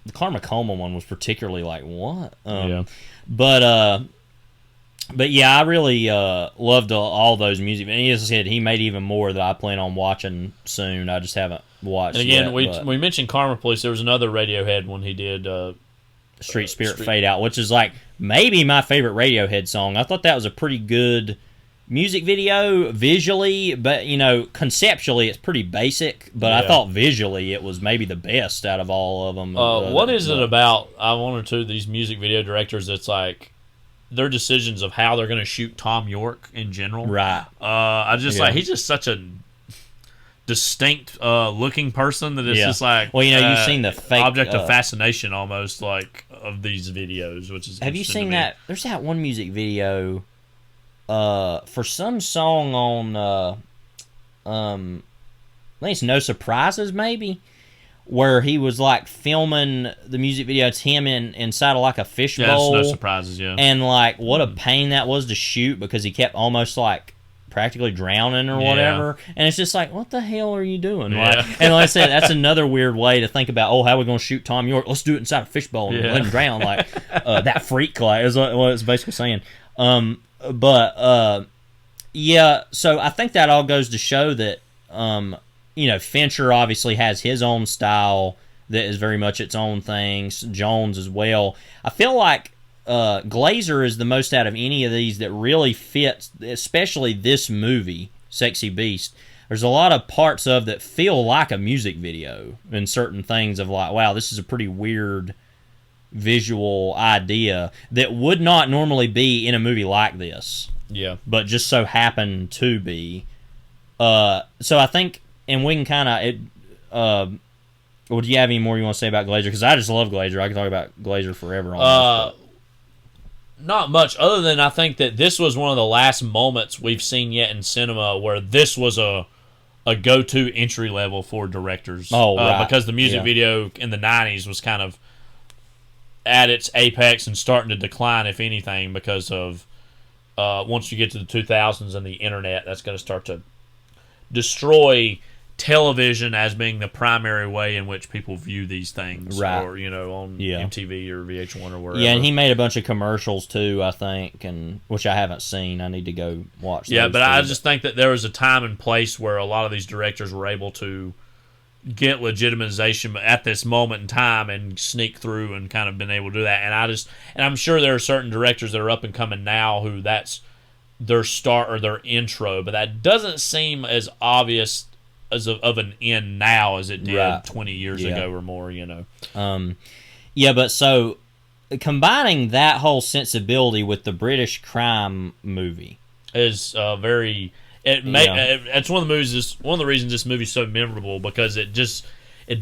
The Karma Coma one was particularly like, what? But yeah, I really loved all those music. And as I said, he made even more that I plan on watching soon. I just haven't watched. And again, yet, we mentioned Karma Police. There was another Radiohead when he did Street Spirit Fade Out, which is like maybe my favorite Radiohead song. I thought that was a pretty good music video visually, but conceptually it's pretty basic. But I thought visually it was maybe the best out of all of them. What is it about one or two of these music video directors that's like their decisions of how they're going to shoot Tom York in general? Right. I just like he's just such a distinct looking person that it's just like you've seen the fake object of fascination almost like of these videos, which is have you seen that? There's that one music video for some song on I think it's No Surprises maybe, where he was like filming the music video. It's him inside of like a fishbowl. No Surprises, and like what a pain that was to shoot because he kept almost like practically drowning or whatever, and it's just like, what the hell are you doing? And like I said, that's another weird way to think about, how are we going to shoot Tom York? Let's do it inside a fishbowl and let him drown, like that freak, like is what it's basically saying. So I think that all goes to show that Fincher obviously has his own style that is very much its own thing. Jones as well. I feel like Glazer is the most out of any of these that really fits, especially this movie, Sexy Beast. There's a lot of parts of that feel like a music video and certain things of like, wow, this is a pretty weird visual idea that would not normally be in a movie like this. Yeah. But just so happened to be. So I think, and we can kind of... well, do you have any more you want to say about Glazer? Because I just love Glazer. I can talk about Glazer forever on this. Not much, other than I think that this was one of the last moments we've seen yet in cinema where this was a go-to entry level for directors. Right. Because the music video in the 90s was kind of at its apex and starting to decline, if anything, because of once you get to the 2000s and the internet, that's going to start to destroy television as being the primary way in which people view these things, right? Or on MTV or VH1 or wherever. Yeah, and he made a bunch of commercials too, I think, and which I haven't seen. I need to go watch. Yeah, but I just think that there was a time and place where a lot of these directors were able to get legitimization at this moment in time and sneak through and kind of been able to do that. And I'm sure there are certain directors that are up and coming now who that's their start or their intro, but that doesn't seem as obvious as of an end now as it did 20 years ago or more, but so combining that whole sensibility with the British crime movie is very. It's one of the movies. One of the reasons this movie is so memorable because it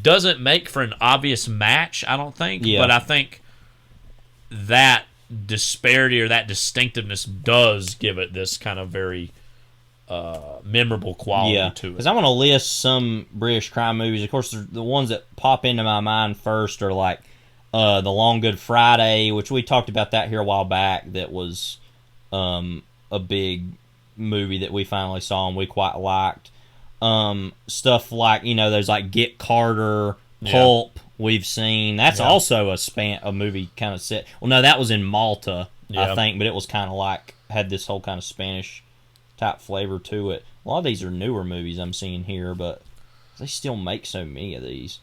doesn't make for an obvious match. I don't think, but I think that disparity or that distinctiveness does give it this kind of very memorable quality to it. Because I want to list some British crime movies. Of course, the ones that pop into my mind first are like The Long Good Friday, which we talked about that here a while back. That was a big movie that we finally saw and we quite liked. Stuff like there's like Get Carter, Pulp. We've seen that's also a movie kind of set. Well, no, that was in Malta, I think, but it was kind of like had this whole kind of Spanish type flavor to it. A lot of these are newer movies I'm seeing here, but they still make so many of these.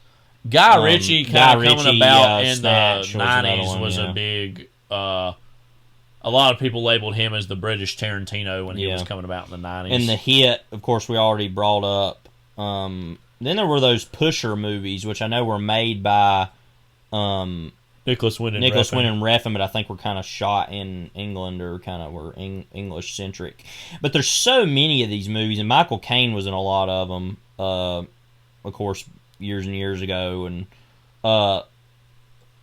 Guy Ritchie kind of coming about in the 90s was a big... a lot of people labeled him as the British Tarantino when he was coming about in the 90s. And The Hit, of course, we already brought up. Then there were those Pusher movies, which I know were made by... Nicholas Winding Refn, but I think were kind of shot in England or kind of were English-centric. But there's so many of these movies, and Michael Caine was in a lot of them, of course, years and years ago. And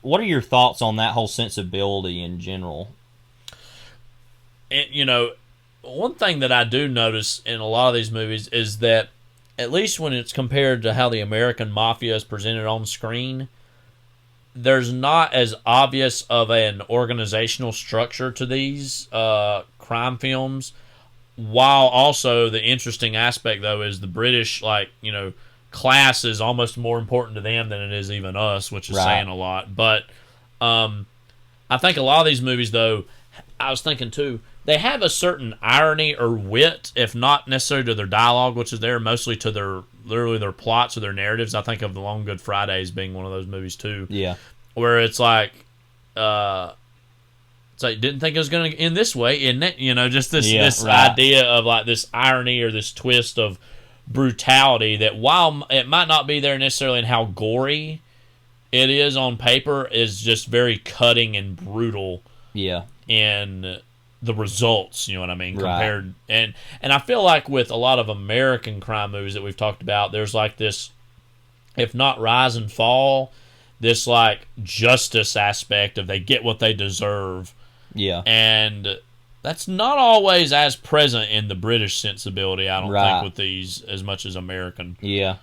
what are your thoughts on that whole sensibility in general? And, you know, one thing that I do notice in a lot of these movies is that, at least when it's compared to how the American Mafia is presented on screen, there's not as obvious of an organizational structure to these crime films, while also the interesting aspect, though, is the British, like, you know, class is almost more important to them than it is even us, which is saying a lot. But I think a lot of these movies, though, I was thinking, too, they have a certain irony or wit, if not necessarily to their dialogue, which is there mostly to their plots or their narratives. I think of The Long Good Fridays being one of those movies, too. Yeah. Where it's like, didn't think it was going to end this way, isn't it? You know, just this idea of like this irony or this twist of brutality that, while it might not be there necessarily in how gory it is on paper, is just very cutting and brutal. Yeah. In the results, you know what I mean? Compared and I feel like with a lot of American crime movies that we've talked about, there's like this, if not rise and fall, this like justice aspect of they get what they deserve. Yeah. And that's not always as present in the British sensibility, I don't think, with these as much as American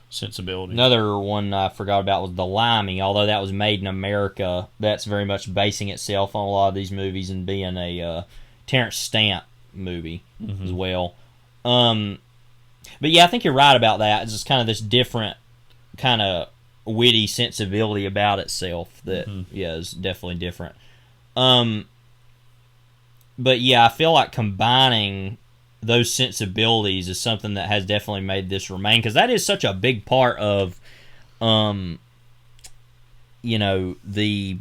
sensibility. Another one I forgot about was The Limey. Although that was made in America, that's very much basing itself on a lot of these movies and being a Terrence Stamp movie as well. But yeah, I think you're right about that. It's just kind of this different kind of witty sensibility about itself that is definitely different. But yeah, I feel like combining those sensibilities is something that has definitely made this remain, because that is such a big part of you know, the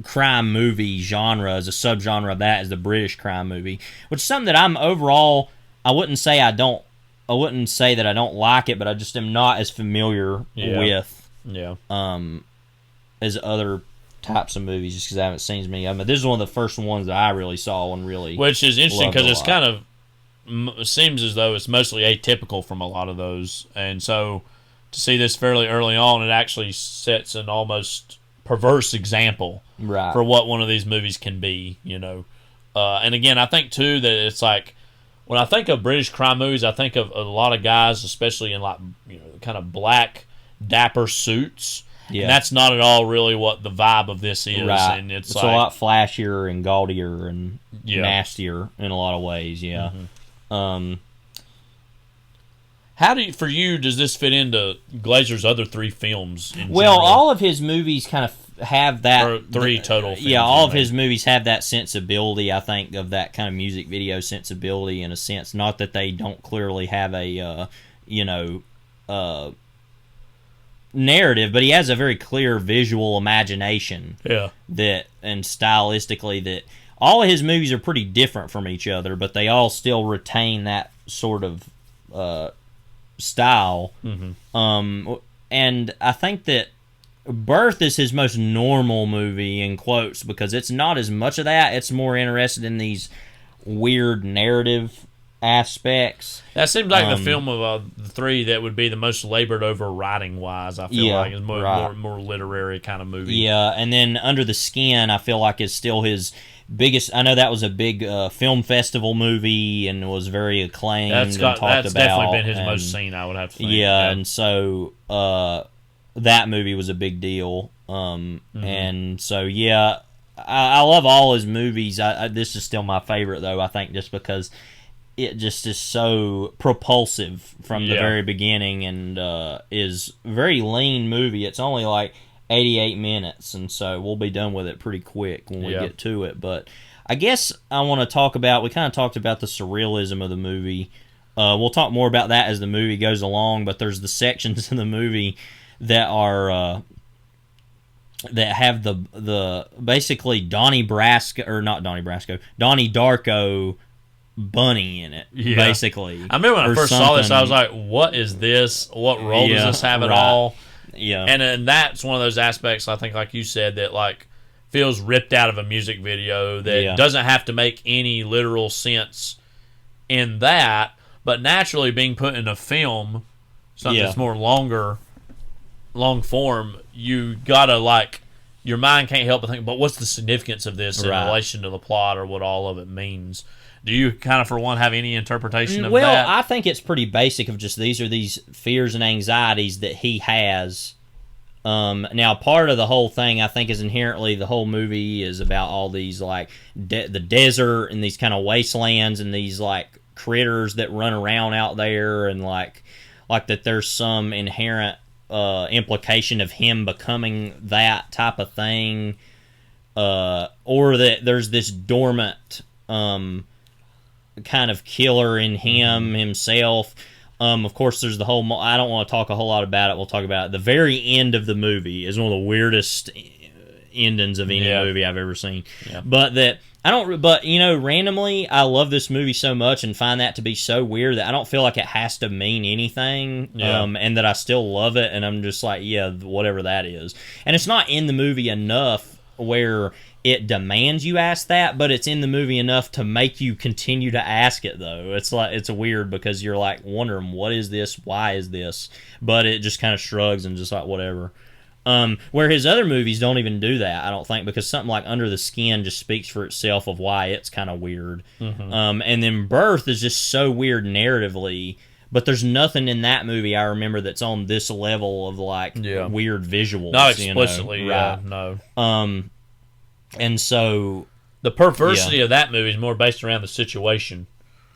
crime movie genre. As a subgenre of that is the British crime movie, which is something that I'm overall, I wouldn't say that I don't like it, but I just am not as familiar with as other types of movies, just because I haven't seen as many of them. But this is one of the first ones that I really saw and really, which is interesting because it's kind of seems as though it's mostly atypical from a lot of those, and so to see this fairly early on, it actually sets an almost perverse example for what one of these movies can be, you know. And again, I think too that it's like, when I think of British crime movies, I think of a lot of guys, especially in like, you know, kind of black dapper suits. Yeah. And that's not at all really what the vibe of this is. Right. And it's like, a lot flashier and gaudier and nastier in a lot of ways, How for you, does this fit into Glazer's other three films in general? All of his movies kind of have that. Or three total films. Yeah, all of his movies have that sensibility, I think, of that kind of music video sensibility in a sense. Not that they don't clearly have a, narrative, but he has a very clear visual imagination. Yeah. And stylistically, that all of his movies are pretty different from each other, but they all still retain that sort of style. And I think that Birth is his most normal movie, in quotes, because it's not as much of that. It's more interested in these weird narrative aspects. That seems like the film of the three that would be the most labored over writing wise. I feel like it's more literary kind of movie. Yeah, and then Under the Skin, I feel like is still his biggest. I know that was a big film festival movie and was very acclaimed. That's definitely been his most seen, I would have to think. Yeah, and so that movie was a big deal. And so I love all his movies. This is still my favorite though, I think, just because it just is so propulsive from the very beginning, and is a very lean movie. It's only like 88 minutes, and so we'll be done with it pretty quick when we get to it. But I guess I want to talk about, we kind of talked about the surrealism of the movie. We'll talk more about that as the movie goes along, but there's the sections in the movie that are that have the basically Donnie Darko bunny in it, basically. I remember when I first saw this, I was like, what is this? What role does this have at all? Yeah. And then that's one of those aspects, I think, like you said, that like feels ripped out of a music video that doesn't have to make any literal sense in that, but naturally being put in a film, something that's more long form, you gotta your mind can't help but think, but what's the significance of this in Right. relation to the plot or what all of it means? Do you kind of, for one, have any interpretation of Well, that? I think it's pretty basic of just these are these fears and anxieties that he has. Now, part of the whole thing, I think, is inherently the whole movie is about all these, like, the desert and these kind of wastelands and these, like, critters that run around out there and, like that there's some inherent implication of him becoming that type of thing, or that there's this dormant kind of killer in him himself. Of course, there's the whole... I don't want to talk a whole lot about it. We'll talk about it. The very end of the movie is one of the weirdest endings of any movie I've ever seen. Yeah. But that... I don't... But, you know, randomly, I love this movie so much and find that to be so weird that I don't feel like it has to mean anything, and that I still love it, and I'm just like, yeah, whatever that is. And it's not in the movie enough where it demands you ask that, but it's in the movie enough to make you continue to ask it, though. It's like, it's weird because you're like wondering, what is this? Why is this? But it just kind of shrugs and just like, whatever. Where his other movies don't even do that, I don't think, because something like Under the Skin just speaks for itself of why it's kind of weird. And then Birth is just so weird narratively, but there's nothing in that movie I remember that's on this level of like weird visuals. Not explicitly, you know? no. And so the perversity of that movie is more based around the situation,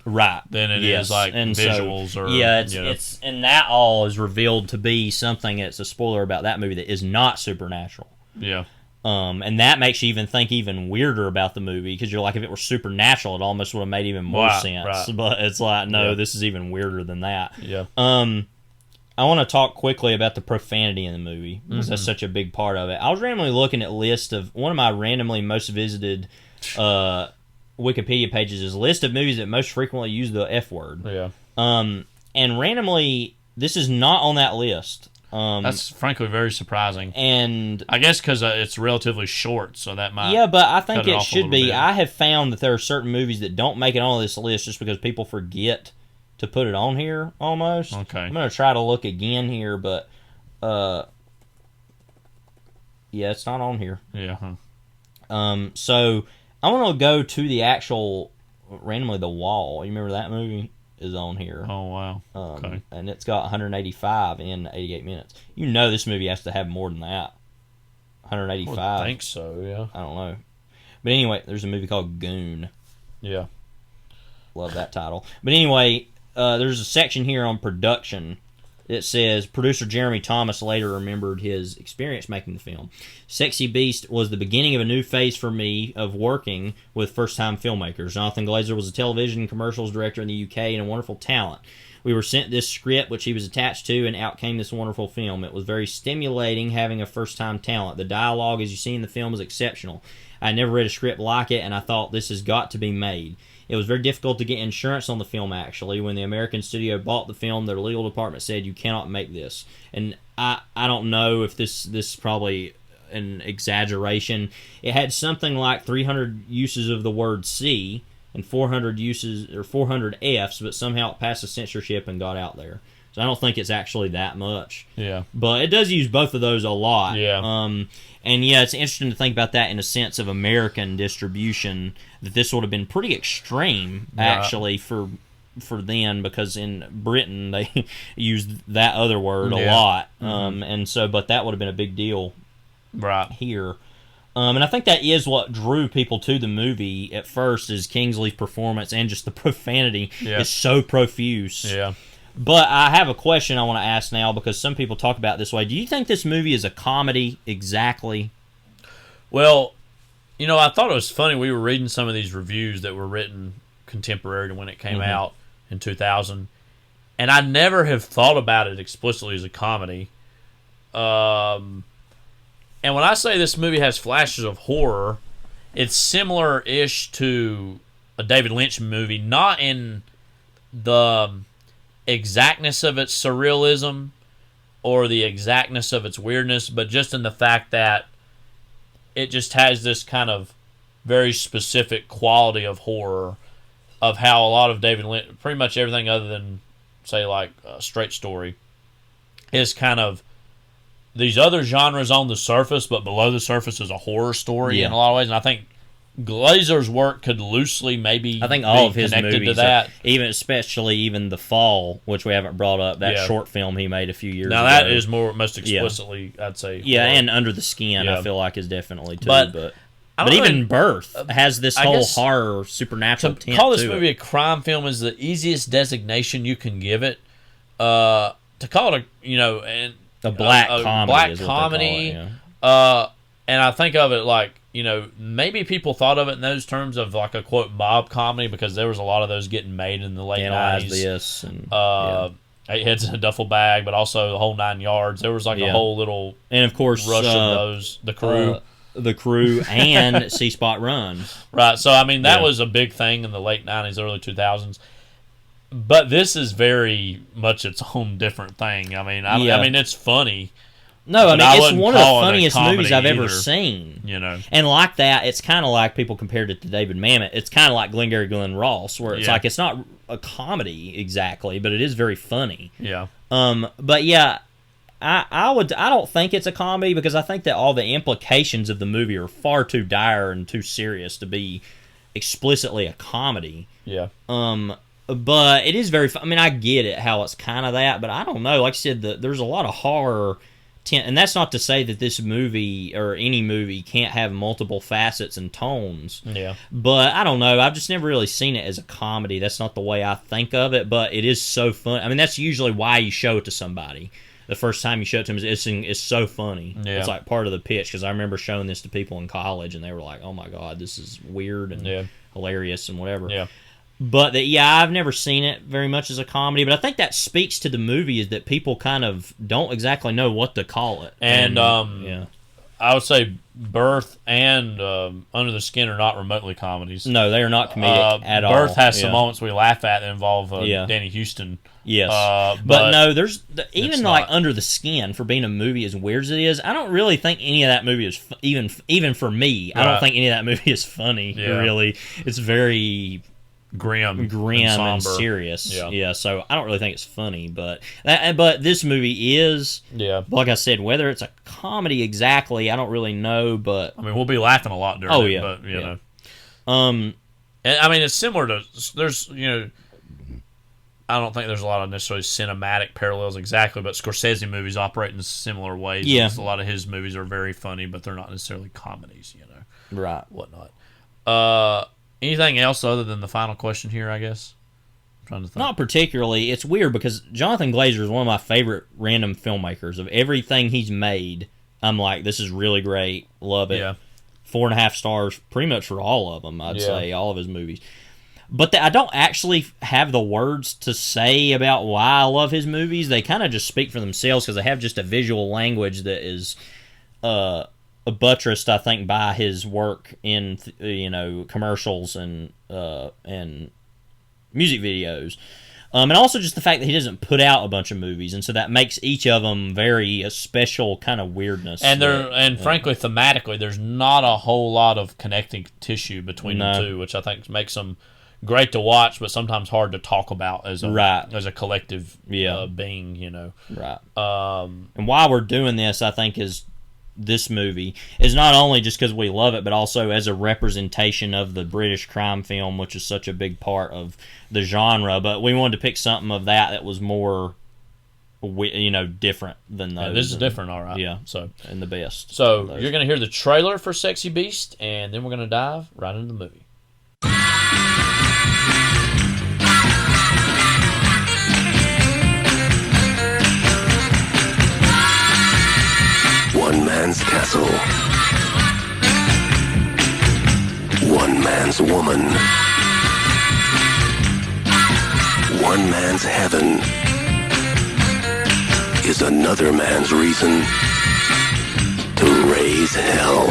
right? Than it is like and visuals so, or it's and that all is revealed to be something that's a spoiler about that movie that is not supernatural. Yeah. And that makes you even think even weirder about the movie because you're like, if it were supernatural, it almost would have made even more sense. Right. But it's like, no, this is even weirder than that. Yeah. I want to talk quickly about the profanity in the movie because that's such a big part of it. I was randomly looking at a list of one of my randomly most visited Wikipedia pages is a list of movies that most frequently use the F word. Yeah. And randomly, this is not on that list. That's frankly very surprising. And I guess because it's relatively short, so that might... Yeah, but I think it should be. Bit. I have found that there are certain movies that don't make it on this list just because people forget to put it on here, almost. Okay. I'm going to try to look again here, but... yeah, it's not on here. Yeah. So, I want to go to the actual... Randomly, The Wall. You remember that movie? Is on here. Oh, wow. Okay. And it's got 185 in 88 minutes. You know this movie has to have more than that. 185. I think so, yeah. I don't know. But anyway, there's a movie called Goon. Yeah. Love that title. But anyway, there's a section here on production. It says, producer Jeremy Thomas later remembered his experience making the film. Sexy Beast was the beginning of a new phase for me of working with first-time filmmakers. Jonathan Glazer was a television and commercials director in the UK and a wonderful talent. We were sent this script, which he was attached to, and out came this wonderful film. It was very stimulating having a first-time talent. The dialogue, as you see in the film, is exceptional. I never read a script like it, and I thought this has got to be made. It was very difficult to get insurance on the film, actually. When the American studio bought the film, their legal department said, you cannot make this. And I don't know if this is probably an exaggeration. It had something like 300 uses of the word C and 400 uses, or 400 Fs, but somehow it passed the censorship and got out there. So I don't think it's actually that much. Yeah. But it does use both of those a lot. Yeah. And yeah, it's interesting to think about that in a sense of American distribution, that this would have been pretty extreme, actually, for then, because in Britain they used that other word a lot. And so, but that would have been a big deal here. And I think that is what drew people to the movie at first, is Kingsley's performance and just the profanity is so profuse. Yeah. But I have a question I want to ask now, because some people talk about it this way. Do you think this movie is a comedy exactly? Well, you know, I thought it was funny. We were reading some of these reviews that were written contemporary to when it came out in 2000, and I never have thought about it explicitly as a comedy. And when I say this movie has flashes of horror, it's similar-ish to a David Lynch movie, not in the exactness of its surrealism or the exactness of its weirdness, but just in the fact that it just has this kind of very specific quality of horror, of how a lot of David Lynch, pretty much everything other than, say, like a Straight Story, is kind of these other genres on the surface, but below the surface is a horror story in a lot of ways. And I think Glazer's work could loosely maybe I think all of his connected movies to that. Especially even The Fall, which we haven't brought up, that short film he made a few years ago. Now that is most explicitly, I'd say. Yeah, horror. and Under the Skin, I feel like is definitely too. But even Birth has this whole horror supernatural to tint call this to movie it. a crime film is the easiest designation you can give it. To call it a black comedy, is what they call it, and I think of it like, maybe people thought of it in those terms of like a quote mob comedy because there was a lot of those getting made in the late 90s. This and Eight Heads in a Duffel Bag, but also the whole 9 yards. There was like a whole little and of course rush of those. The Crew, and See Spot Run. Right. So I mean that was a big thing in the late 90s, early 2000s. But this is very much its own different thing. I mean, I mean it's funny. No, I mean it's wouldn't one of the call it a funniest movies comedy I've ever either, seen. You know, and like that, it's kind of like people compared it to David Mamet. It's kind of like Glengarry Glen Ross, where it's like it's not a comedy exactly, but it is very funny. Yeah. But yeah, I don't think it's a comedy because I think that all the implications of the movie are far too dire and too serious to be explicitly a comedy. Yeah. But it is very. I mean, I get it how it's kind of that, but I don't know. Like I said, there's a lot of horror. And that's not to say that this movie or any movie can't have multiple facets and tones. Yeah. But I don't know. I've just never really seen it as a comedy. That's not the way I think of it, but it is so fun. I mean, that's usually why you show it to somebody. The first time you show it to them, it's so funny. Yeah. It's like part of the pitch, because I remember showing this to people in college, and they were like, oh my God, this is weird and hilarious and whatever. Yeah. But I've never seen it very much as a comedy, but I think that speaks to the movie is that people kind of don't exactly know what to call it. And I would say Birth and Under the Skin are not remotely comedies. No, they are not comedic at all. Birth has some moments we laugh at that involve Danny Houston. Yes. But no, there's even like Under the Skin, for being a movie as weird as it is, I don't really think any of that movie is even for me. I don't think any of that movie is funny. Really, it's very grim and serious. Yeah, so I don't really think it's funny, but this movie is. Yeah. Like I said, whether it's a comedy exactly, I don't really know, but I mean, we'll be laughing a lot during it, but you know. And I mean, it's similar to there's I don't think there's a lot of necessarily cinematic parallels exactly, but Scorsese movies operate in similar ways. Yeah. A lot of his movies are very funny, but they're not necessarily comedies, Right. Whatnot. Anything else other than the final question here, I guess? I'm trying to think. Not particularly. It's weird because Jonathan Glazer is one of my favorite random filmmakers. Of everything he's made, I'm like, this is really great. Love it. Yeah. 4.5 stars pretty much for all of them, I'd say, all of his movies. But I don't actually have the words to say about why I love his movies. They kind of just speak for themselves because they have just a visual language that is buttressed, I think, by his work in commercials and music videos, and also just the fact that he doesn't put out a bunch of movies, and so that makes each of them a special kind of weirdness. And frankly, thematically, there's not a whole lot of connecting tissue between the two, which I think makes them great to watch, but sometimes hard to talk about as a collective being. Right. And while we're doing this, I think this movie is not only just because we love it, but also as a representation of the British crime film, which is such a big part of the genre. But we wanted to pick something of that was more, different than those. Yeah, this is different, all right. Yeah, so and the best. So you're going to hear the trailer for Sexy Beast, and then we're going to dive right into the movie. One man's castle. One man's woman. One man's heaven is another man's reason to raise hell.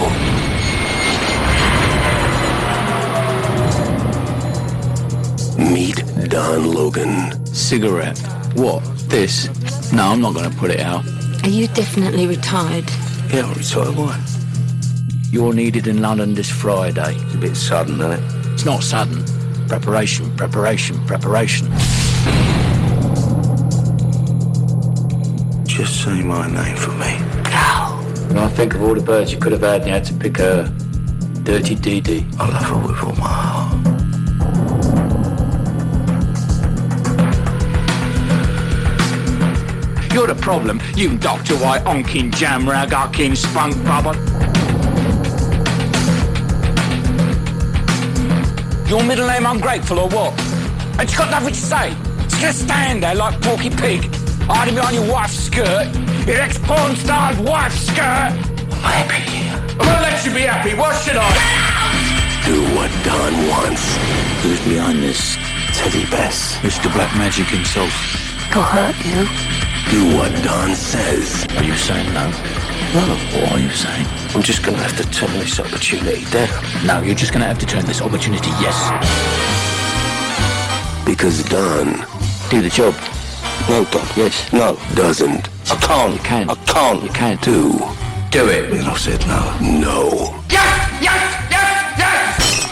Meet Don Logan. Cigarette. What? This? No, I'm not going to put it out. Are you definitely retired? Yeah, I'm retired. Why? You're needed in London this Friday. It's a bit sudden, isn't it? It's not sudden. Preparation. Just say my name for me. When I think of all the birds you could have had and you had to pick a dirty Dee. I love her with all my heart. You're the problem, you Dr. White, onkin' jam rag, uckin' spunk bubble. Your middle name ungrateful or what? And you got nothing to say. Just gonna stand there like Porky Pig, hiding behind your wife's skirt, your ex-porn star's wife's skirt. I'm happy here. I won't let you be happy, what should I? Do what Don wants. Who's behind this? Teddy Bess. Mr. Black Magic himself. He'll hurt you. Do what Don says. Are you saying no? No. What are you saying? I'm just gonna have to turn this opportunity down. No, you're just gonna have to turn this opportunity yes. Because Don... Do the job. No, Don. Yes. No. Doesn't. I can't. You can. I can't. You can't. Do it. And I said no. No. Yes! Yes! Yes! Yes!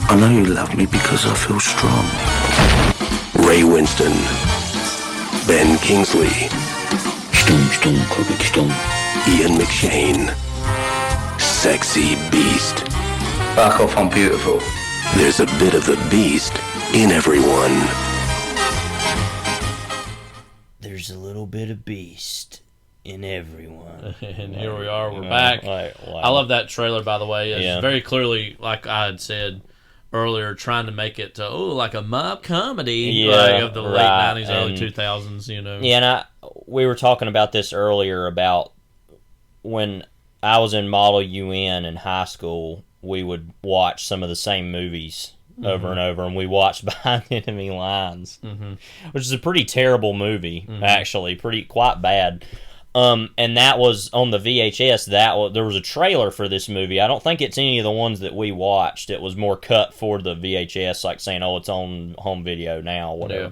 I know you love me because I feel strong. Ray Winston. Ben Kingsley. Stum, crooked stum. Ian McShane. Sexy Beast. Back off, I'm beautiful. There's a bit of the beast in everyone. There's a little bit of beast in everyone. And here we are, we're back. Wow. I love that trailer, by the way. It's very clearly, like I had said earlier, trying to make it like a mob comedy of the late 90s, early 2000s, you know. Yeah, and we were talking about this earlier about when I was in Model UN in high school, we would watch some of the same movies over and over, and we watched Behind Enemy Lines, which is a pretty terrible movie, actually, quite bad. And that was on the VHS. There was a trailer for this movie. I don't think it's any of the ones that we watched. It was more cut for the VHS, like saying, "Oh, it's on home video now," whatever. Yeah.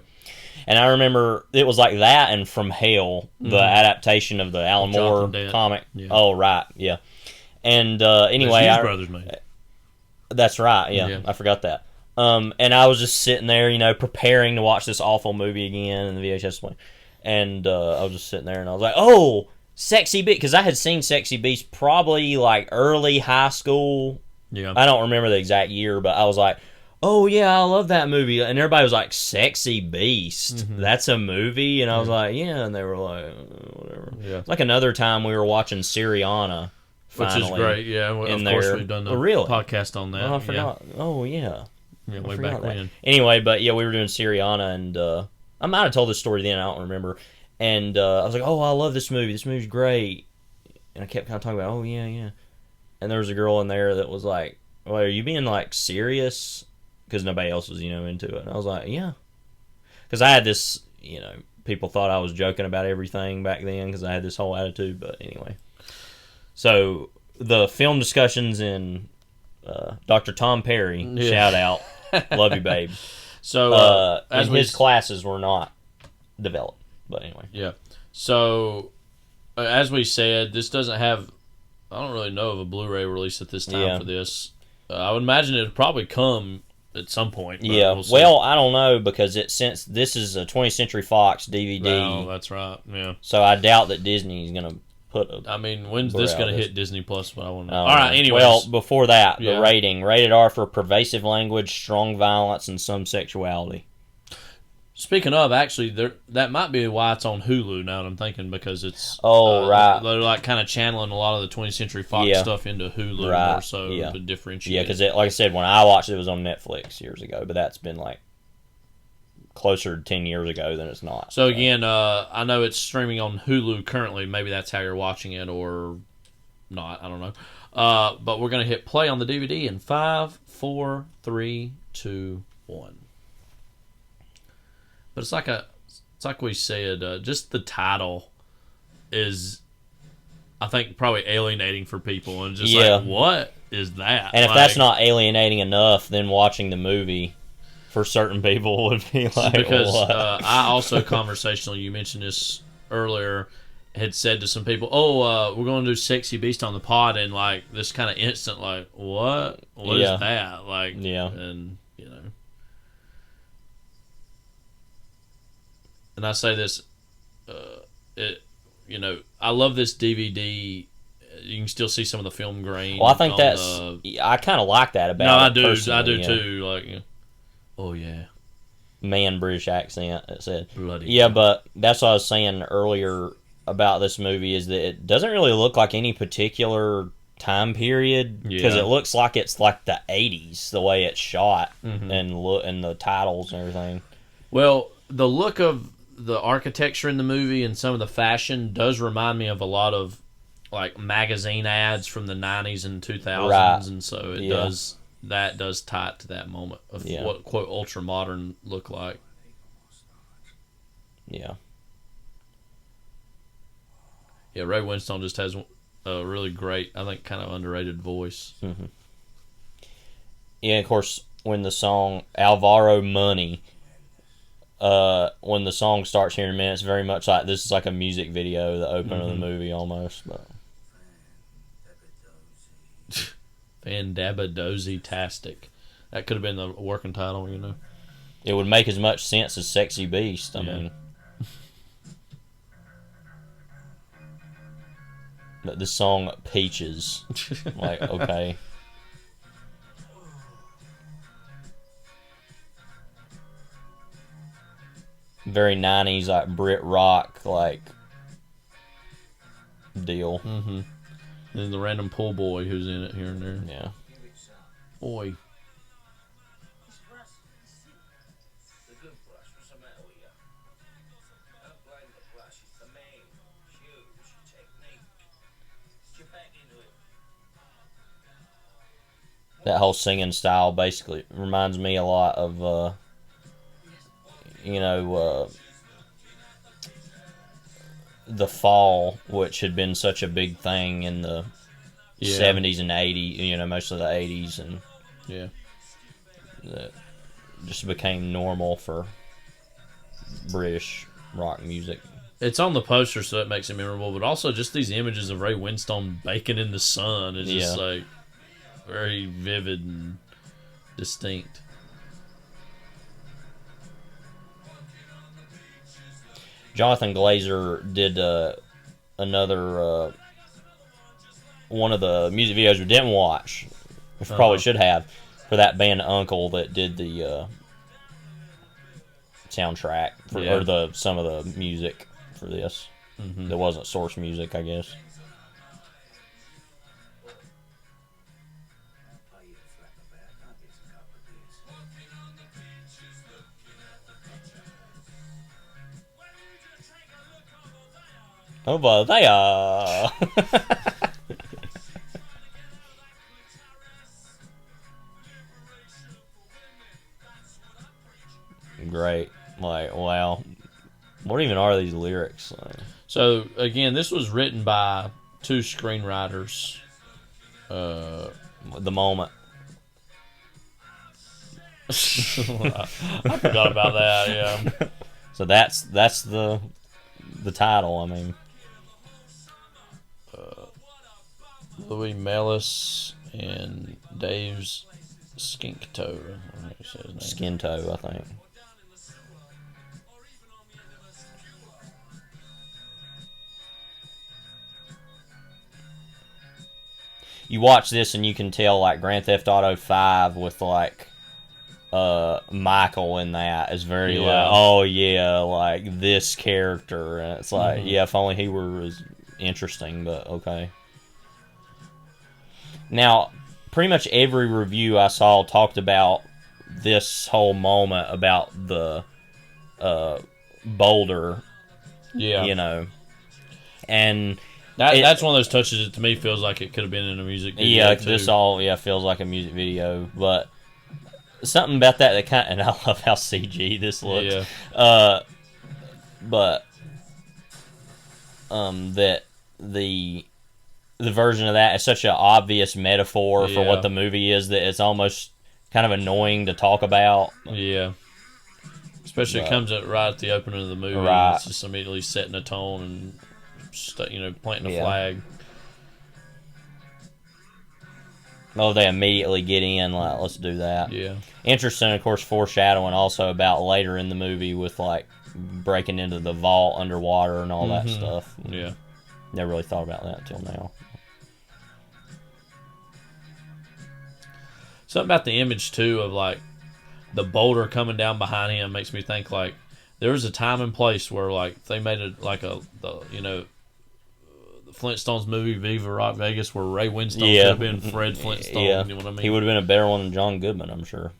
And I remember it was like that, and From Hell, the adaptation of the Alan Moore comic. Yeah. Oh, right, yeah. And anyway, Brothers made it. That's right. Yeah, I forgot that. And I was just sitting there, preparing to watch this awful movie again in the VHS one. And I was just sitting there, and I was like, "Oh, Sexy Beast," because I had seen Sexy Beast probably like early high school. Yeah, I don't remember the exact year, but I was like, "Oh yeah, I love that movie." And everybody was like, "Sexy Beast, that's a movie?" And I was like, "Yeah," and they were like, "Whatever." Yeah, it's like another time we were watching Syriana. Finally, which is great, yeah. Well, of course, we've done a podcast on that. Oh, I forgot. Yeah. Oh, yeah. Way back when. Anyway, but yeah, we were doing Syriana, and I might have told this story then, I don't remember. And I was like, "Oh, I love this movie. This movie's great." And I kept kind of talking about, "Oh, yeah, yeah." And there was a girl in there that was like, "Well, are you being, like, serious?" Because nobody else was, into it. And I was like, "Yeah." Because I had this, people thought I was joking about everything back then because I had this whole attitude, but anyway. So, the film discussions in Dr. Tom Perry, shout out, love you, babe. So, as his classes were not developed, but anyway. Yeah. So, as we said, this doesn't have, I don't really know of a Blu-ray release at this time for this. I would imagine it would probably come at some point. Yeah. Well, I don't know, because since this is a 20th Century Fox DVD. Oh, that's right. Yeah. So, I doubt that Disney is going to when's this going to hit Disney Plus? What I want to know. All right, anyways. Well, before that, the rating. Rated R for pervasive language, strong violence, and some sexuality. Speaking of, actually, that might be why it's on Hulu now that I'm thinking, because it's... right. They're like kind of channeling a lot of the 20th Century Fox stuff into Hulu more so to differentiate. Yeah, because like I said, when I watched it, it was on Netflix years ago, but that's been like closer to 10 years ago than it's not. So again, I know it's streaming on Hulu currently. Maybe that's how you're watching it or not. I don't know. But we're going to hit play on the DVD in 5, 4, 3, 2, 1. But it's like we said, just the title is, I think, probably alienating for people. And just like, what is that? And if that's not alienating enough, then watching the movie for certain people would be like, because what? I also conversationally, you mentioned this earlier, had said to some people, we're going to do Sexy Beast on the pod, and like this kind of instant, like, what is that? Like, and and I say this, I love this DVD. You can still see some of the film grain. Well, I think I kind of like that about. No, I it do. personally, I do too. Like, oh yeah, man, British accent. It said bloody. Yeah, but that's what I was saying earlier about this movie is that it doesn't really look like any particular time period because it looks like it's like the 80s the way it's shot and the titles and everything. Well, the look of the architecture in the movie and some of the fashion does remind me of a lot of like magazine ads from the 90s and 2000s, and so it does tie it to that moment of what quote ultra modern look like. Yeah, Ray Winstone just has a really great, I think, kind of underrated voice. Mm-hmm. Yeah, of course, when the song Alvaro Money, when the song starts here in a minute, it's very much like this is like a music video, the opening of the movie almost. But Fandabadozy-tastic. That could have been the working title, It would make as much sense as Sexy Beast. I mean. But the song Peaches. Like, okay. Very 90s, like Brit rock, like deal. Mm-hmm. And the random pool boy who's in it here and there. Yeah. Boy. That whole singing style basically reminds me a lot of, The Fall, which had been such a big thing in the 70s and 80s, most of the 80s, and that just became normal for British rock music. It's on the poster, so it makes it memorable, but also just these images of Ray Winstone baking in the sun is just like very vivid and distinct. Jonathan Glazer did another one of the music videos we didn't watch, which probably should have, for that band Uncle that did the soundtrack or some of the music for this. That wasn't source music, I guess. Over there. Great. Like, wow. What even are these lyrics? Like, so, again, this was written by two screenwriters. The moment. I forgot about that, yeah. So that's the title, I mean. Louis Melis and Dave's Skinktoe. Skintoe, I think. You watch this and you can tell, like, Grand Theft Auto 5 with, like, Michael in that is very like, oh yeah, like this character, and it's like, yeah, if only he were as interesting, but okay. Now, pretty much every review I saw talked about this whole moment about the boulder, and that's one of those touches that to me feels like it could have been in a music video. Yeah, this all feels like a music video, but something about that kind of, and I love how CG this looks. Yeah. But that the version of that is such an obvious metaphor for what the movie is that it's almost kind of annoying to talk about. Yeah. Especially it comes right at the opening of the movie. Right. It's just immediately setting a tone and planting a flag. Oh, they immediately get in, like, let's do that. Yeah. Interesting, of course, foreshadowing also about later in the movie with, like, breaking into the vault underwater and all that stuff. Yeah. Never really thought about that until now. Something about the image too of like the boulder coming down behind him makes me think like there was a time and place where like they made it like the Flintstones movie Viva Rock Vegas where Ray Winstone could have been Fred Flintstone. Yeah. You know what I mean? He would have been a better one than John Goodman, I'm sure.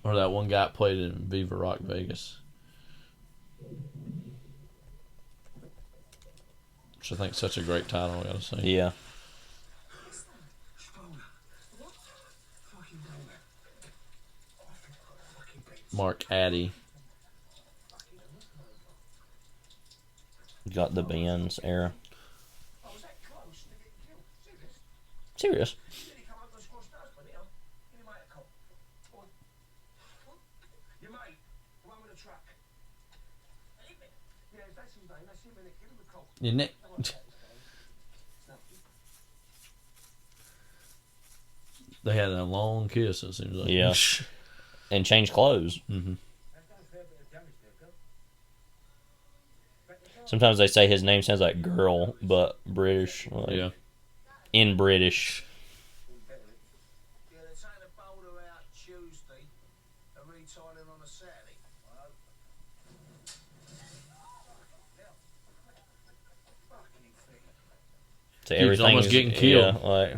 Or that one guy played in Viva Rock Vegas. Which I think is such a great title, I gotta say. Yeah. Mark Addy. Got the Benz era. Serious? Your neck. They had a long kiss, it seems like. Yeah. And change clothes. Mm-hmm. Sometimes they say his name sounds like girl, but British. Like, yeah. In British. So everything's almost getting killed. Yeah, like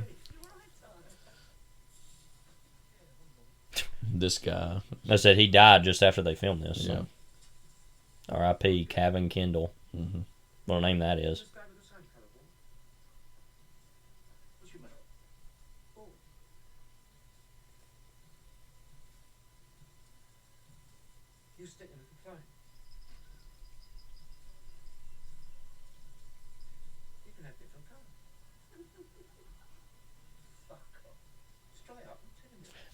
this guy. I said he died just after they filmed this. So. Yeah. R.I.P. Kevin Kendall. Mm-hmm. What a name that is.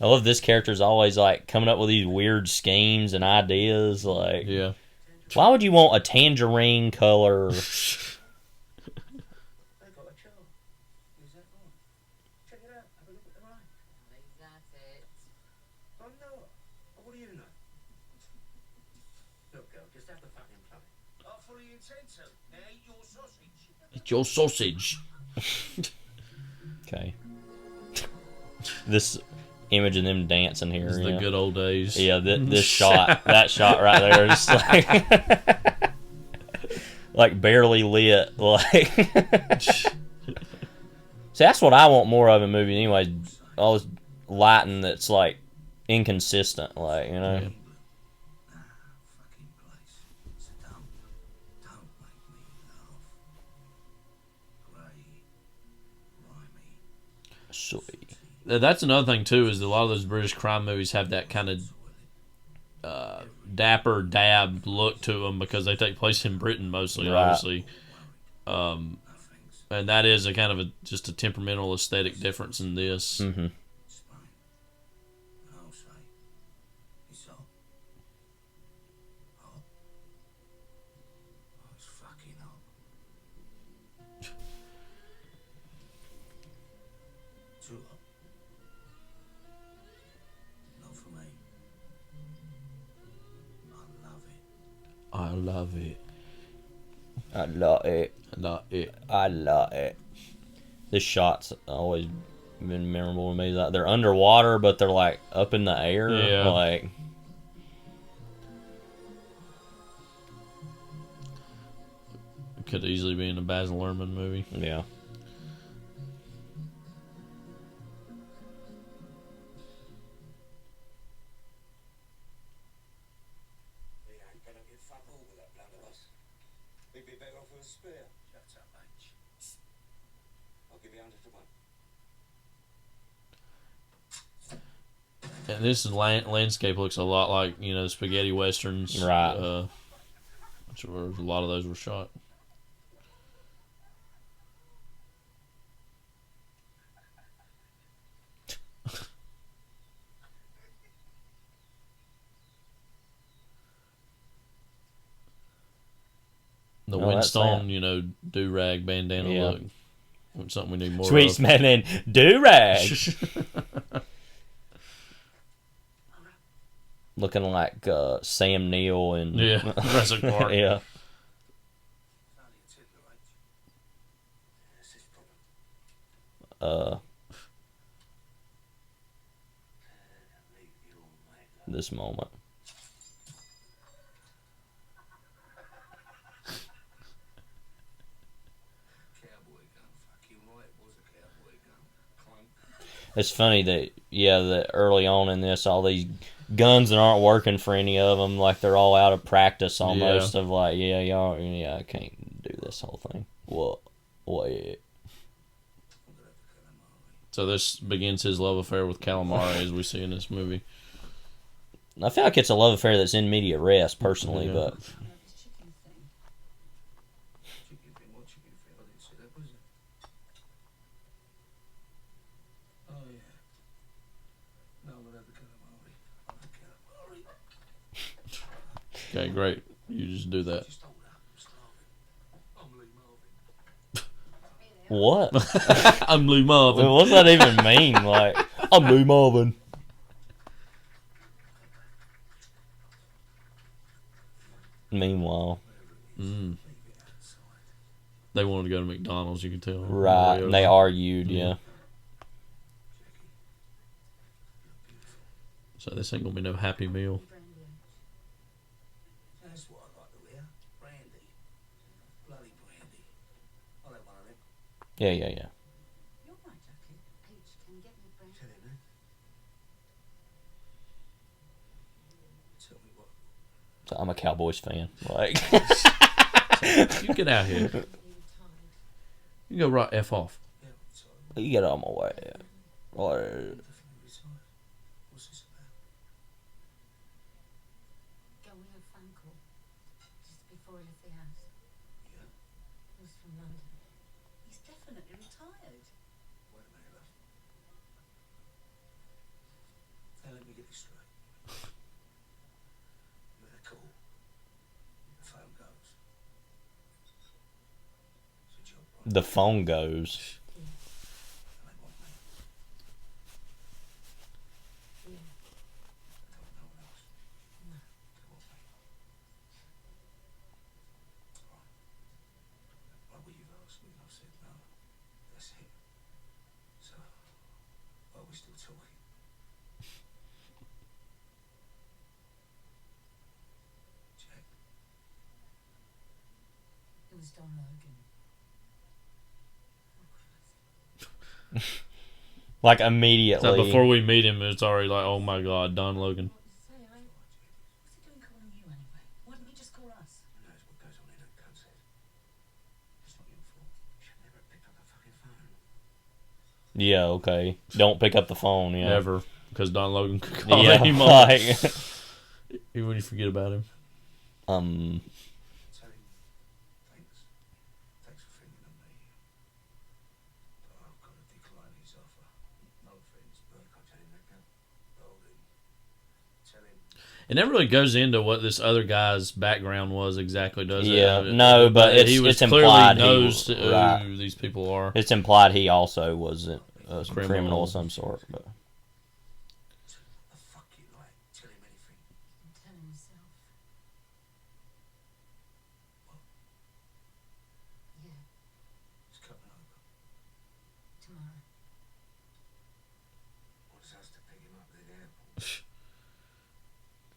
I love this character's always like coming up with these weird schemes and ideas. Like, yeah, why would you want a tangerine color? It's your sausage. Okay. This image of them dancing here. The good old days. Yeah, this shot, that shot right there, is like, like barely lit. Like, see, that's what I want more of in movies. Anyway, all this lighting that's like inconsistent, like, you know. Yeah. Sweet. That's another thing too, is a lot of those British crime movies have that kind of dapper dab look to them because they take place in Britain mostly, right. Obviously, and that is a kind of just a temperamental aesthetic difference in this. Mm-hmm. I love it. I love it. I love it. I love it. This shot's always been memorable to me. Like, they're underwater, but they're like up in the air. Yeah. Like, Could easily be in a Baz Luhrmann movie. yeah. And this landscape looks a lot like, you know, spaghetti westerns, Right. Which were, a lot of those were shot. The Winstone, you know, do-rag bandana look. It's something we need more Sweet of. smelling do-rag. Looking like Sam Neill and Jurassic Park. Yeah. this moment. It's funny that that early on in this, all these guns that aren't working for any of them, like they're all out of practice almost. Of like, I can't do this whole thing. Well, wait. So this begins his love affair with calamari, as we see in this movie. I feel like it's a love affair that's in media res, personally, but. Okay, great. You just do that. What? I'm Lee Marvin. What's that even mean? Like, I'm Lee Marvin. Meanwhile. They wanted to go to McDonald's, you can tell. Right, and they argued, yeah. So this ain't going to be no Happy Meal. Yeah. So I'm a Cowboys fan. Like, you get out here. You go right F off. You get on my way. Or the phone goes. It was Don Logan. Like immediately. So before we meet him, it's already like, oh my god, Don Logan. Yeah, okay. Don't pick up the phone, yeah. Never. Because Don Logan could call yeah, him like, even when you forget about him. It never really goes into what this other guy's background was exactly, does it? Yeah, no, but it's implied knows who these people are. It's implied he also was a criminal of some sort. But.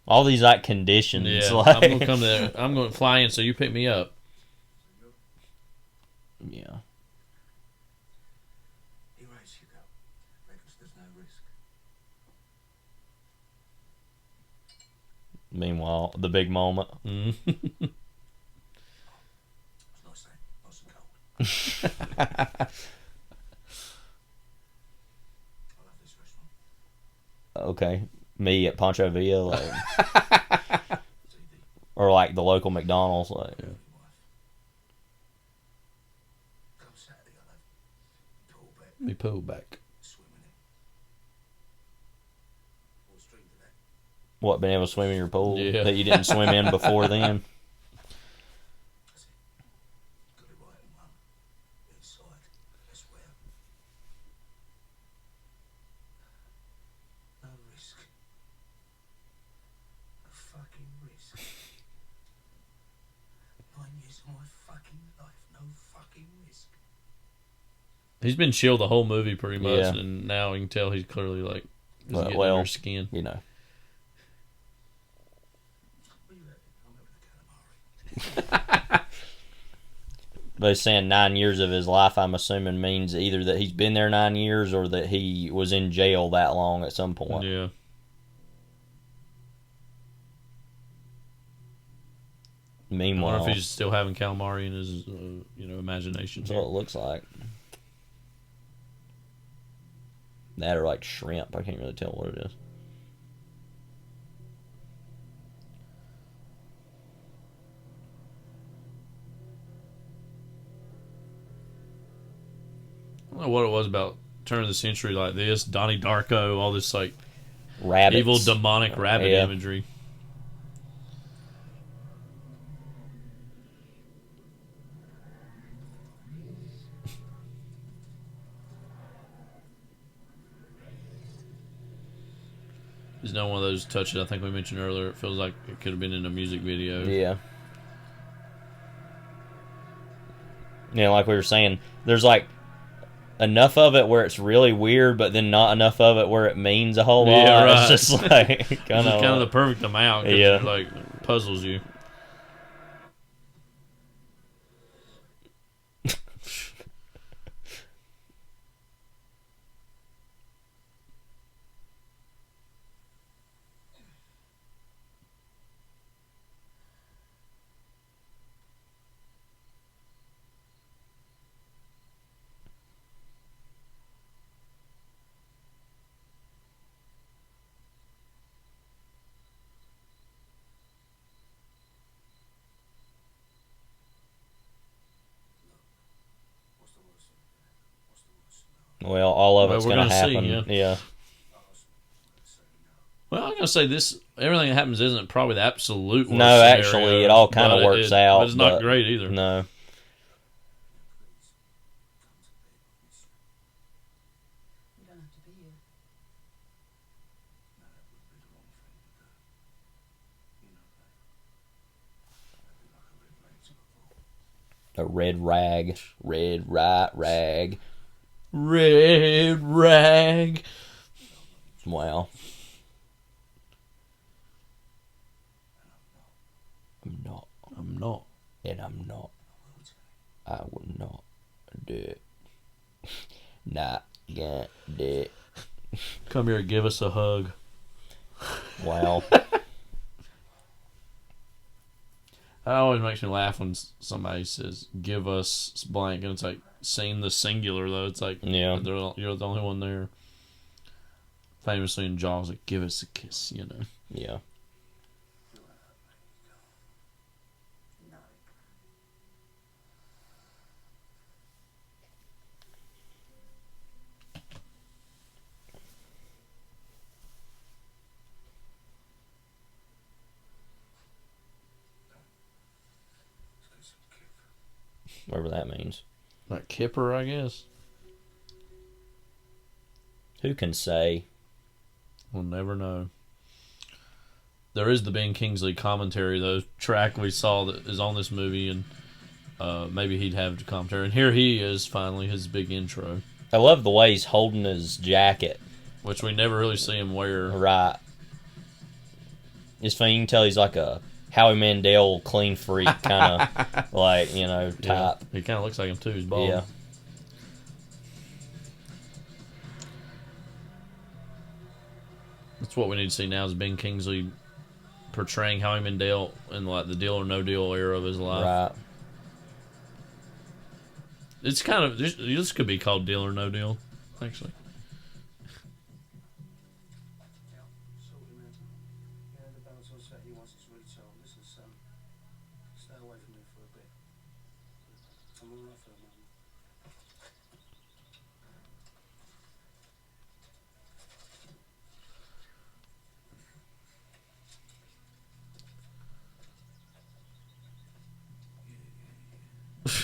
All these like conditions. Yeah, like... I'm gonna come there. I'm gonna fly in, so you pick me up. Yeah. Meanwhile, the big moment. Okay. Me at Pancho Villa, like, or like the local McDonald's, like. Yeah. Me pull back. What, been able to swim in your pool that you didn't swim in before then? He's been chill the whole movie pretty much, Yeah. and now you can tell he's clearly like he's getting well, under skin. You know. But he's saying 9 years of his life, I'm assuming, means either that he's been there 9 years or that he was in jail that long at some point. Yeah. I Meanwhile, wonder if he's still having calamari in his, imagination. that's what it looks like. That or like shrimp. I can't really tell what it is. I don't know what it was about turn of the century like this. Donnie Darko, all this like Rabbits. evil demonic rabbit Yeah. imagery. It's not one of those touches I think we mentioned earlier. It feels like it could have been in a music video. Yeah. Yeah, like we were saying, there's like enough of it where it's really weird, but then not enough of it where it means a whole lot. Yeah, right. It's just like kind of the perfect amount. 'Cause Yeah. it, like puzzles you. Well, all of Well, it's we're going to gonna see, happen. yeah. Well, I'm gonna say this. Everything that happens isn't probably the absolute worst No, scenario, actually, it all kind of but works out. But it's not great either. No. You don't have to be here. A red rag. Red rag. Red rag. Wow. I'm not. And I'm not. I will not do it. Not gonna do it. Come here, give us a hug. Wow. That always makes me laugh when somebody says "give us blank" and it's like saying the singular though. It's like Yeah. you're the only one there. Famously in Jaws, like "give us a kiss," you know. Yeah. Whatever that means. Like Kipper, I guess. Who can say? We'll never know. There is the Ben Kingsley commentary, though, track we saw that is on this movie, and maybe he'd have the commentary. And here he is, finally, his big intro, I love the way he's holding his jacket. which we never really see him wear. Right. It's funny, you can tell he's like a Howie Mandel clean freak kind of, like, you know, type. Yeah, he kind of looks like him, too. He's bald. Yeah. That's what we need to see now is Ben Kingsley portraying Howie Mandel in like the Deal or No Deal era of his life. Right. It's kind of this could be called Deal or No Deal, actually.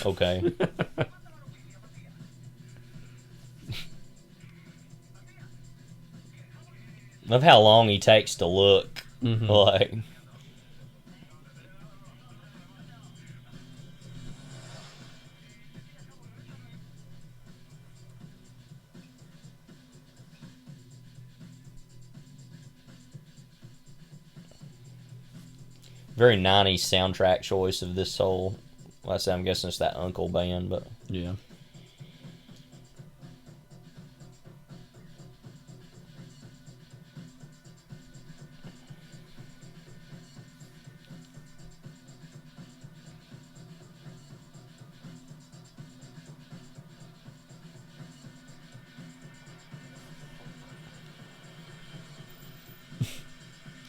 Okay. Love how long he takes to look. Mm-hmm. Like, Very 90s soundtrack choice of this whole. I'm guessing it's that Uncle band, but yeah.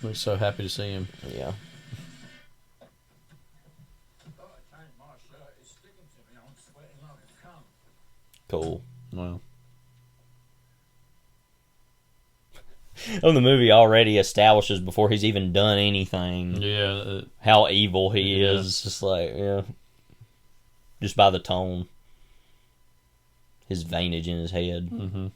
We're so happy to see him. Yeah. Cool. Wow. Oh, the movie already establishes before he's even done anything. Yeah. How evil he is. It's just like, yeah. Just by the tone. His veinage in his head. Mm-hmm.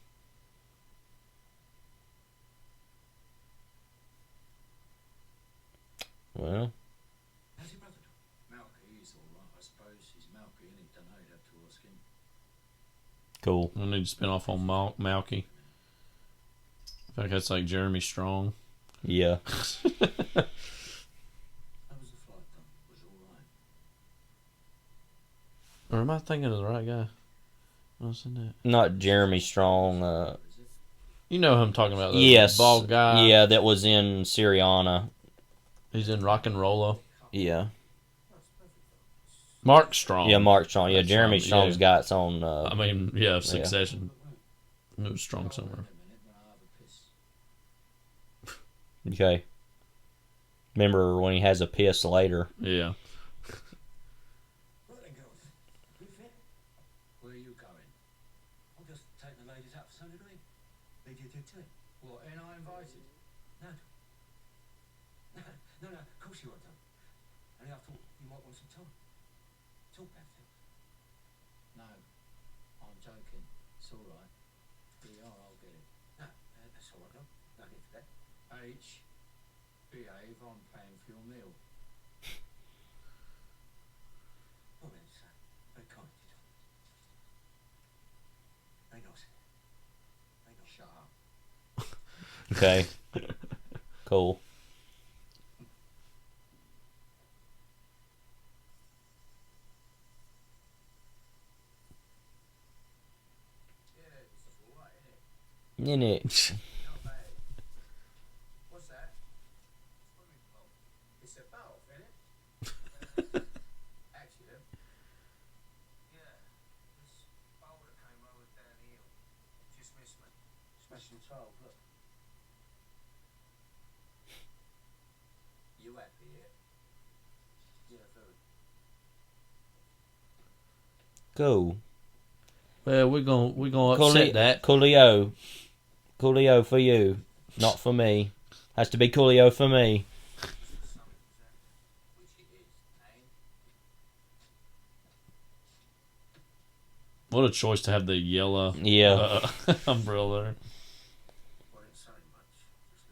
Well. How's your brother doing? Malky, he's alright, I suppose. He's Malky, and he don't know, you'd have to ask him. Cool. We need to spin off on Malky. I think that's like Jeremy Strong. Yeah. How was the flight done? Was it alright? Or am I thinking of the right guy? What's in that? Not Jeremy Strong. You know who I'm talking about. Yes. Bald guy. Yeah, that was in Syriana. He's in Rock and Rolla. Yeah. Mark Strong. Yeah, Mark Strong. Yeah, Jeremy Strong's got its own. I mean, yeah, Succession. It was Strong somewhere. Okay. Remember when he has a piss later? Yeah. Where are you going? I'll just take the ladies out for Sunday night. Lead you to it. What, ain't I invited? No. No, of course you won't. Only I thought you might want some time. Talk about things. No, I'm joking. It's alright. Yeah, I'll get it. No, that's alright, no. No need for that. H, behave, I'm paying for your meal. Well then, son, very kind of you, Tom. Very nice. Very nice. Shut up. Okay. Cool. In it. What's that? It's a bow, isn't it? Accident. Yeah. This boulder came over down here. Just missed me. Smashing the tile, look. You happy here? Yeah, very. Cool. Well, we're gonna upset that. Coolio. Coolio for you, not for me. Has to be Coolio for me. What a choice to have the yellow umbrella. Well, it's so much.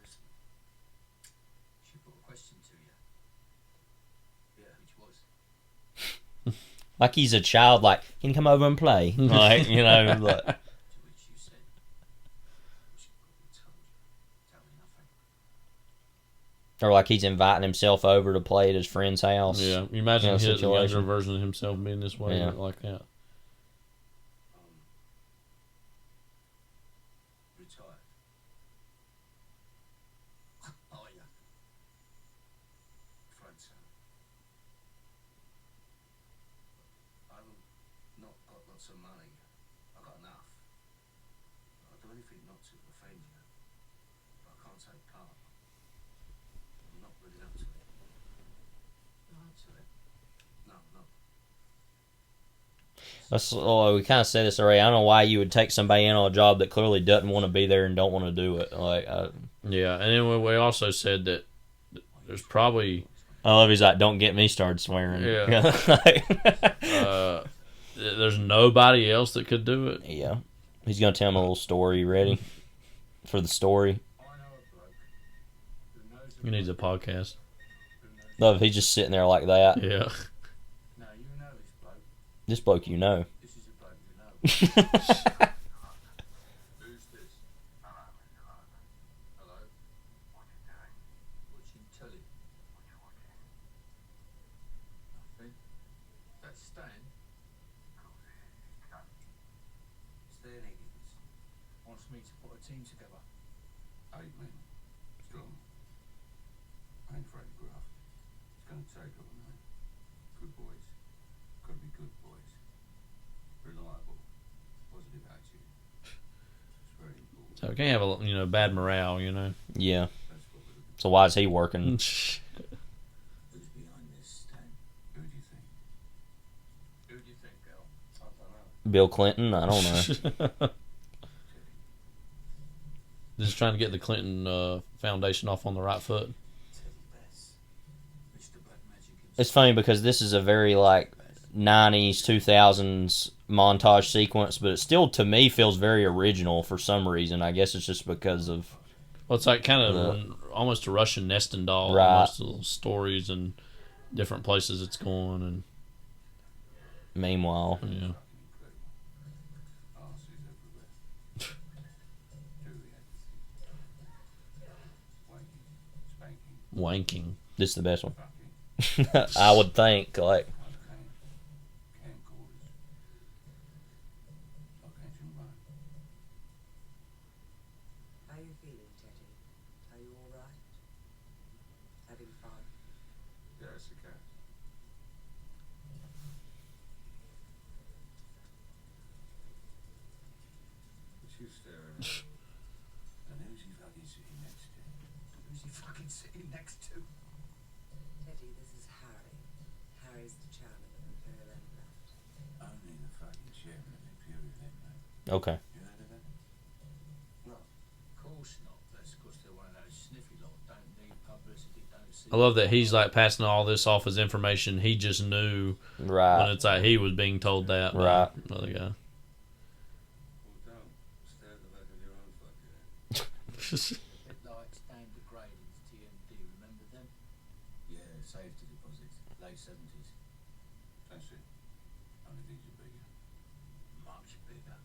Just listen. She put a question to you. Yeah, which was? Like he's a child, like, can you come over and play? Like, you know, like. To which you said, she probably told you. Tell me nothing. Or like he's inviting himself over to play at his friend's house. Yeah, you imagine his situation. younger version of himself being this way, like that. Retired. Oh, yeah. Afraid so. I've not got lots of money. I've got enough. I'll do anything not to offend you. But I can't take part. I'm not really up to it. Not up to it. No, I'm not. We kind of said this already. I don't know why you would take somebody in on a job that clearly doesn't want to be there and don't want to do it. Like, yeah, and then we also said that there's probably. I love he's like, don't get me started swearing. Yeah. There's nobody else that could do it. Yeah. He's gonna tell him a little story. You ready for the story? He needs a podcast. Love, he's just sitting there like that. Yeah. Now, you know this bloke. This bloke, you know. This is a bloke you know. Who's this? Hello. What you doing? Watching telly. What you watching? me to put a team together. 8 men. Strong. I ain't afraid to graft. It's gonna take all night. Good boys. Gotta be good boys. Reliable. Positive attitude. It's very important. So we can't have a bad morale, Yeah. So why is he working? Who's behind this, Stan? Who do you think? Who do you think, girl? I don't know. Bill Clinton? I don't know. Just trying to get the Clinton Foundation off on the right foot. It's funny because this is a very 90s, 2000s montage sequence, but it still to me feels very original for some reason. I guess it's just because of. Well, it's like kind of almost a Russian nesting doll, right. Almost little stories and different places it's going, and meanwhile, yeah. Wanking. This is the best one. I would think How you feeling, Teddy? Are you all right? Having fun? Yes, the cat. What you staring at? And who's he fucking sitting next to? Who's he fucking sitting next to? Teddy, this is Harry. Harry's the chairman of Imperial Empire. Only the fucking chairman of Imperial Empire. okay. You heard of that? No. Of course not. That's because they're one of those sniffy lot. Don't need publicity, don't see. I love that he's passing all this off as information he just knew Right. when it's he was being told that by Right. another guy. Well, don't. Stay at the back of your own fucking head. A bit like Stan Degrading's TMD, remember them? Yeah, safety deposits. Late 70s. That's it. Only these are bigger. Much bigger.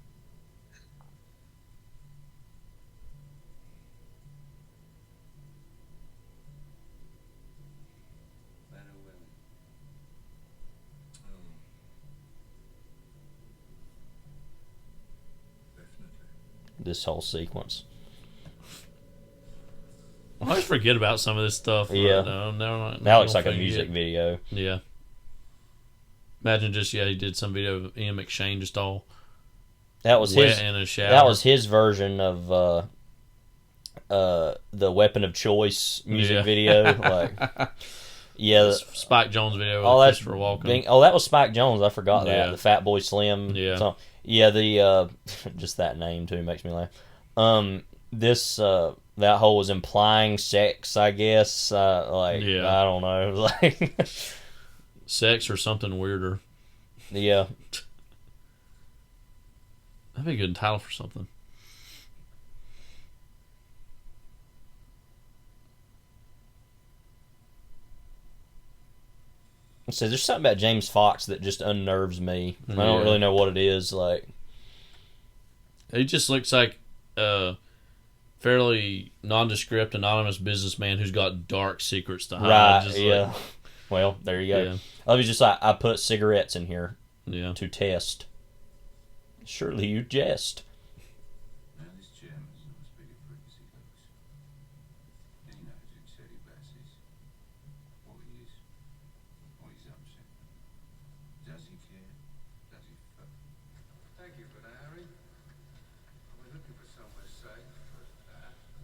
Men or women? Definitely. This whole sequence. I always forget about some of this stuff. Yeah. That looks like a music video. Yeah. Imagine he did some video of Ian McShane just all That was wet his. in a shower. That was his version of the Weapon of Choice music video. Yeah, Spike Jones video oh, with that's Christopher Walken. that was Spike Jones. I forgot that Yeah. the Fat Boy Slim. Yeah. song. Yeah. The just that name too makes me laugh. This that whole was implying sex. I guess. I don't know. Sex or something weirder. Yeah. That'd be a good title for something. So there's something about James Fox that just unnerves me. I don't Yeah. really know what it is. He just looks like a fairly nondescript, anonymous businessman who's got dark secrets to hide. Right. Just Yeah. Well, there you go. Yeah. I was just I put cigarettes in here Yeah. to test. Surely you jest. Now this chairman's not as big a prick as he looks. He knows who Teddy Bass is. What he is. What he's up to. Does he care? Does he fuck? Thank you for that, Harry. We're looking for somewhere safe.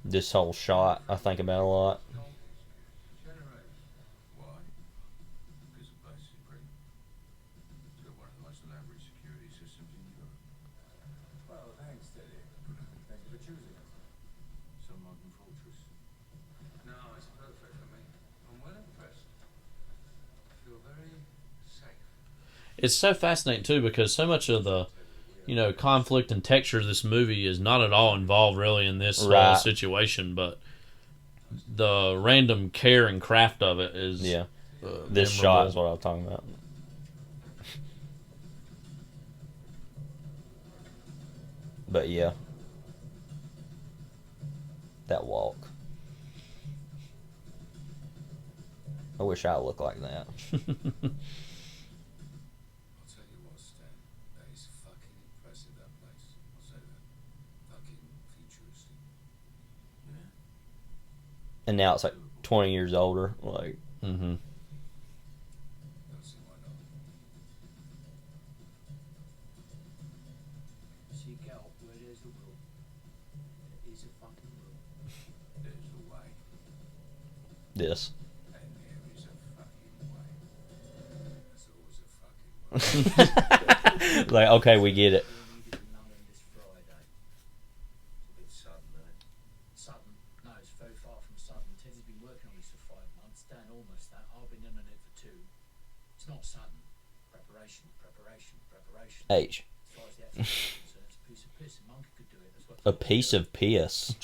This whole shot I think about a lot. Why? Because the place is pretty. It's got one of the most elaborate security systems in Europe. Well, thanks, Teddy. Thank you for choosing us. Some modern fortress. No, it's perfect for me. I'm well impressed. I feel very safe. It's so fascinating too because so much of the conflict and texture of this movie is not at all involved really in this Right. situation, but the random care and craft of it is Yeah. memorable. This shot is what I was talking about. But yeah. That walk. I wish I looked like that. I'll tell you what, Stan. That is fucking impressive, that place. I'll say that. Fucking for and now it's like 20 years older. Like, mm-hmm. See, girl, where there's a will, there is a fucking will. There's a way. this. And there is a fucking way. There's always a fucking way. Like, okay, we get it. Sutton. No, it's very far from Sutton. Teddy's been working on this for 5 months. Dan almost that. I've been in on it for 2. It's not Sutton. Preparation. H. As far as the actual concerned, it's a piece of piss. A monkey could do it. That's what A piece of piss.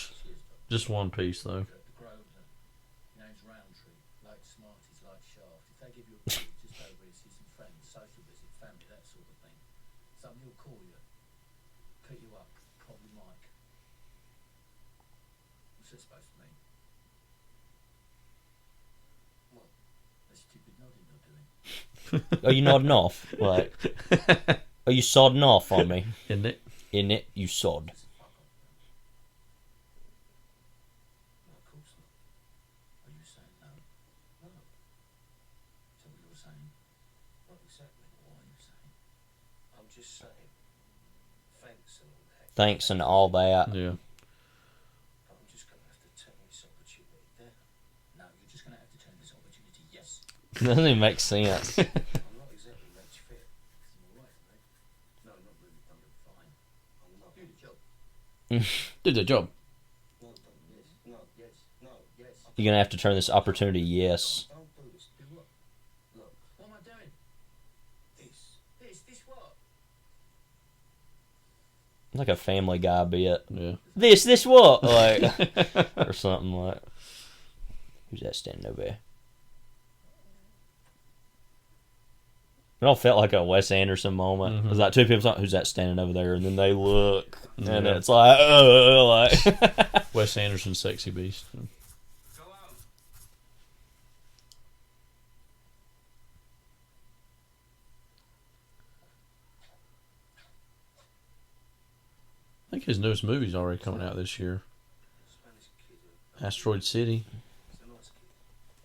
Just one piece, though. the Grosvenor. Name's Roundtree. Like Smarties, like Shaft. If they give you a call, just over here, see some friends, social visit, family, that sort of thing. Somebody will call you, pick you up, probably Mike. What's that supposed to mean? What? The stupid nodding you're doing. Are you nodding off? Like, are you sodding off on me? Isn't it? In it, you sod. No, of course not. Are you saying no? No. So what you're saying? What exactly? What are you saying? I'm just saying. Thanks and all that. Thanks and all that. Yeah. But I'm just going to have to turn this opportunity down. No, you're just going to have to turn this opportunity yes. Doesn't even make sense. I'm not exactly match fit. I'm alright, mate. No, not really. I'm fine. I'm not. Do the job. Do the job. Not done. Yes. No. Yes. No. Yes. You're gonna have to turn this opportunity yes. Don't do this. Do what? Look. What am I doing? This what? Like a Family Guy bit. Yeah. This what? Like, or something like. Who's that standing over there? It all felt like a Wes Anderson moment. Mm-hmm. It was like two people talking, who's that standing over there? And then they look. And Yeah. it's like, like. Wes Anderson, Sexy Beast. I think his newest movie's already coming out this year. Asteroid City.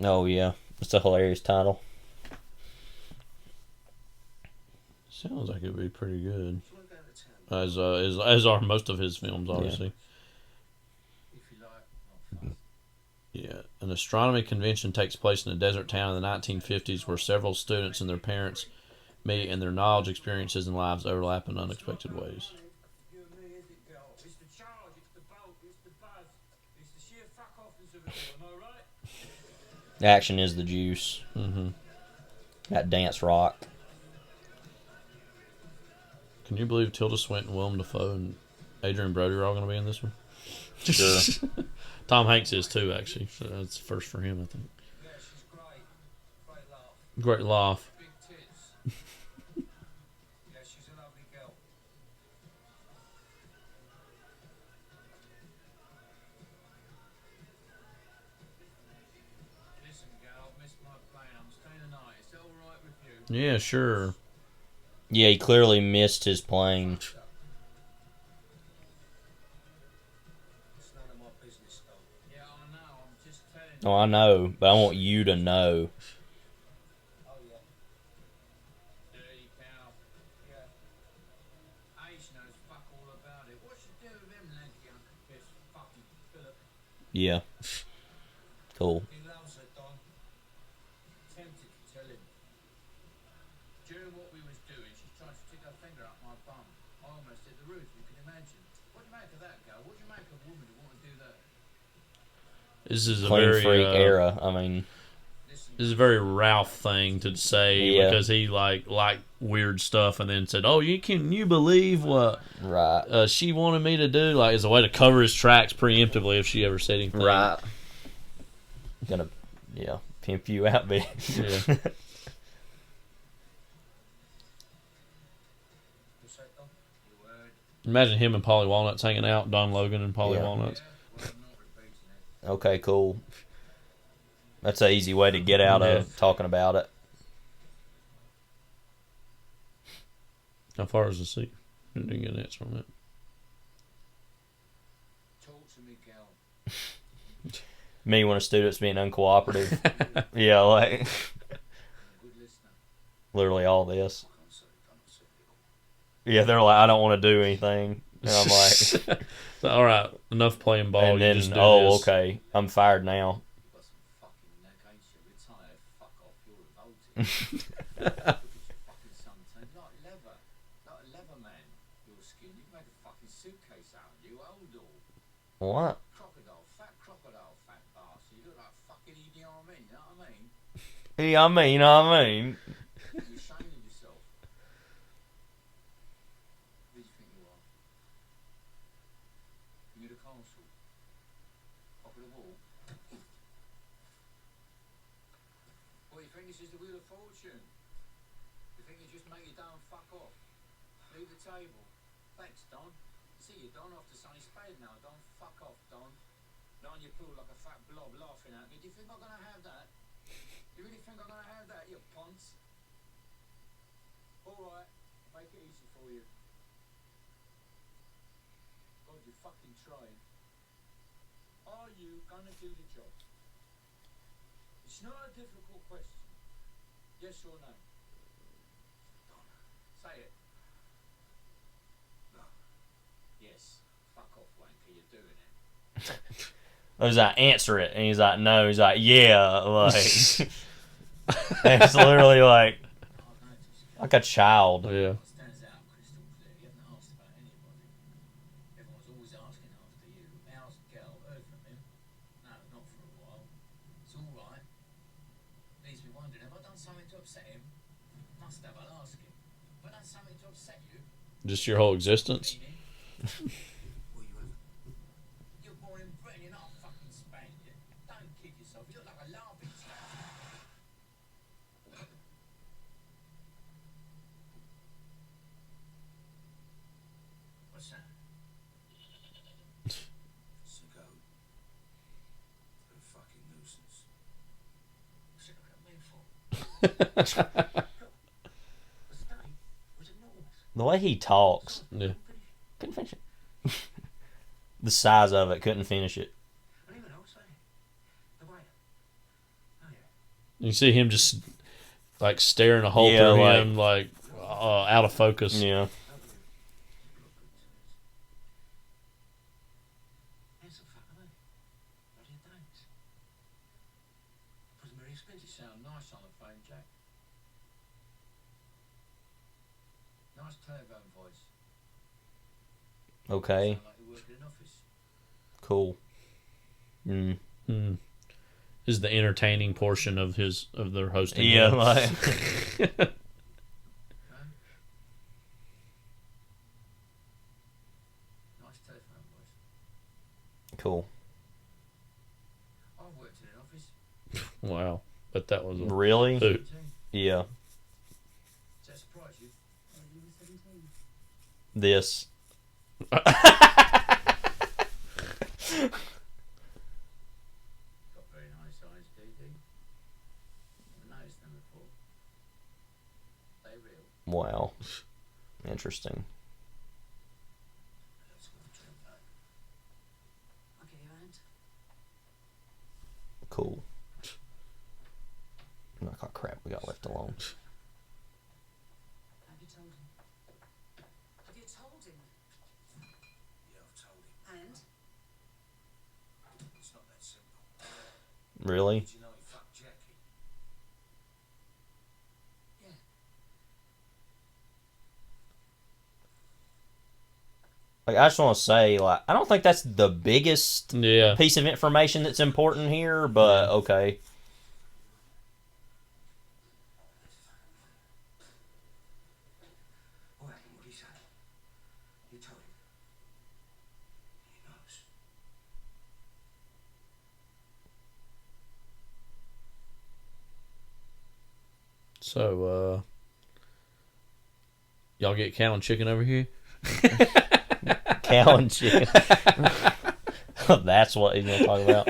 Oh, yeah. It's a hilarious title. Sounds like it would be pretty good. As are most of his films, obviously. Yeah. An astronomy convention takes place in a desert town in the 1950s where several students and their parents meet and their knowledge, experiences, and lives overlap in unexpected ways. It's the charge, it's the bolt, it's the buzz, it's the sheer fuck offness of it all, am I right? Action is the juice. Mm-hmm. That dance rock. Can you believe Tilda Swinton, Willem Dafoe, and Adrian Brody are all going to be in this one? Sure. Tom Hanks is too, actually. So that's the first for him, I think. Yeah, she's great. Great laugh. Great laugh. Big tits. Yeah, she's a lovely girl. Listen, girl, I've missed my plane. I'm staying the night. Is that alright with you? Yeah, sure. Yeah, he clearly missed his plane. It's none of my business, though. Yeah, I know. I'm just telling you. Oh, I know, but I want you to know. Oh, yeah. Dirty cow. Yeah. Ace knows fuck all about it. What's she do with him, lanky Uncle Piss? Fucking Philip. Yeah. Cool. He loves her, Don. Tempted to tell him. During what we was doing, she tried to stick her finger up my bum. I almost hit the roof, you can imagine. What do you make of that, girl? What do you make of a woman who want to do that? This is a Clean very freak era. I mean, this is a very Ralph thing to say Yeah. because he liked weird stuff and then said, "Oh, you believe what right. she wanted me to do?" Like as a way to cover his tracks preemptively if she ever said anything. Right. Gonna, pimp you out, bitch. Yeah. What's that, Don? Your word. Imagine him and Polly Walnuts hanging out. Don Logan and Polly Yeah. Walnuts. Well, I'm not repeating it. Okay, cool. That's an easy way to get out Yeah. of talking about it. How far is the seat? Didn't get an answer on that. Talk to me, girl. Me when a student's being uncooperative. Yeah, like literally all this. Yeah, they're like, I don't want to do anything. And I'm like, all right, enough playing ball. and then, you just do oh, this. okay, I'm fired now. What? Fat bastard. You look like fucking Idi Amin, you know what I mean? Yeah, you know what I mean? You're ashamed of yourself. Who do you think you are? You're the castle. Top of the wall. What, you think this is the Wheel of Fortune? You think you just make your dough and fuck off? Leave the table. Thanks, Don. See you, Don, off to Sunny Spade now, Don. Fuck off, Don. Not on your pool like a fat blob laughing at me. Do you think I'm gonna have that? You really think I'm gonna have that, you ponce? Alright, make it easy for you. God, you're fucking trying. Are you gonna do the job? It's not a difficult question. Yes or no? Say it. No. Yes. Fuck off, wanker, you're doing it. I was like, answer it. And he's like, no. He's like, yeah. Like, and it's literally like a child. Yeah. Stands out crystal clear. You haven't asked about anybody. Everyone's always asking after you. How's Gal? Heard from him? No, not for a while. It's all right. Leaves me wondering, have I done something to upset him? Must have. I'll ask him. Have I done something to upset you? Just your whole existence. You're born in Britain. You're not a fucking Spaniard. Don't kid yourself. You look like a laughing stock. What's that? It's a goat. What a fucking nuisance. What's it look at me for? What's the name? Was it North? The way he talks. Yeah. Couldn't finish it. The size of it, couldn't finish it. Anyone else, eh? The waiter. Oh, yeah. You see him just like staring a hole Yeah, through like- him, like out of focus. Yeah. Handsome fucker, mate. Bloody thanks. Wasn't very expensive. Sound nice on the phone, Jack. Nice telephone voice. Okay. Sound like you work in an office. Cool. Is the entertaining portion of their hosting. Yeah, him. like Nice telephone voice. cool. I've worked in an office. Wow, but that was a Really? hoot. Yeah. Does that surprise you? You were 17. This. Got very nice eyes, DD. Never noticed them before. They real. Wow. Interesting. That's what I'm talking about. I'll give you a hand. Cool. I'm like, oh crap, we got left alone. Have you told him? Have you told him? Yeah, I've told him. And? It's not that simple. Really? Did you know he fucked Jackie? Yeah. Like, I just want to say, like, I don't think that's the biggest Yeah. piece of information that's important here, but okay. What happened? What did he say? You told him. He knows. So, y'all get cow and chicken over here? Cow and chicken. That's what he's going to talk about.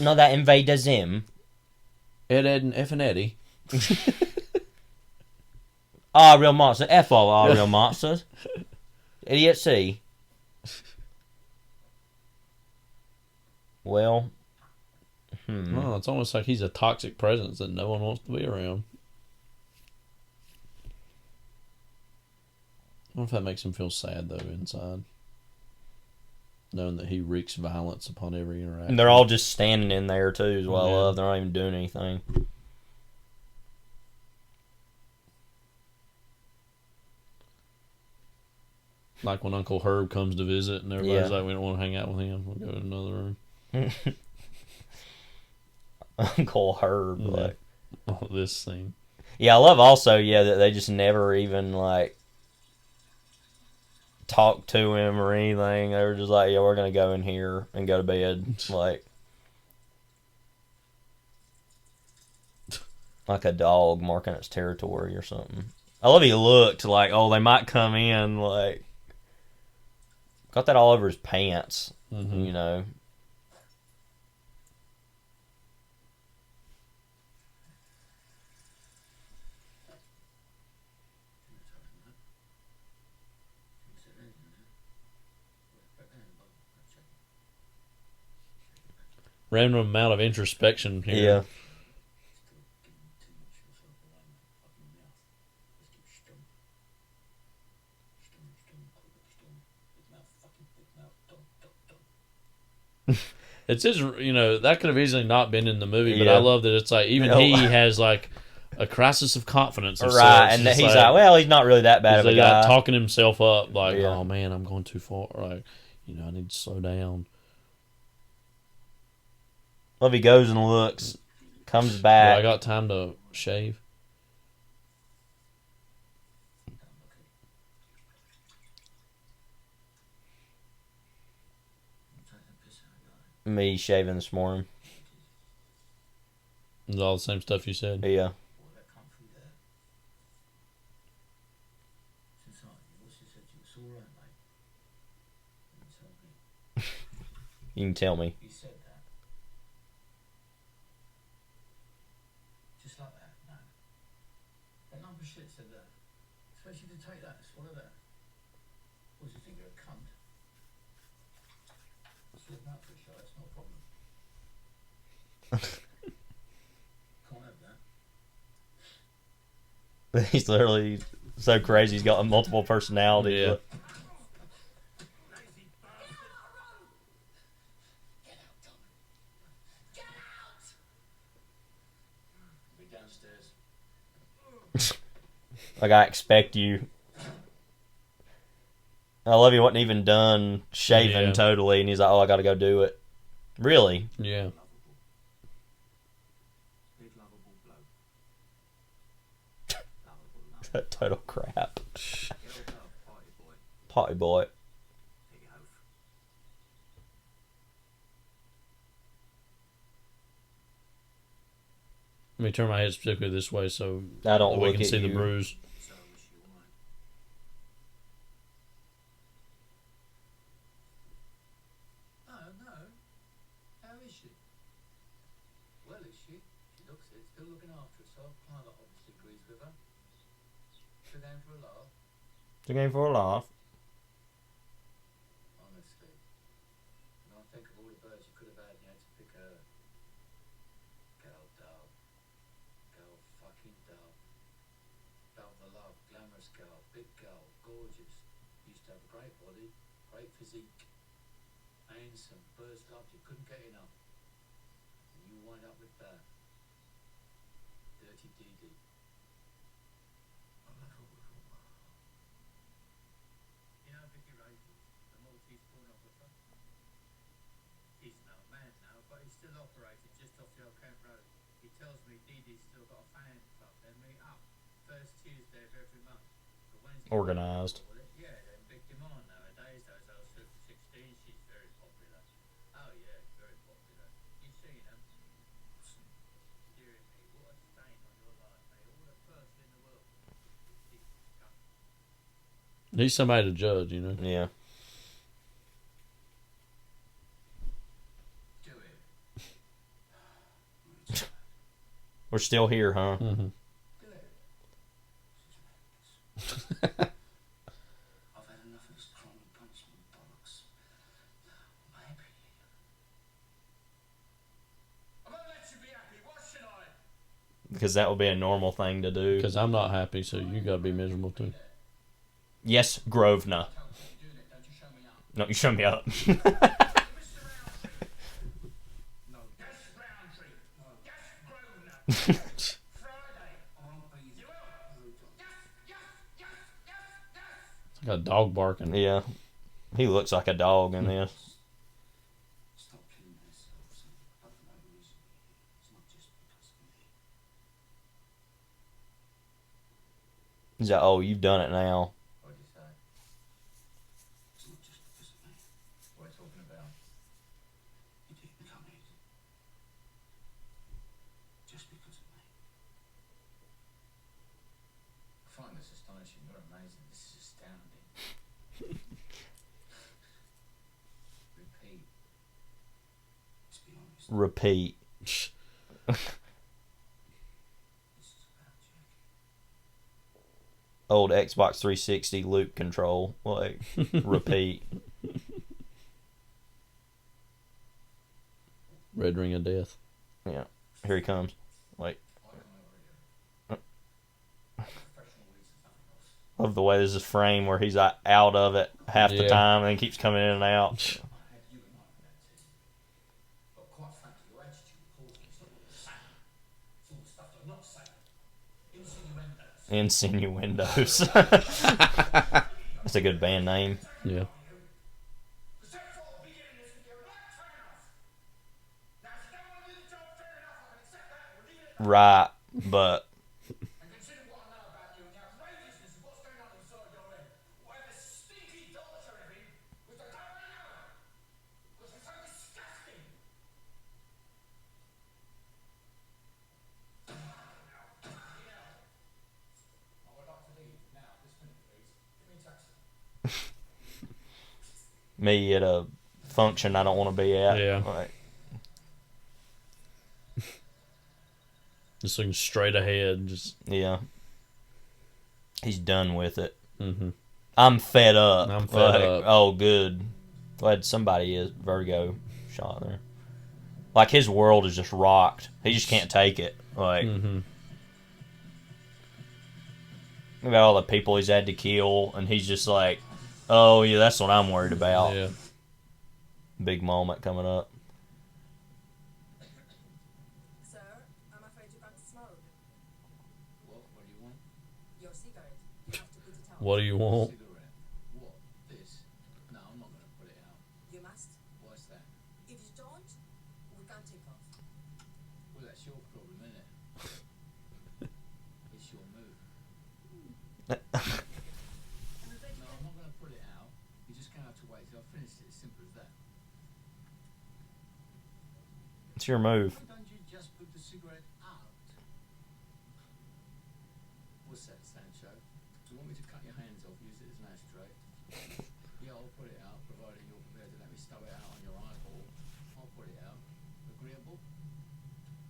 No, that invaders him. Ed, and F and Eddie. Real monster. F all real monsters. Idiot C. Well, No, it's almost like he's a toxic presence that no one wants to be around. I wonder if that makes him feel sad, though, inside. Knowing that he wreaks violence upon every interaction. And they're all just standing in there, too, is what I love. They're not even doing anything. Like when Uncle Herb comes to visit and everybody's like, we don't want to hang out with him. We'll go to another room. Uncle Herb. Yeah. Like. Oh, this thing. Yeah, I love also, that they just never even, like, talk to him or anything. They were just like, yeah, we're going to go in here and go to bed. Like a dog marking its territory or something. I love he looked like, oh, they might come in, like, got that all over his pants, you know. Random amount of introspection here. Yeah. It's his, that could have easily not been in the movie, but I love that it's like, even he has like a crisis of confidence. Right, and he's like, well, he's not really that bad of a guy. Like talking himself up, like, oh man, I'm going too far. Like, I need to slow down. Love he goes and looks, comes back. Well, I got time to shave. Me shaving this morning. It's all the same stuff you said. Yeah. You can tell me. He said that. Just like that, no. That number shit said that. Expect you to take that, swallow that. What do you think, you're a cunt? Swallow that for a show, that's not a problem. Can't have that. He's literally so crazy. He's got multiple personalities. Yeah. Like, I expect you. I love he wasn't even done shaving totally, and he's like, oh, I gotta go do it. Really? Yeah. Total crap. Potty boy. Let me turn my head specifically this way so I don't we look can at see you. the bruise. No. How is she? Well, is she? She looks it. Still looking after herself. Carla obviously agrees with her. Still going for a laugh. Still going for a laugh. Honestly. When I think of all the birds you could have had, you had to pick her. Girl dove. Girl fucking dove. Dove the love. Glamorous girl. Big girl. Gorgeous. Used to have a great body. Great physique. Handsome. Birds loved you. Couldn't get enough. And you wind up with that. Dirty Dee Dee. You know Vicky Rogers, the Maltese pornographer? He's no man now, but he's still operating just off the old Kent Road. He tells me Dee Dee's still got a fan club. They meet up first Tuesday of every month. But when's he Organized. Yeah, they're in big demand nowadays. Those old Super 16, she's very popular. Oh yeah, very popular. You've seen them. Dear me, what a stain on your life, mate. All the first in the world. He's somebody to judge, Yeah. Do it. We're still here, huh? Mm-hmm. Do it. I've had enough of this cruel punishment bollocks. I'm happy. Because that would be a normal thing to do. Because I'm not happy, so you gotta be miserable too. Yes, Grosvenor. No, you show me up. It's like a dog barking. Yeah. He looks like a dog in this. Stop killing yourselves. But for no reason. It's not just because of me. He's like, oh, you've done it now. What do you say? It's not just because of me. What are you talking about? You didn't become it. Just because of me. I find this astonishing. You're amazing. This is astounding. Repeat. Let's be honest. Repeat. This is about Jackie. Old Xbox 360 loop control. Like, repeat. Red ring of death. Yeah. Here he comes. Wait. Love the way there's this frame where he's out of it half the time and then keeps coming in and out. But quite frankly, your attitude calls me something the same. It's all the stuff you're not saying. Insinuendos. That's a good band name. Yeah. Right, but me at a function I don't want to be at. Yeah. Like, Just looking straight ahead. Just yeah. He's done with it. Mm-hmm. I'm fed up. I'm fed up. Oh, good. Glad somebody is. Vertigo shot there. Like, his world is just rocked. He just can't take it. Like, mm-hmm. Look at all the people he's had to kill, and he's just like, oh, yeah, that's what I'm worried about. Yeah. Big moment coming up. Sir, I'm afraid you can't smoke. What do you want? Your cigarette. You have to put it out. What do you want? Cigarette. What? This? No, I'm not going to put it out. You must. Why's that? If you don't, we can't take off. Well, that's your problem, isn't it? It's your move. No, I'm not going to put it out. You're just going to have to wait till I've finished it. As simple as that. It's your move. Why don't you just put the cigarette out? What's that, Sancho? Do you want me to cut your hands off, use it as an ashtray? Yeah, I'll put it out, provided you're prepared to let me stub it out on your eyeball. I'll put it out. Agreeable?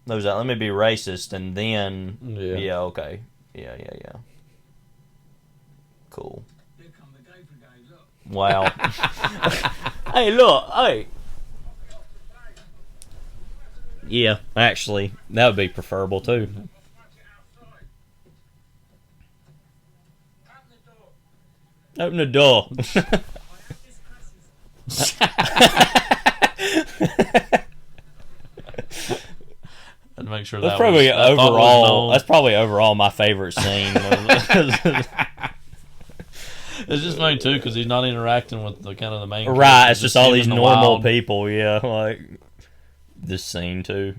Those out. Let me be racist, and then Yeah. Okay, yeah. Cool. Here come the gay brigade, look. Wow. Hey, look, hey. Yeah, actually, that would be preferable too. Open the door. I'd make sure That's that probably was, that thought was overall. known. That's probably overall my favorite scene. It's just funny too because he's not interacting with the kind of the main. Right, characters, it's just all him these in the normal wild. people. Yeah, like this scene too.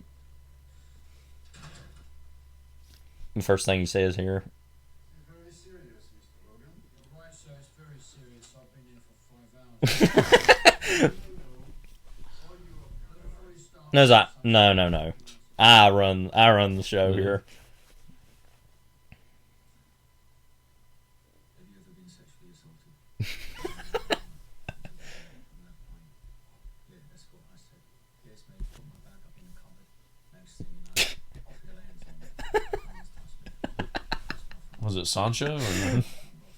The first thing he says here. Very serious, Mr. Logan. You're right, sir. It's very serious. I've been here for 5 hours. No, it's like, no. I run the show here. Have you ever been sexually assaulted? Yeah, that's what I said. Yes, mate. Put my bag up in the cupboard. Next thing you know, off your hands on me. Was it Sancho? Or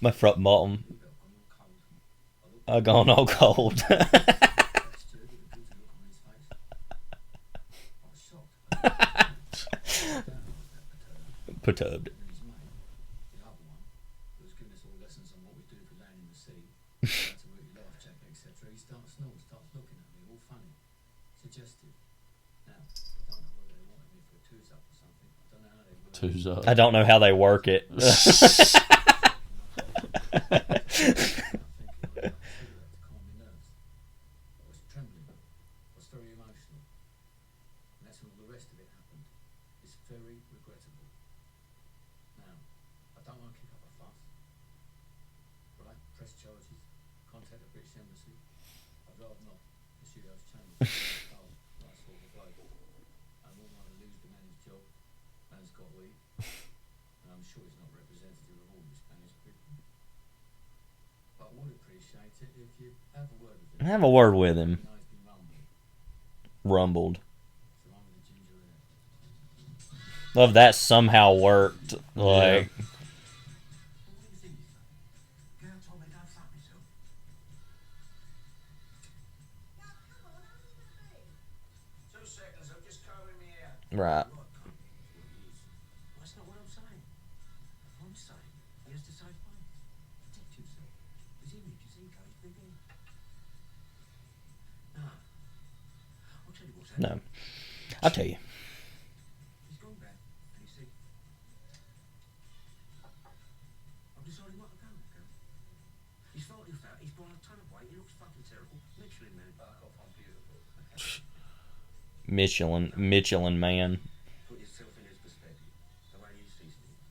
My front bottom. I gone all cold. Perturbed. His mate, the other one, who was giving us all lessons on what we do for land in the sea, how to work your life jacket, etc. He starts snoring, starts looking at me, all funny, suggestive. Now, I don't know whether they wanted me for a twos up or something. I don't know how they work. Twos up. I don't know how they work it. Have a word with him. Rumbled. Love that somehow worked. Like. Right. That's not what I'm saying. I'm saying he has to save money, protect himself. His image is engaged with him. No. I'll tell you what's happening. No. I'll tell you. He's gone back and he said, I've decided what to go. He's fighting fat, he's brought a ton of weight, he looks fucking terrible. Michelin man. Back off, I'm beautiful. Michelin man. Put yourself in his perspective, the way he sees things.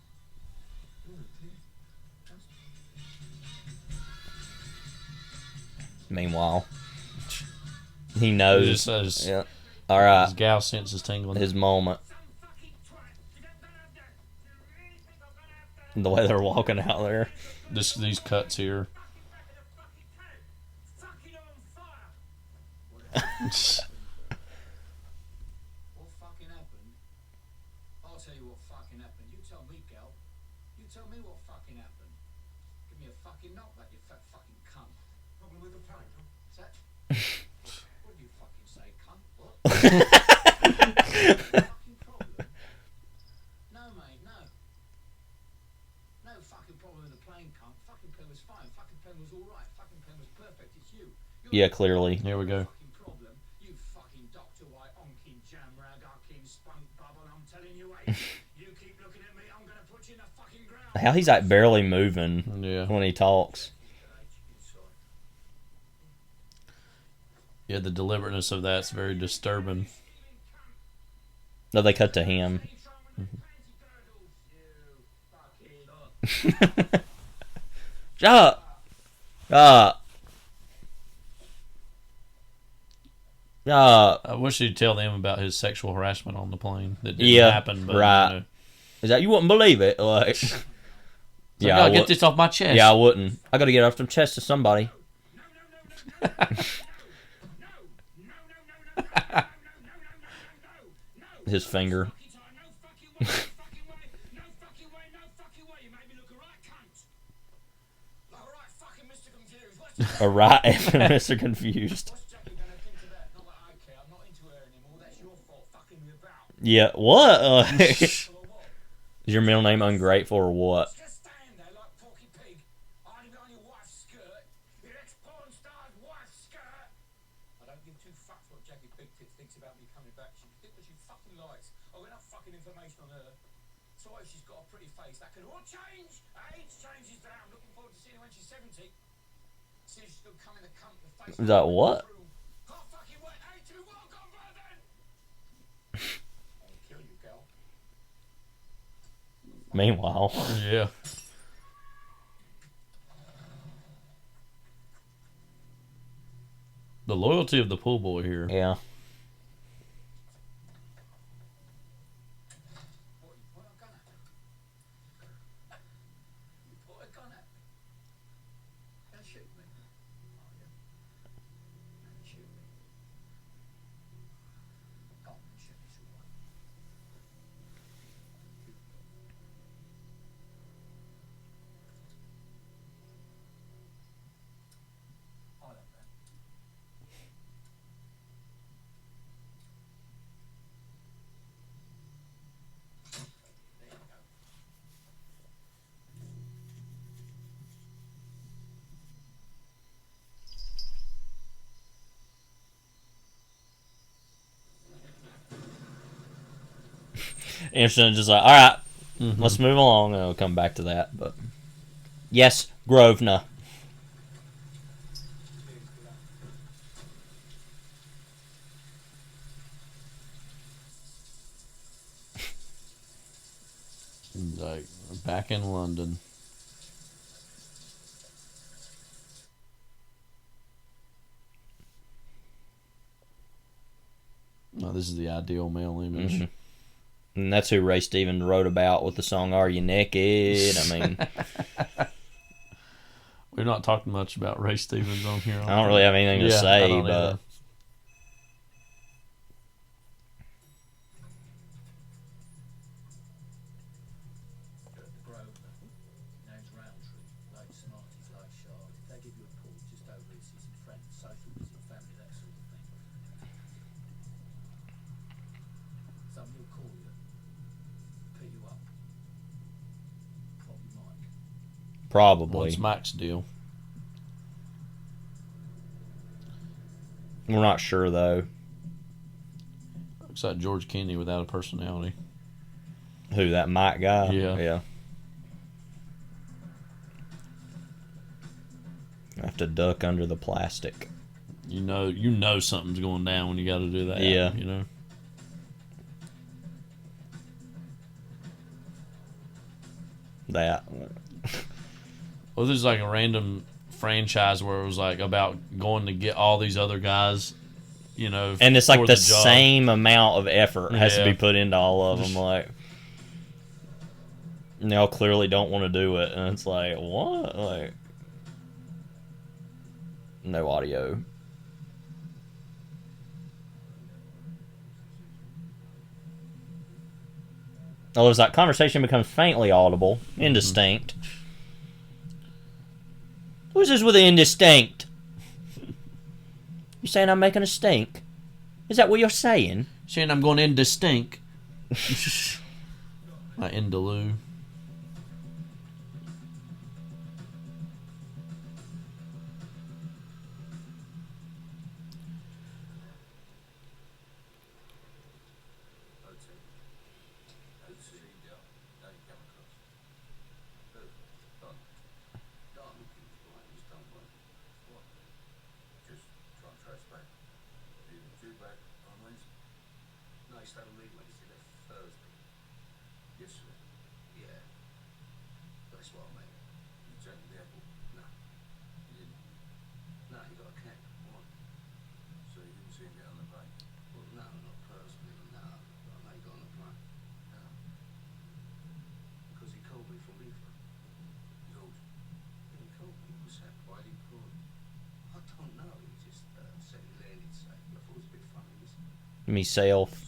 Meanwhile, he knows. Yeah. All right. His gal sense is tingling. His moment. The way they're walking out there. These cuts here. What fucking happened? I'll tell you what fucking happened. You tell me, gal. You tell me what fucking happened. Give me a fucking knock back, you fat fucking cunt. Problem with the plane, huh? Is that? What did you fucking say, cunt? What? Fucking problem? No, mate, no. No fucking problem with the plane, cunt. Fucking plane was fine. Fucking plane was alright. Fucking plane was perfect. It's you. Yeah, clearly. Here we go. You fucking Dr. White, onking jam rag, arcing spunk bubble, I'm telling you, you keep looking at me, I'm gonna put you in the fucking ground. How he's like barely moving when he talks. Yeah, the deliberateness of that's very disturbing. No, they cut to him. Shut up! I wish he'd tell them about his sexual harassment on the plane. That didn't happen, but right. You know. Is that you wouldn't believe it? Like, I gotta get this off my chest. Yeah, I wouldn't. I gotta get it off the chest of somebody. His finger. Alright, Mr. Confused. Yeah, what? Is your middle name Ungrateful or what? Is that what? Meanwhile. Yeah. The loyalty of the pool boy here. Yeah. Instant, just like, all right, let's move along, and I'll come back to that. But yes, Grosvenor. Like back in London. Oh, this is the ideal male image. And that's who Ray Stevens wrote about with the song "Are You Naked?" I mean, we've not talked much about Ray Stevens on here. I don't really have anything to say, but either. Probably. What's Mike's deal? We're not sure, though. Looks like George Kennedy without a personality. Who, that Mike guy? Yeah. I have to duck under the plastic. You know something's going down when you got to do that. Yeah. You know. That. Well, there's like a random franchise where it was like about going to get all these other guys, you know. And it's like for the job. same amount of effort has to Yeah. be put into all of them. Like, and they all clearly don't want to do it. And it's like, what? Like, no audio. Oh, as that conversation becomes faintly audible, indistinct. Who's this with the indistinct? You saying I'm making a stink? Is that what you're saying? Saying I'm going indistinct. My Indaloo. Myself.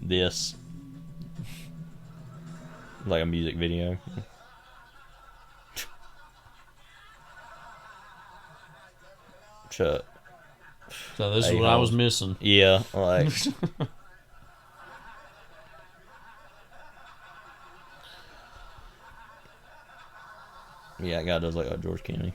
This. Like a music video. So this is what I was missing. Yeah, like. Yeah, that guy does look like George Kennedy.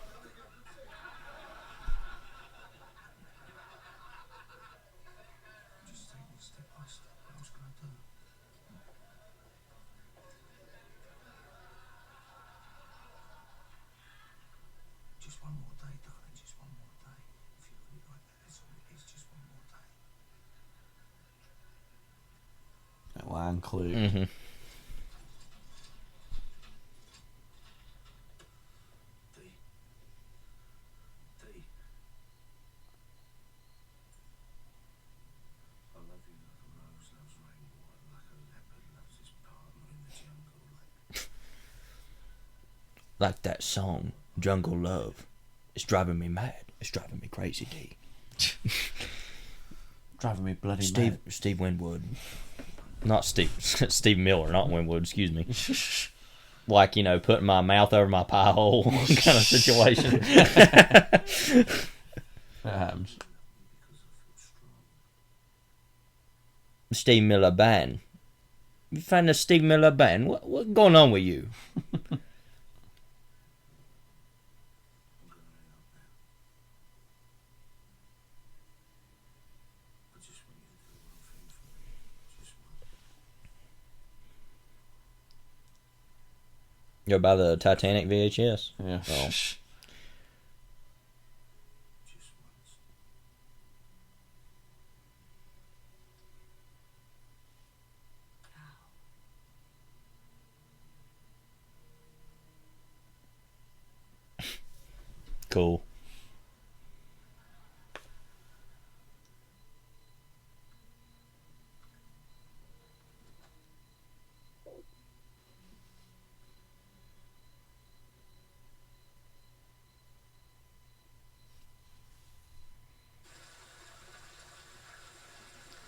That line clicked. Mm-hmm. Like that song, Jungle Love. It's driving me mad. It's driving me crazy, D. Driving me bloody Steve, mad. Steve Winwood. Not Steve. Steve Miller, not Winwood, excuse me. Like, you know, putting my mouth over my pie hole kind of situation. That happens. Steve Miller Band. You find a stigma la band. What's going on with you? Go buy the Titanic VHS. Yeah. Oh. Cool.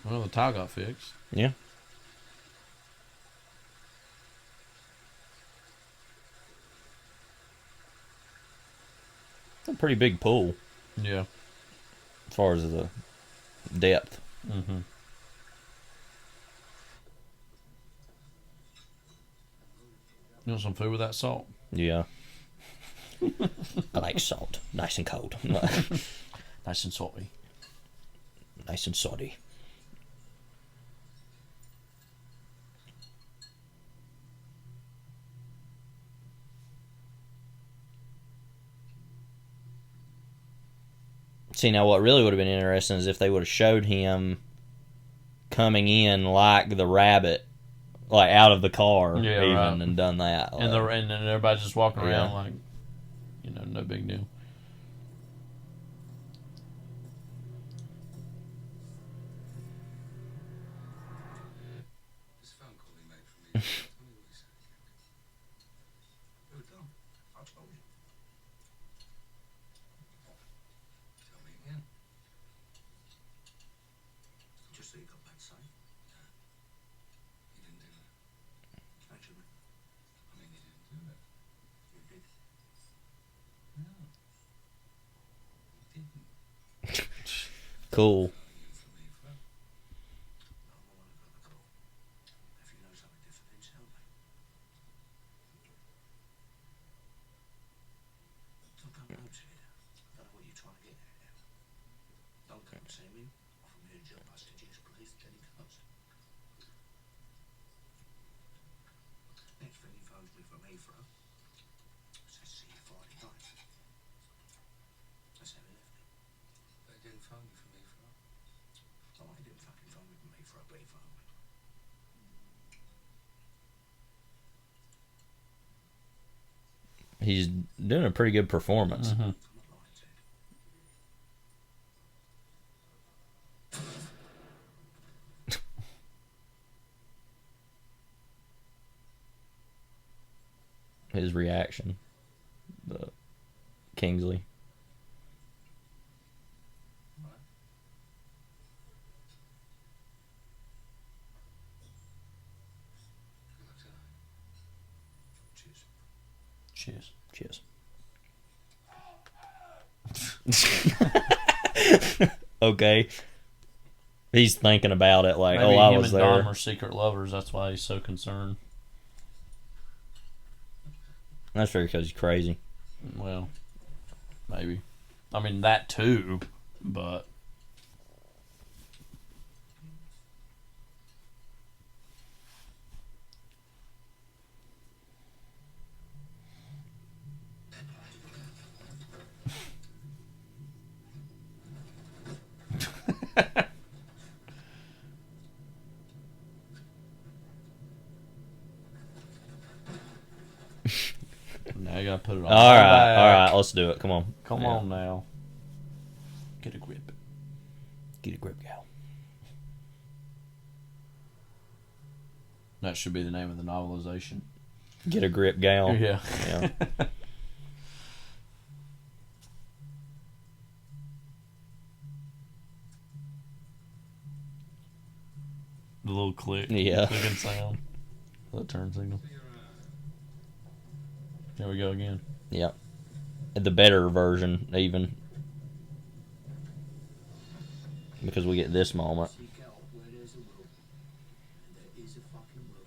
Well, the tile got fixed. Yeah. A pretty big pool. Yeah. As far as the depth. Mm-hmm. You want some food with that salt? Yeah. I like salt. Nice and cold. Nice and salty. Nice and salty. See, now what really would have been interesting is if they would have showed him coming in like the rabbit, like out of the car, yeah, even, right. And done that. And and then everybody's just walking around Yeah. like, no big deal. This phone call he made for me. Tell me what he said again. Who, Don? I told you. Tell me again. Just so you got back safe? No. He didn't do that. Actually, I mean, he didn't do it. You did. No. He didn't. Cool. For me, for I'm the one who got the call. If you know something different, then tell me. Look, I'm not here. I don't know what you're trying to get at now. Don't come and see me. Offer me a job. I said yes, please. Then he comes. Next thing he phones me from Heathrow. Says, see you Friday night. That's how he left me. They didn't phone you from Heathrow? Oh, he didn't fucking phone me from Heathrow, but he phoned me. He's doing a pretty good performance. Mm-hmm. I'm not lying, Ted. His reaction. The Kingsley. Good luck tonight. Cheers. Cheers. Okay. He's thinking about it like, Maybe I him was and there. Dom are secret lovers. That's why he's so concerned. That's fair because he's crazy. Well, maybe. I mean, that too, but... Now you gotta put it on. All right, let's do it. Come on. Come Yeah. on now. Get a grip. Get a grip, gal. That should be the name of the novelization. Get a grip, gal. Yeah. Yeah. The little click. Yeah. Clicking sound. The turn signal. There we go again. Yep. The better version, even. Because we get this moment. Seek out where there's a will, and there is a fucking will.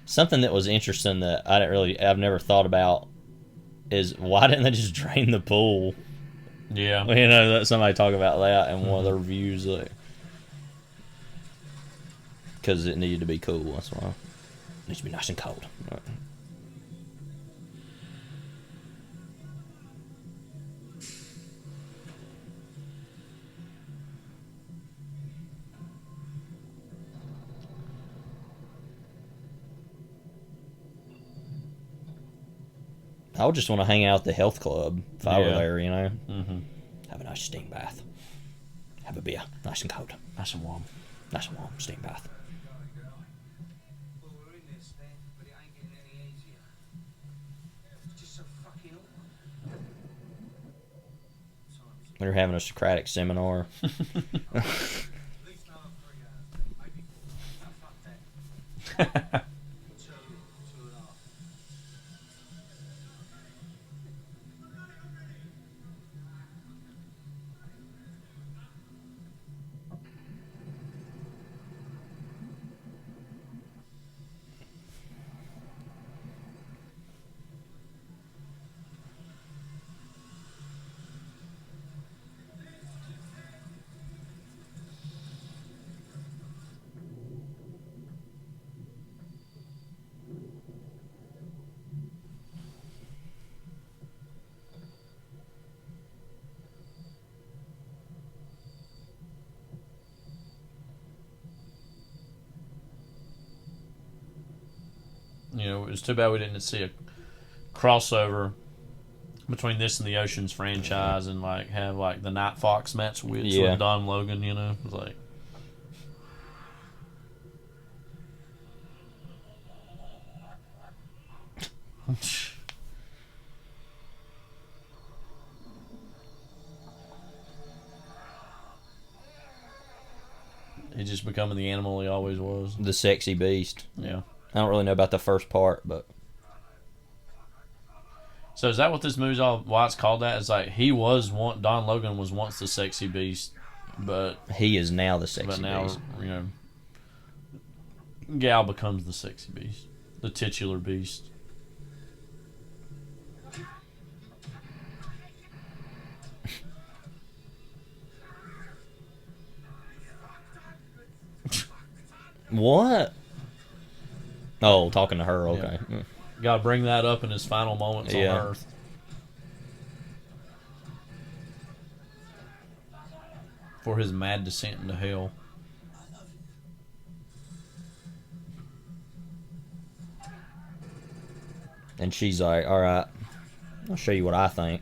Something that was interesting that I've never thought about is why didn't they just drain the pool? Yeah. You know, somebody talk about that in one of their reviews. Because it needed to be cool, that's why. It needs to be nice and cold. Right. I would just want to hang out at the health club if I were there, you know. Mm-hmm. Have a nice steam bath. Have a beer, nice and cold. Nice and warm. Nice and warm, steam bath. Well, we're in this thing, but it ain't getting any easier. It's just so fucking awkward. We're having a Socratic seminar. At least another 3 hours. Maybe 4. No, fuck that. 2, 2.5. You know, it was too bad we didn't see a crossover between this and the Oceans franchise and like have like the Night Fox match with Don Logan. You know, it was like. He's just becoming the animal he always was. The sexy beast. Yeah. I don't really know about the first part, but... So is that what this movie's all... Why it's called that? It's like, Don Logan was once the sexy beast, but... He is now the sexy beast. But now, beast. You know... Gal becomes the sexy beast. The titular beast. What? Oh, talking to her, okay. Yeah. Gotta bring that up in his final moments on Earth. For his mad descent into hell. And she's like, alright, I'll show you what I think.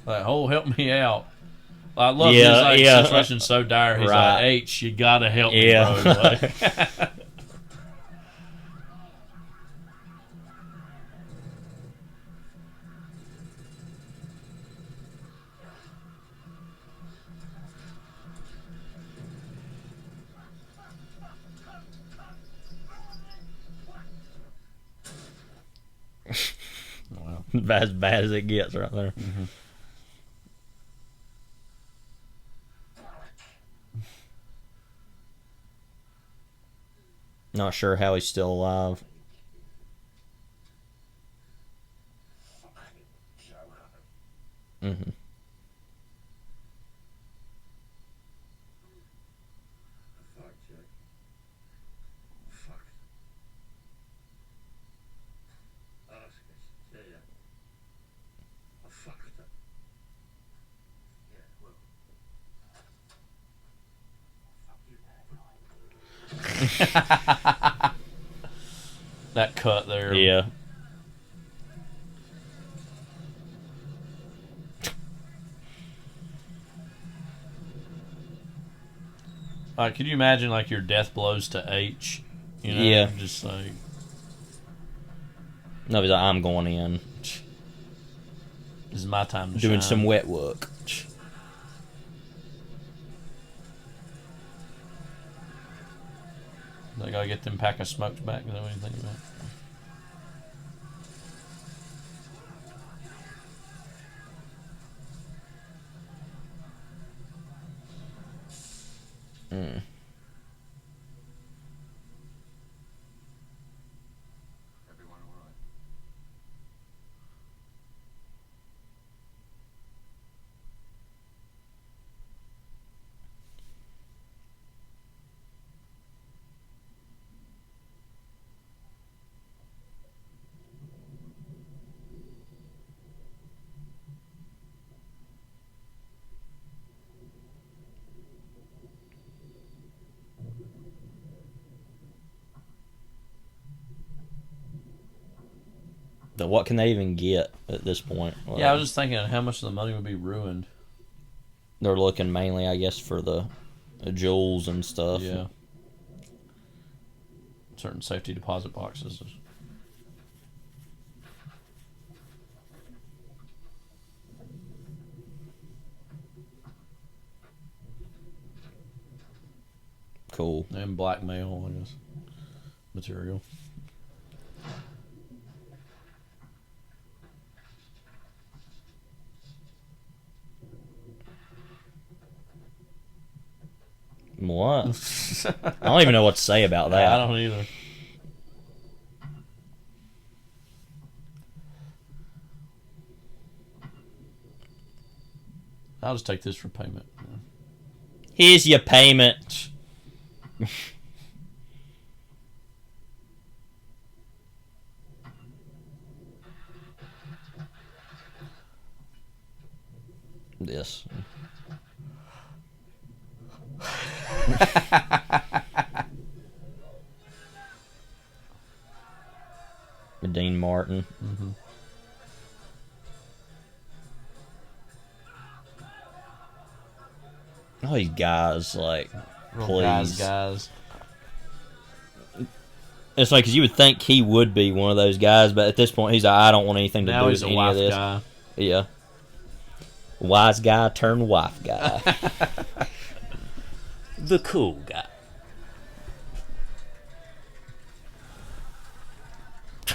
Like, oh, help me out. I love his situation so dire. He's like, H, you gotta help me, bro. Like, wow. As bad as it gets right there. Mm-hmm. Not sure how he's still alive. Mm-hmm. that cut there. Yeah. Like, could you imagine like your death blows to H? You know, yeah. Just like no, he's like, I'm going in. This is my time to doing shine. some wet work. They gotta get them pack of smokes back. Is that what you think about? What can they even get at this point? Yeah, I was just thinking how much of the money would be ruined. They're looking mainly, I guess, for the jewels and stuff. Yeah. Certain safety deposit boxes. Cool. And blackmail, I guess. Material. What? I don't even know what to say about that. I don't either. I'll just take this for payment. Here's your payment. This. Dean Martin. Mm-hmm. All these guys, like, Real please. Guys. It's like, 'cause you would think he would be one of those guys, but at this point, he's like, I don't want anything to Now do he's with a any of wife this. guy. Yeah. Wise guy turned wife guy. The cool guy.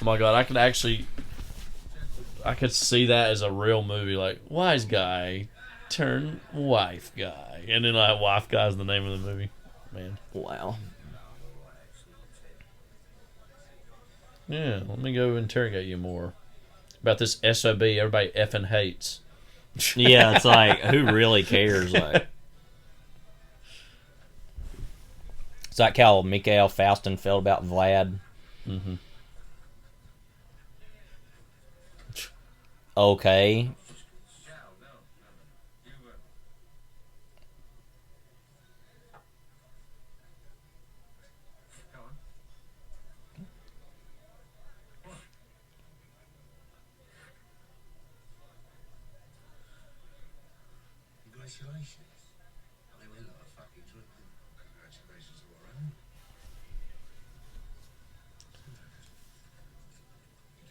Oh my god, I could see that as a real movie, like wise guy turn wife guy, and then like wife guy is the name of the movie. Man, wow. Yeah, let me go interrogate you more about this SOB everybody effing hates. Yeah, it's like, who really cares? Like, it's like how Mikael Faustin felt about Vlad. Mm-hmm. Okay. Congratulations. They went like a fucking drink. Congratulations all around. You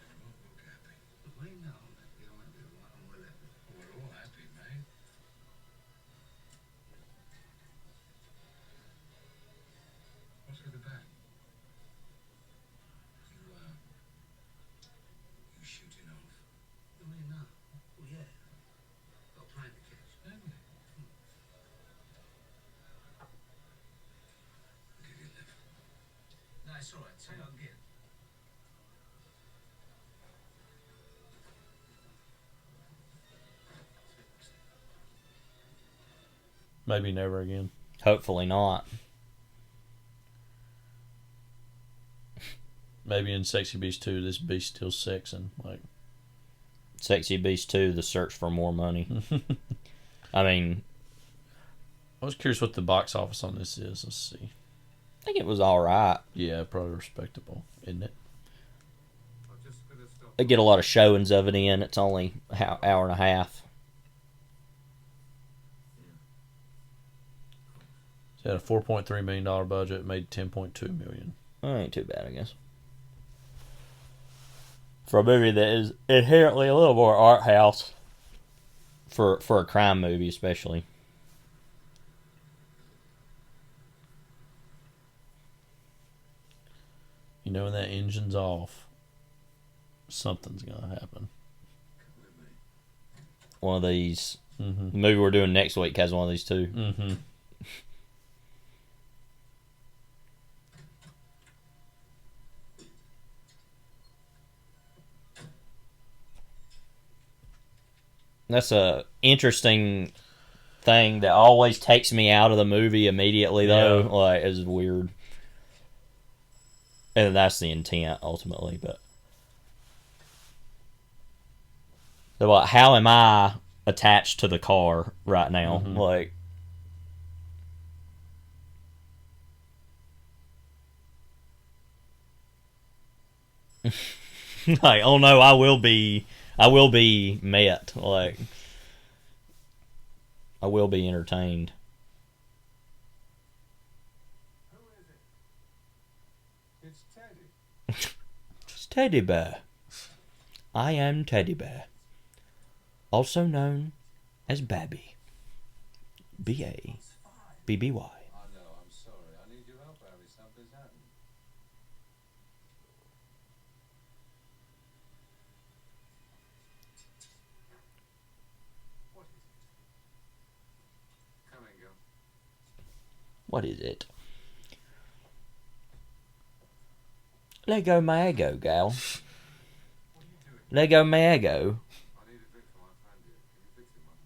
don't look happy. But we know that you don't do right and we're happy. We're all happy, mate. What's with the bag? You shooting off. You mean no? Well, yeah. Got a plane to catch, haven't we? No, it's alright. Say that again. Maybe never again. Hopefully not. Maybe in Sexy Beast 2, this beast still sexing. Like Sexy Beast 2, The Search for More Money. I mean, I was curious what the box office on this is. Let's see. I think it was alright. Yeah, probably respectable, isn't it? They get a lot of showings of it in. It's only an hour and a half. It had a $4.3 million budget, made $10.2 million. That ain't too bad, I guess. For a movie that is inherently a little more art house, for a crime movie especially. You know, when that engine's off, something's gonna happen. One of these. Mm-hmm. The movie we're doing next week has one of these too. Mm-hmm. That's a interesting thing that always takes me out of the movie immediately, though. Yeah. Like, it's weird. And that's the intent, ultimately, but... So, like, how am I attached to the car right now? Mm-hmm. Like... Like, oh no, I will be met. Like, I will be entertained. Who is it? It's Teddy. It's Teddy Bear. I am Teddy Bear, also known as Babby. B-A-B-B-Y. I know, I'm sorry. I need your help, Harry. Something's happened. What is it? Come and go. What is it? Lego my ego, gal. What are you doing? Lego my ego. I need a drink for my friend here. Can you fix him up?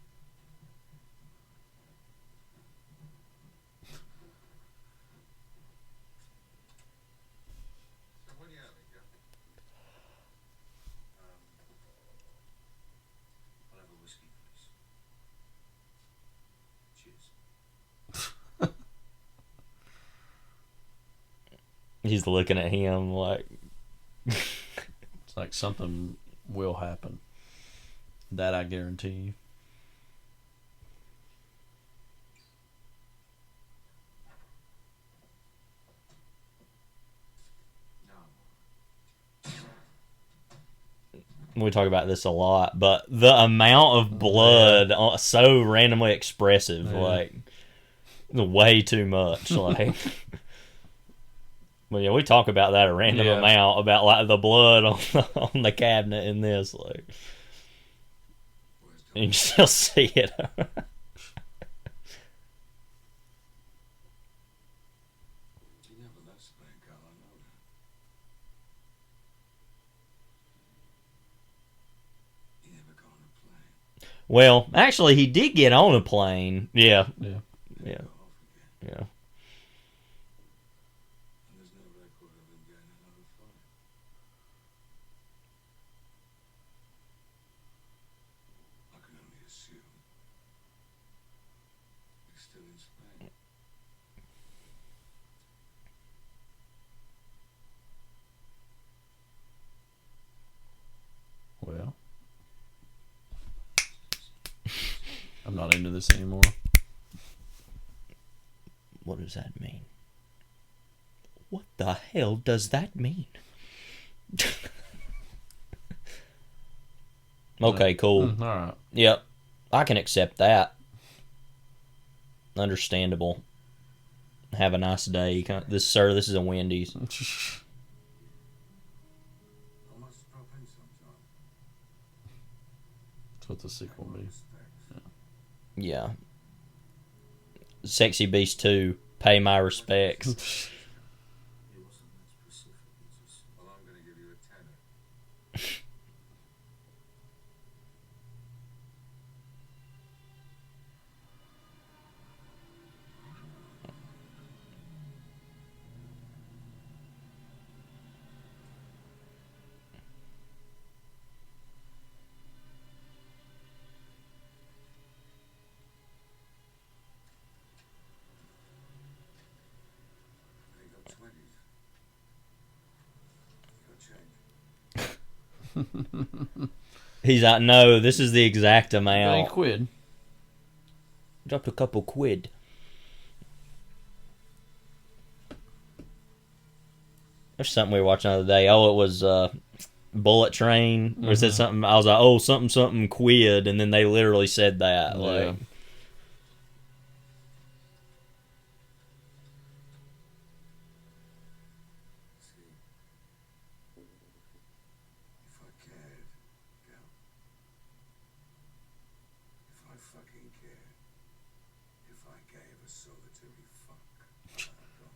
So what are you having, Joe? I'll have a whiskey, please. Cheers. He's looking at him like... It's like something will happen. That I guarantee you. We talk about this a lot, but the amount of blood, so randomly expressive, like, way too much, like... Well, yeah, we talk about that a random amount, about like the blood on the cabinet in this, like, and you still see it. You never left Spain, Carl, I know that. You never got on a plane. Well, actually, he did get on a plane. Yeah. Go off again. Yeah. And there's no record of him getting another flight. I can only assume he's still in Spain. Well, I'm not into this anymore. What does that mean? What the hell does that mean? Okay, cool. All right. Yep. I can accept that. Understandable. Have a nice day. This is a Wendy's. I must drop in sometime. That's what the sequel will be. Respect. Yeah. Sexy Beast 2. Pay my respects. He wasn't that specific. He just... Well, I'm going to give you a tenner. I got 20s. You got change. He's like, no, this is the exact Ain't amount. quid. Dropped a couple quid. There's something we were watching the other day. Oh, it was Bullet Train. Or it said something. I was like, oh, something quid. And then they literally said that. Yeah. Like, See, if I cared, Gal, if I fucking cared, if I gave a solitary fuck, I'd gone.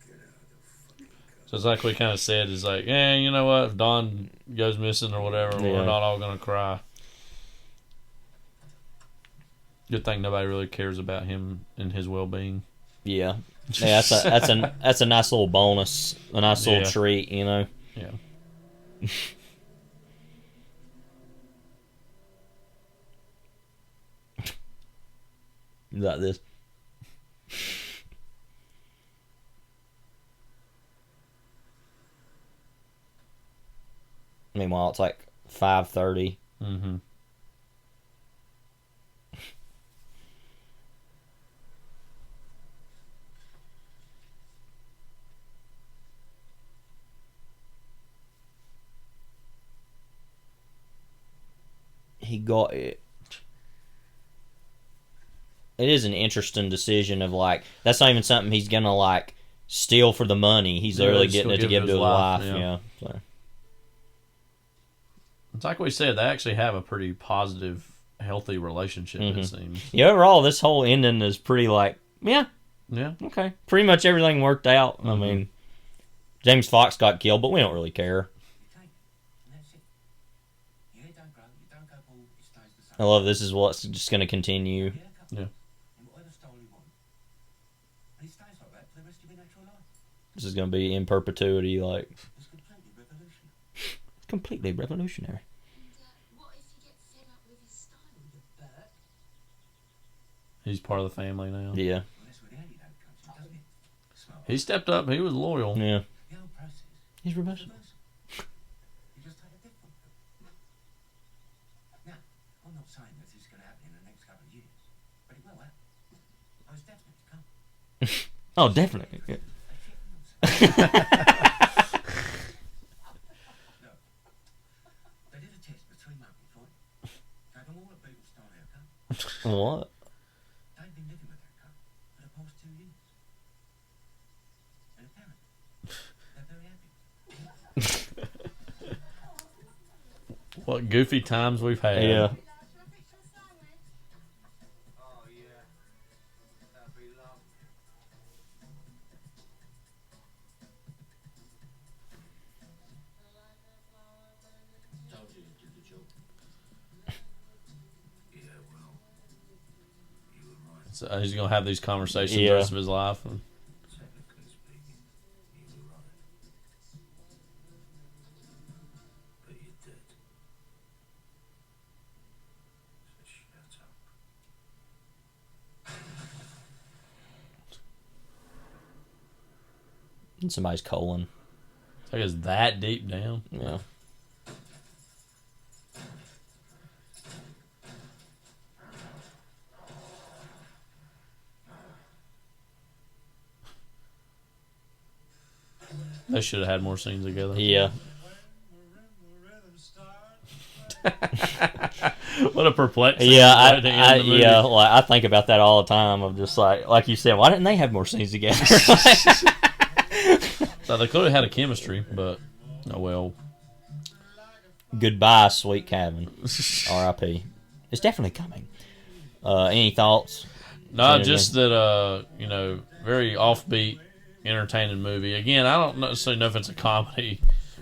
Get out of the fucking car. So it's like we kind of said, is like, yeah, you know what? If Don goes missing or whatever, Yeah. we're not all gonna cry. Good thing nobody really cares about him and his well-being. Yeah, that's a nice little bonus, a nice little treat, you know. Yeah. Like this. Meanwhile, it's like 5:30. Mm-hmm. He got it. It is an interesting decision of like that's not even something he's gonna like steal for the money. He's literally getting it to give to his wife. Yeah. So. It's like we said, they actually have a pretty positive, healthy relationship. It seems. Yeah, overall, this whole ending is pretty like yeah, okay. Pretty much everything worked out. I mean, James Fox got killed, but we don't really care. I love this is what's just going to continue. Yeah. This is going to be in perpetuity, like completely revolutionary. He's part of the family now. Yeah. He stepped up. He was loyal. Yeah. He's reversible. Oh, definitely. Yeah. They did a test for 3 months before. Gave them all a beetle style haircut. What? They've been living with that cut for the past 2 years. And apparently, they're very happy. What goofy times we've had. Yeah. So he's going to have these conversations the rest of his life. And somebody's colon. It's like it's that deep down. Yeah. They should have had more scenes together. Yeah. What a perplexing. Yeah, I think about that all the time. Of just like you said, why didn't they have more scenes together? So they could have had a chemistry, but oh well. Goodbye, sweet cabin. R.I.P. It's definitely coming. Any thoughts? No, just that very offbeat, entertaining movie. Again, I don't necessarily know if it's a comedy.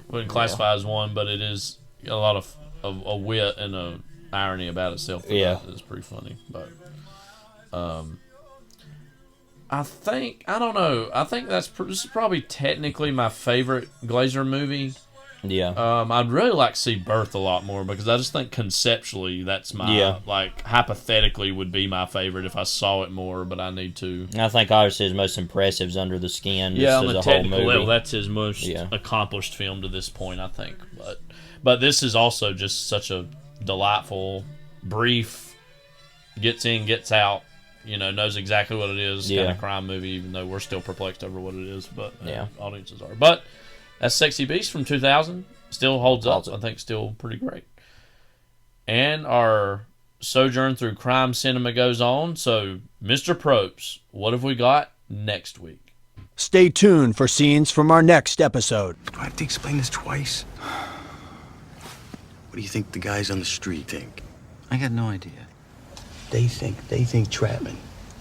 Wouldn't classify as one, but it is a lot of a wit and a irony about itself. It's pretty funny. But I think this is probably technically my favorite Glazer movie. Yeah. I'd really like to see Birth a lot more because I just think conceptually that's my hypothetically would be my favorite if I saw it more, but I need to. I think obviously his most impressive is Under the Skin. Yeah, on the technical level, that's his most accomplished film to this point, I think. But this is also just such a delightful, brief, gets in, gets out. Knows exactly what it is. Kind of crime movie, even though we're still perplexed over what it is, but audiences are. But that's Sexy Beast from 2000. Still holds up. I think still pretty great. And our sojourn through crime cinema goes on. So, Mr. Probst, what have we got next week? Stay tuned for scenes from our next episode. Do I have to explain this twice? What do you think the guys on the street think? I got no idea. They think Trapman.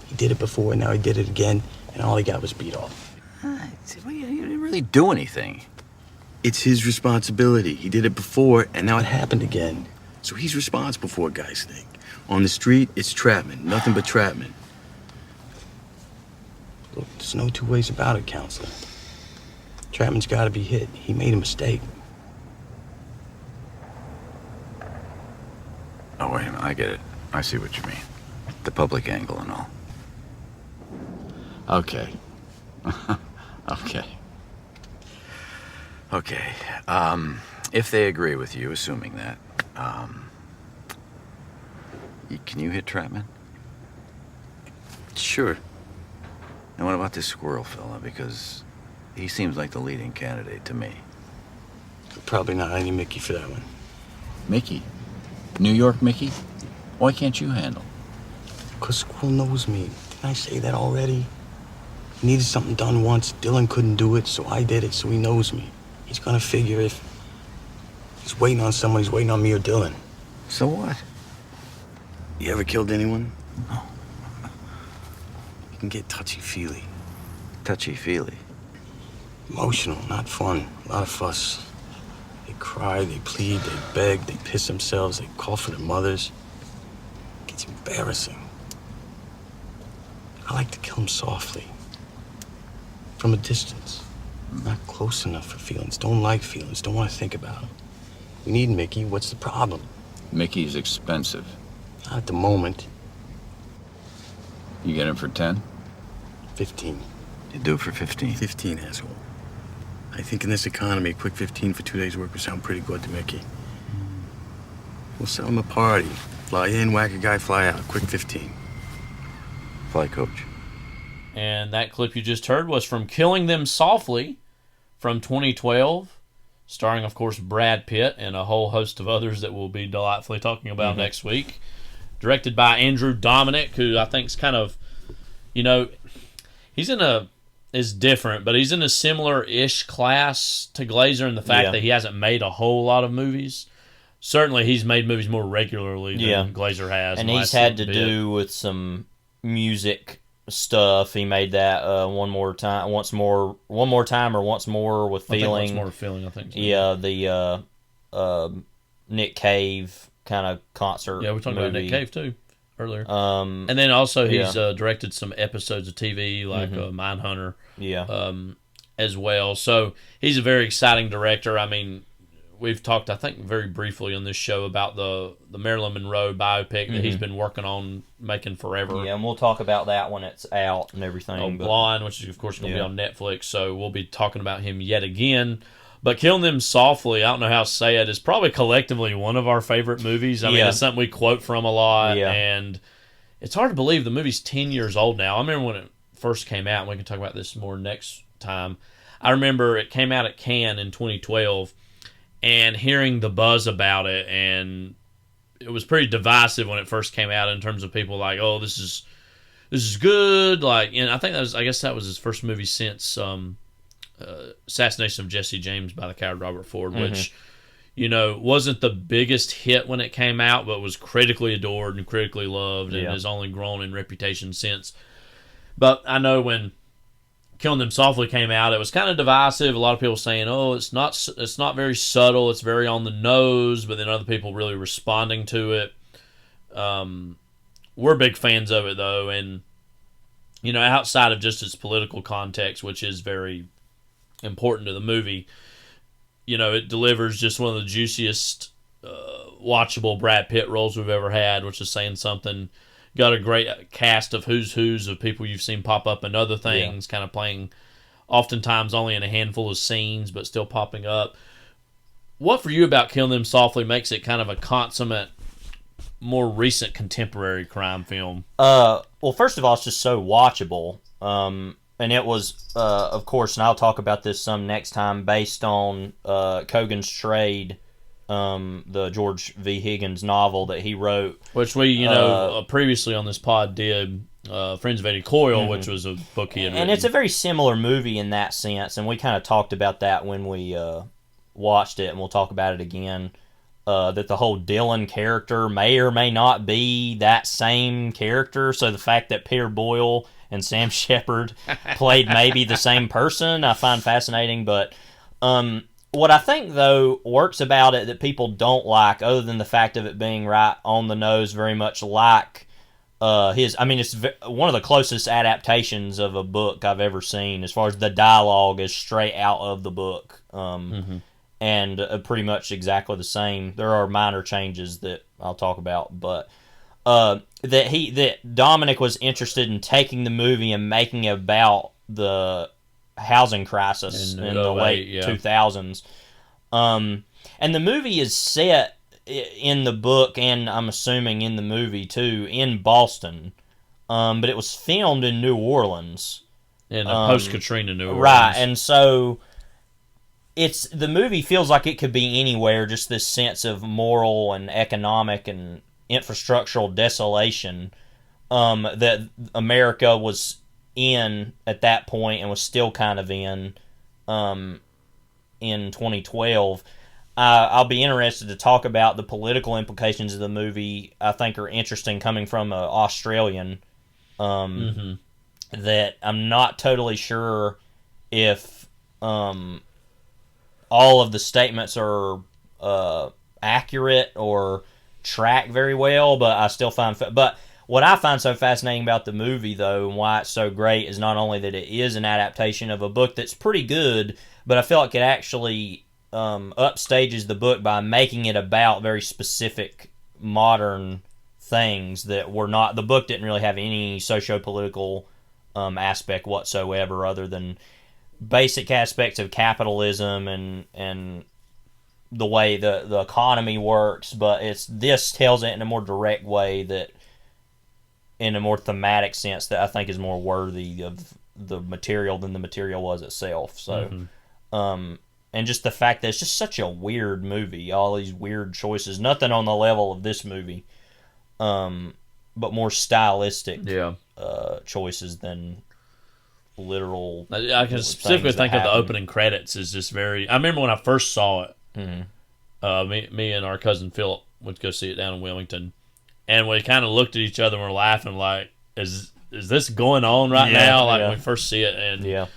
He did it before, and now he did it again, and all he got was beat off. You didn't really do anything. It's his responsibility. He did it before, and now it happened again. So he's responsible for what guys think. On the street, it's Trapman. Nothing but Trapman. Look, there's no two ways about it, counselor. Trapman's got to be hit. He made a mistake. Oh, wait a minute. I get it. I see what you mean. The public angle and all. Okay. Okay. Okay. If they agree with you, assuming that, can you hit Trapman? Sure. And what about this squirrel fella? Because he seems like the leading candidate to me. Probably not any Mickey for that one. Mickey? New York Mickey? Why can't you handle? Because Squirrel knows me. Didn't I say that already? He needed something done once. Dylan couldn't do it, so I did it, so he knows me. He's gonna figure if he's waiting on someone, he's waiting on me or Dylan. So what? You ever killed anyone? No. You can get touchy-feely. Touchy-feely? Emotional, not fun. A lot of fuss. They cry, they plead, they beg, they piss themselves, they call for their mothers. It gets embarrassing. I like to kill them softly. From a distance. Not close enough for feelings. Don't like feelings. Don't want to think about them. We need Mickey. What's the problem? Mickey's expensive. Not at the moment. You get him for 10? 15. You do it for 15? 15, asshole. I think in this economy, a quick 15 for 2 days' work would sound pretty good to Mickey. We'll sell him a party. Fly in, whack a guy, fly out. Quick 15. Fly coach. And that clip you just heard was from Killing Them Softly from 2012, starring, of course, Brad Pitt and a whole host of others that we'll be delightfully talking about next week. Directed by Andrew Dominic, who I think is kind of, is different, but he's in a similar-ish class to Glazer in the fact that he hasn't made a whole lot of movies. Certainly, he's made movies more regularly than Glazer has. And he's had to do with some music stuff. He made that One More Time or Once More with Feeling. Once More with Feeling, I think. So. Yeah, the Nick Cave kind of concert. Yeah, we talked about Nick Cave too earlier. And then also he's directed some episodes of TV like Mindhunter. Yeah. As well. So he's a very exciting director. I mean, we've talked, I think, very briefly on this show about the Marilyn Monroe biopic that he's been working on making forever. Yeah, and we'll talk about that when it's out and everything. Blonde, which is, of course, going to be on Netflix, so we'll be talking about him yet again. But Killing Them Softly, I don't know how to say it, is probably collectively one of our favorite movies. I mean, it's something we quote from a lot, and it's hard to believe the movie's 10 years old now. I remember when it first came out, and we can talk about this more next time. I remember it came out at Cannes in 2012, and hearing the buzz about it, and it was pretty divisive when it first came out in terms of people like, oh, this is good. Like, and I think I guess that was his first movie since Assassination of Jesse James by the coward Robert Ford, which, wasn't the biggest hit when it came out, but was critically adored and critically loved and has only grown in reputation since. But I know when Killing Them Softly came out, it was kind of divisive. A lot of people saying, oh, it's not very subtle, it's very on the nose, but then other people really responding to it. We're big fans of it, though, and, outside of just its political context, which is very important to the movie, it delivers just one of the juiciest watchable Brad Pitt roles we've ever had, which is saying something. Got a great cast of who's of people you've seen pop up in other things, kind of playing oftentimes only in a handful of scenes, but still popping up. What for you about Killing Them Softly makes it kind of a consummate, more recent contemporary crime film? Well, first of all, it's just so watchable. And it was, of course, and I'll talk about this some next time, based on Cogan's Trade, the George V. Higgins novel that he wrote. Which we, previously on this pod did, Friends of Eddie Coyle, which was a book he had written. And it's a very similar movie in that sense, and we kind of talked about that when we watched it, and we'll talk about it again, that the whole Dylan character may or may not be that same character, so the fact that Peter Boyle and Sam Shepard played maybe the same person, I find fascinating, but what I think, though, works about it that people don't like, other than the fact of it being right on the nose, very much like his... I mean, it's one of the closest adaptations of a book I've ever seen, as far as the dialogue is straight out of the book. And pretty much exactly the same. There are minor changes that I'll talk about, but that Dominic was interested in taking the movie and making it about the housing crisis in the late 2000s. And the movie is set in the book, and I'm assuming in the movie too, in Boston. But it was filmed in New Orleans. In post-Katrina New Orleans. Right, and so the movie feels like it could be anywhere, just this sense of moral and economic and infrastructural desolation that America was in at that point and was still kind of in 2012. I'll be interested to talk about the political implications of the movie. I think are interesting coming from an Australian that I'm not totally sure if all of the statements are accurate or track very well, but I still find... But what I find so fascinating about the movie, though, and why it's so great, is not only that it is an adaptation of a book that's pretty good, but I feel like it actually upstages the book by making it about very specific modern things that were not... The book didn't really have any socio-political aspect whatsoever, other than basic aspects of capitalism and the way the economy works, but this tells it in a more direct way, that in a more thematic sense that I think is more worthy of the material than the material was itself. So, and just the fact that it's just such a weird movie, all these weird choices, nothing on the level of this movie, but more stylistic choices than literal. I can specifically think of the opening credits is just very... I remember when I first saw it, me and our cousin Philip went to go see it down in Wilmington, and we kind of looked at each other and were laughing like, is this going on right now? Like when we first see it, and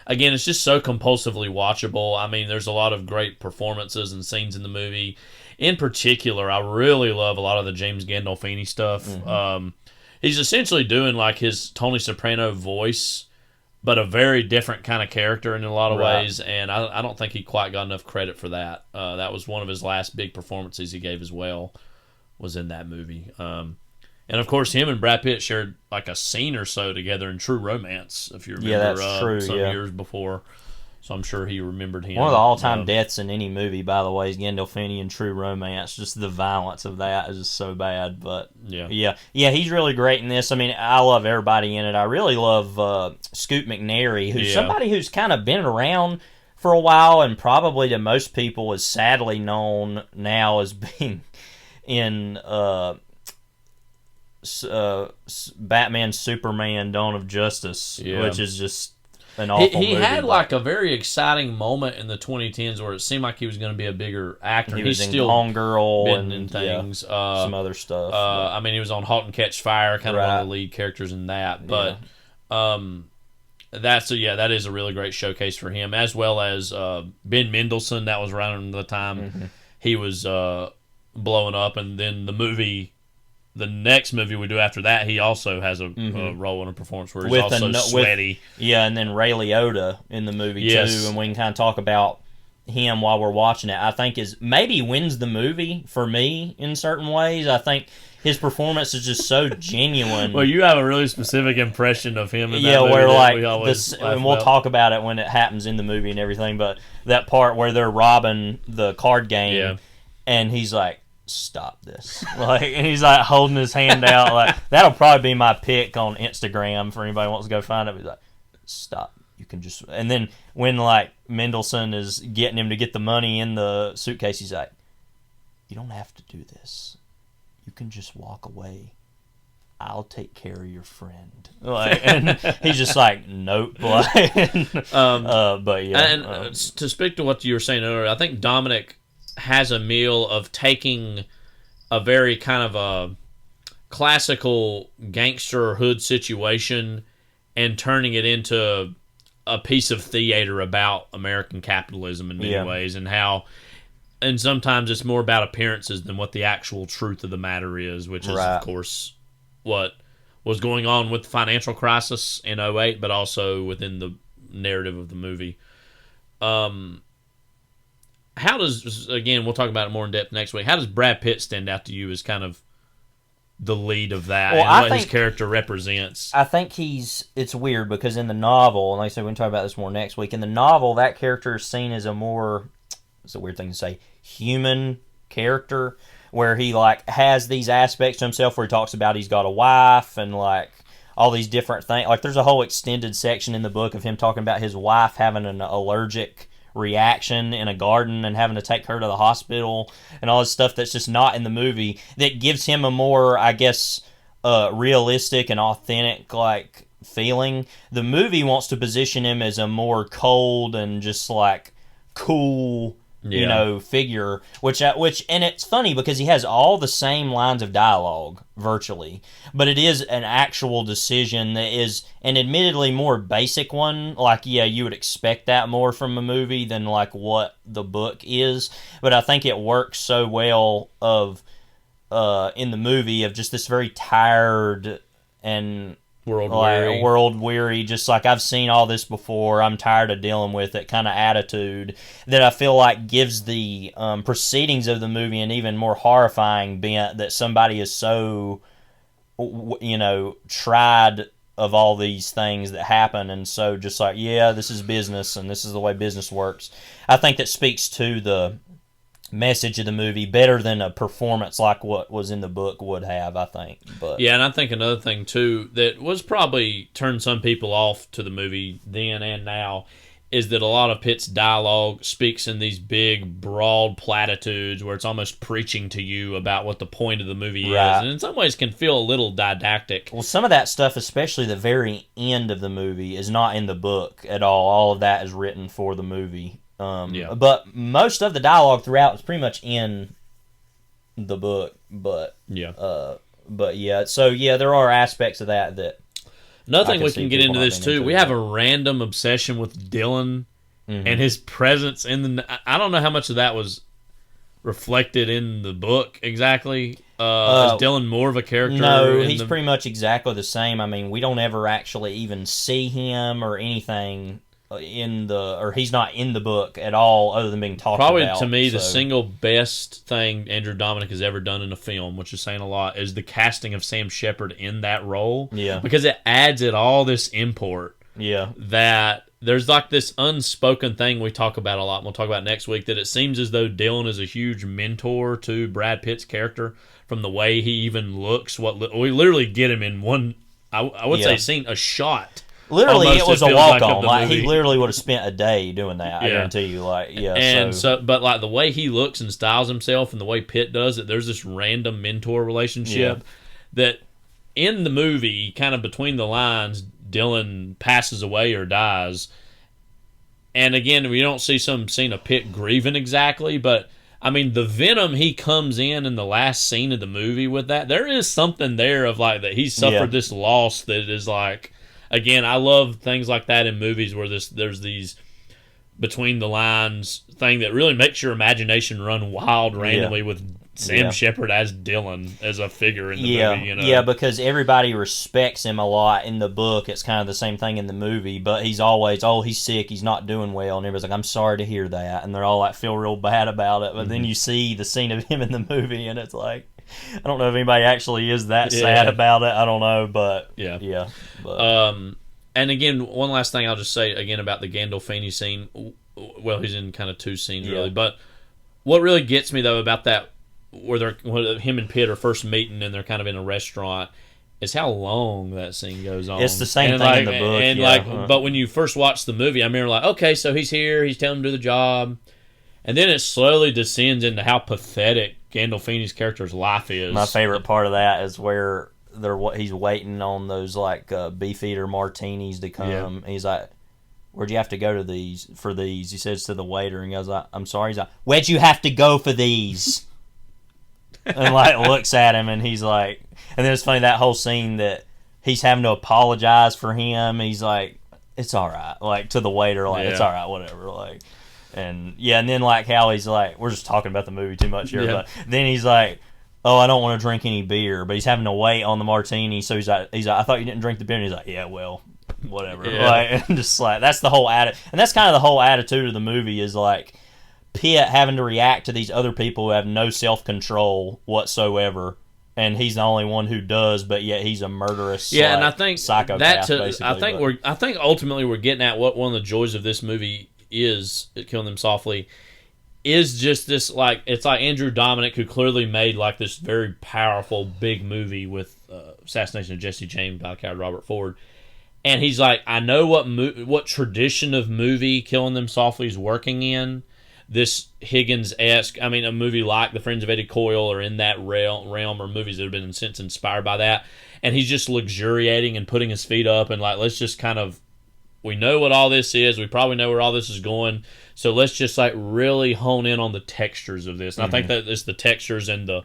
again, it's just so compulsively watchable. I mean, there's a lot of great performances and scenes in the movie. In particular, I really love a lot of the James Gandolfini stuff. He's essentially doing like his Tony Soprano voice, but a very different kind of character in a lot of ways, and I don't think he quite got enough credit for that. That was one of his last big performances he gave as well, was in that movie. And of course, him and Brad Pitt shared like a scene or so together in True Romance, if you remember. Yeah, that's true. Some years before, so I'm sure he remembered him. One of the all-time deaths in any movie, by the way, is Gandolfini in True Romance. Just the violence of that is just so bad. But yeah, he's really great in this. I mean, I love everybody in it. I really love Scoot McNairy, who's somebody who's kind of been around for a while, and probably to most people is sadly known now as being in Batman Superman Dawn of Justice, which is just an awful movie. He had like a very exciting moment in the 2010s where it seemed like he was going to be a bigger actor. He's in still Gone Girl been in things. Some other stuff. I mean, he was on *Halt and Catch Fire*, kind of one of the lead characters in that. But that is a really great showcase for him, as well as Ben Mendelsohn. That was around the time he was blowing up, and then the next movie we do after that, he also has a role in a performance where he's also sweaty. And then Ray Liotta in the movie too, and we can kind of talk about him while we're watching it. I think maybe wins the movie for me in certain ways. I think his performance is just so genuine. Well, you have a really specific impression of him in that movie. Where like and we'll talk about it when it happens in the movie and everything, but that part where they're robbing the card game and he's like, stop this, and he's like holding his hand out, like that'll probably be my pick on Instagram for anybody who wants to go find it. He's like, stop, you can just... And then when like Mendelsohn is getting him to get the money in the suitcase, he's like, you don't have to do this, you can just walk away, I'll take care of your friend. And he's just like, nope. But to speak to what you were saying earlier, I think Dominic has a meal of taking a very kind of a classical gangster hood situation and turning it into a piece of theater about American capitalism in many ways, and how, and sometimes it's more about appearances than what the actual truth of the matter is, which is, of course, what was going on with the financial crisis in '08, but also within the narrative of the movie. How does, again, we'll talk about it more in depth next week, how does Brad Pitt stand out to you as kind of the lead of that, and what his character represents? I think it's weird because in the novel, and like I said, we can talk about this more next week, in the novel, that character is seen as a more, it's a weird thing to say, human character, where he like has these aspects to himself where he talks about he's got a wife and like all these different things. Like there's a whole extended section in the book of him talking about his wife having an allergic reaction in a garden and having to take her to the hospital and all this stuff that's just not in the movie, that gives him a more, I guess, realistic and authentic like feeling. The movie wants to position him as a more cold and just like cool, you know, figure, which and it's funny because he has all the same lines of dialogue virtually, but it is an actual decision that is an admittedly more basic one. Like, yeah, you would expect that more from a movie than like what the book is, but I think it works so well in the movie of just this very tired and world weary, just like I've seen all this before, I'm tired of dealing with it kind of attitude that I feel like gives the proceedings of the movie an even more horrifying bent, that somebody is so, you know, tried of all these things that happen, and so just like, yeah, this is business and this is the way business works. I think that speaks to the message of the movie better than a performance like what was in the book would have, I think. But yeah, and I think another thing too that was probably turned some people off to the movie then and now is that a lot of Pitt's dialogue speaks in these big, broad platitudes where it's almost preaching to you about what the point of the movie is, and in some ways can feel a little didactic. Well, some of that stuff, especially the very end of the movie, is not in the book at all. All of that is written for the movie. But most of the dialogue throughout is pretty much in the book. But yeah, so yeah, there are aspects of that. Another thing we can get into this too. We have a random obsession with Dylan and his presence in the. I don't know how much of that was reflected in the book exactly. Is Dylan more of a character? No, he's pretty much exactly the same. I mean, we don't ever actually even see him or anything or he's not in the book at all other than being talked about. Probably to me the single best thing Andrew Dominic has ever done in a film, which is saying a lot, is the casting of Sam Shepard in that role. Yeah. Because it adds all this import. Yeah. That there's like this unspoken thing we talk about a lot, and we'll talk about next week, that it seems as though Dylan is a huge mentor to Brad Pitt's character from the way he even looks. We literally get him in one, I would say, scene, a shot. Literally, almost, it was a walk-on. Like, he literally would have spent a day doing that, I guarantee you. But like the way he looks and styles himself and the way Pitt does it, there's this random mentor relationship that in the movie, kind of between the lines, Dylan passes away or dies. And again, we don't see some scene of Pitt grieving exactly, but I mean, the venom he comes in the last scene of the movie with that, there is something there of like that he suffered this loss that is like. Again, I love things like that in movies where there's these between the lines thing that really makes your imagination run wild randomly with Sam Shepard as Dylan as a figure in the movie. You know? Yeah, because everybody respects him a lot in the book. It's kind of the same thing in the movie, but he's always, he's sick, he's not doing well, and everybody's like, I'm sorry to hear that, and they're all like feel real bad about it. But then you see the scene of him in the movie, and it's like, I don't know if anybody actually is that sad about it. I don't know, but yeah. And again, one last thing I'll just say again about the Gandolfini scene. Well, he's in kind of two scenes really, but what really gets me though about that, where him and Pitt are first meeting and they're kind of in a restaurant, is how long that scene goes on. It's the same thing in the book, and but when you first watch the movie, I remember like, okay, so he's here, he's telling him to do the job. And then it slowly descends into how pathetic Gandolfini's character's life is. My favorite part of that is where he's waiting on those like Beefeater martinis to come. He's like, "Where'd you have to go for these?" He says to the waiter, and he goes, "I'm sorry." He's like, "Where'd you have to go for these?" And like looks at him, and he's like, and then it's funny that whole scene that he's having to apologize for him. He's like, it's all right. Like, to the waiter, like, it's all right, whatever. Like, and then, like, how he's like, we're just talking about the movie too much here, but then he's like, oh, I don't want to drink any beer, but he's having to wait on the martini, so he's like, I thought you didn't drink the beer, and he's like, yeah, well, whatever. Like, and just like, that's the whole attitude, and that's kind of the whole attitude of the movie is like Pitt having to react to these other people who have no self-control whatsoever, and he's the only one who does, but yet he's a murderous, and I think psychopath. I think ultimately we're getting at what one of the joys of this movie is, Killing Them Softly, is just this, like, it's like Andrew Dominic, who clearly made like this very powerful big movie with Assassination of Jesse James by Robert Ford, and he's like, I know what tradition of movie Killing Them Softly is working in. This Higgins-esque, I mean, a movie like The Friends of Eddie Coyle or in that realm, or movies that have been since inspired by that, and he's just luxuriating and putting his feet up and like, let's just kind of, we know what all this is, we probably know where all this is going, so let's just like really hone in on the textures of this. And I think that it's the textures and the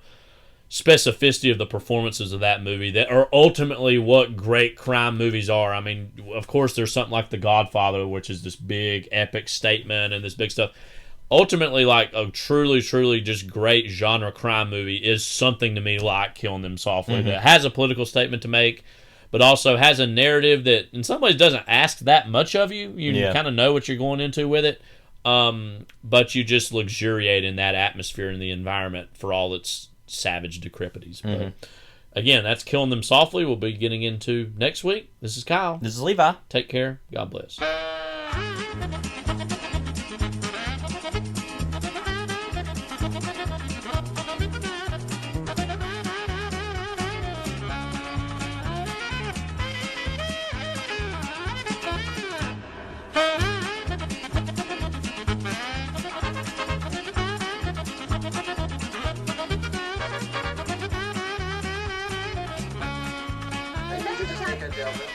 specificity of the performances of that movie that are ultimately what great crime movies are. I mean, of course, there's something like The Godfather, which is this big epic statement and this big stuff. Ultimately, like a truly, truly just great genre crime movie is something to me like Killing Them Softly, that has a political statement to make, but also has a narrative that in some ways doesn't ask that much of you. You kind of know what you're going into with it, but you just luxuriate in that atmosphere and the environment for all its savage decrepities. But again, that's Killing Them Softly. We'll be getting into next week. This is Kyle. This is Levi. Take care. God bless.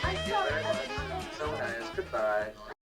Thank you very much. So nice. Goodbye.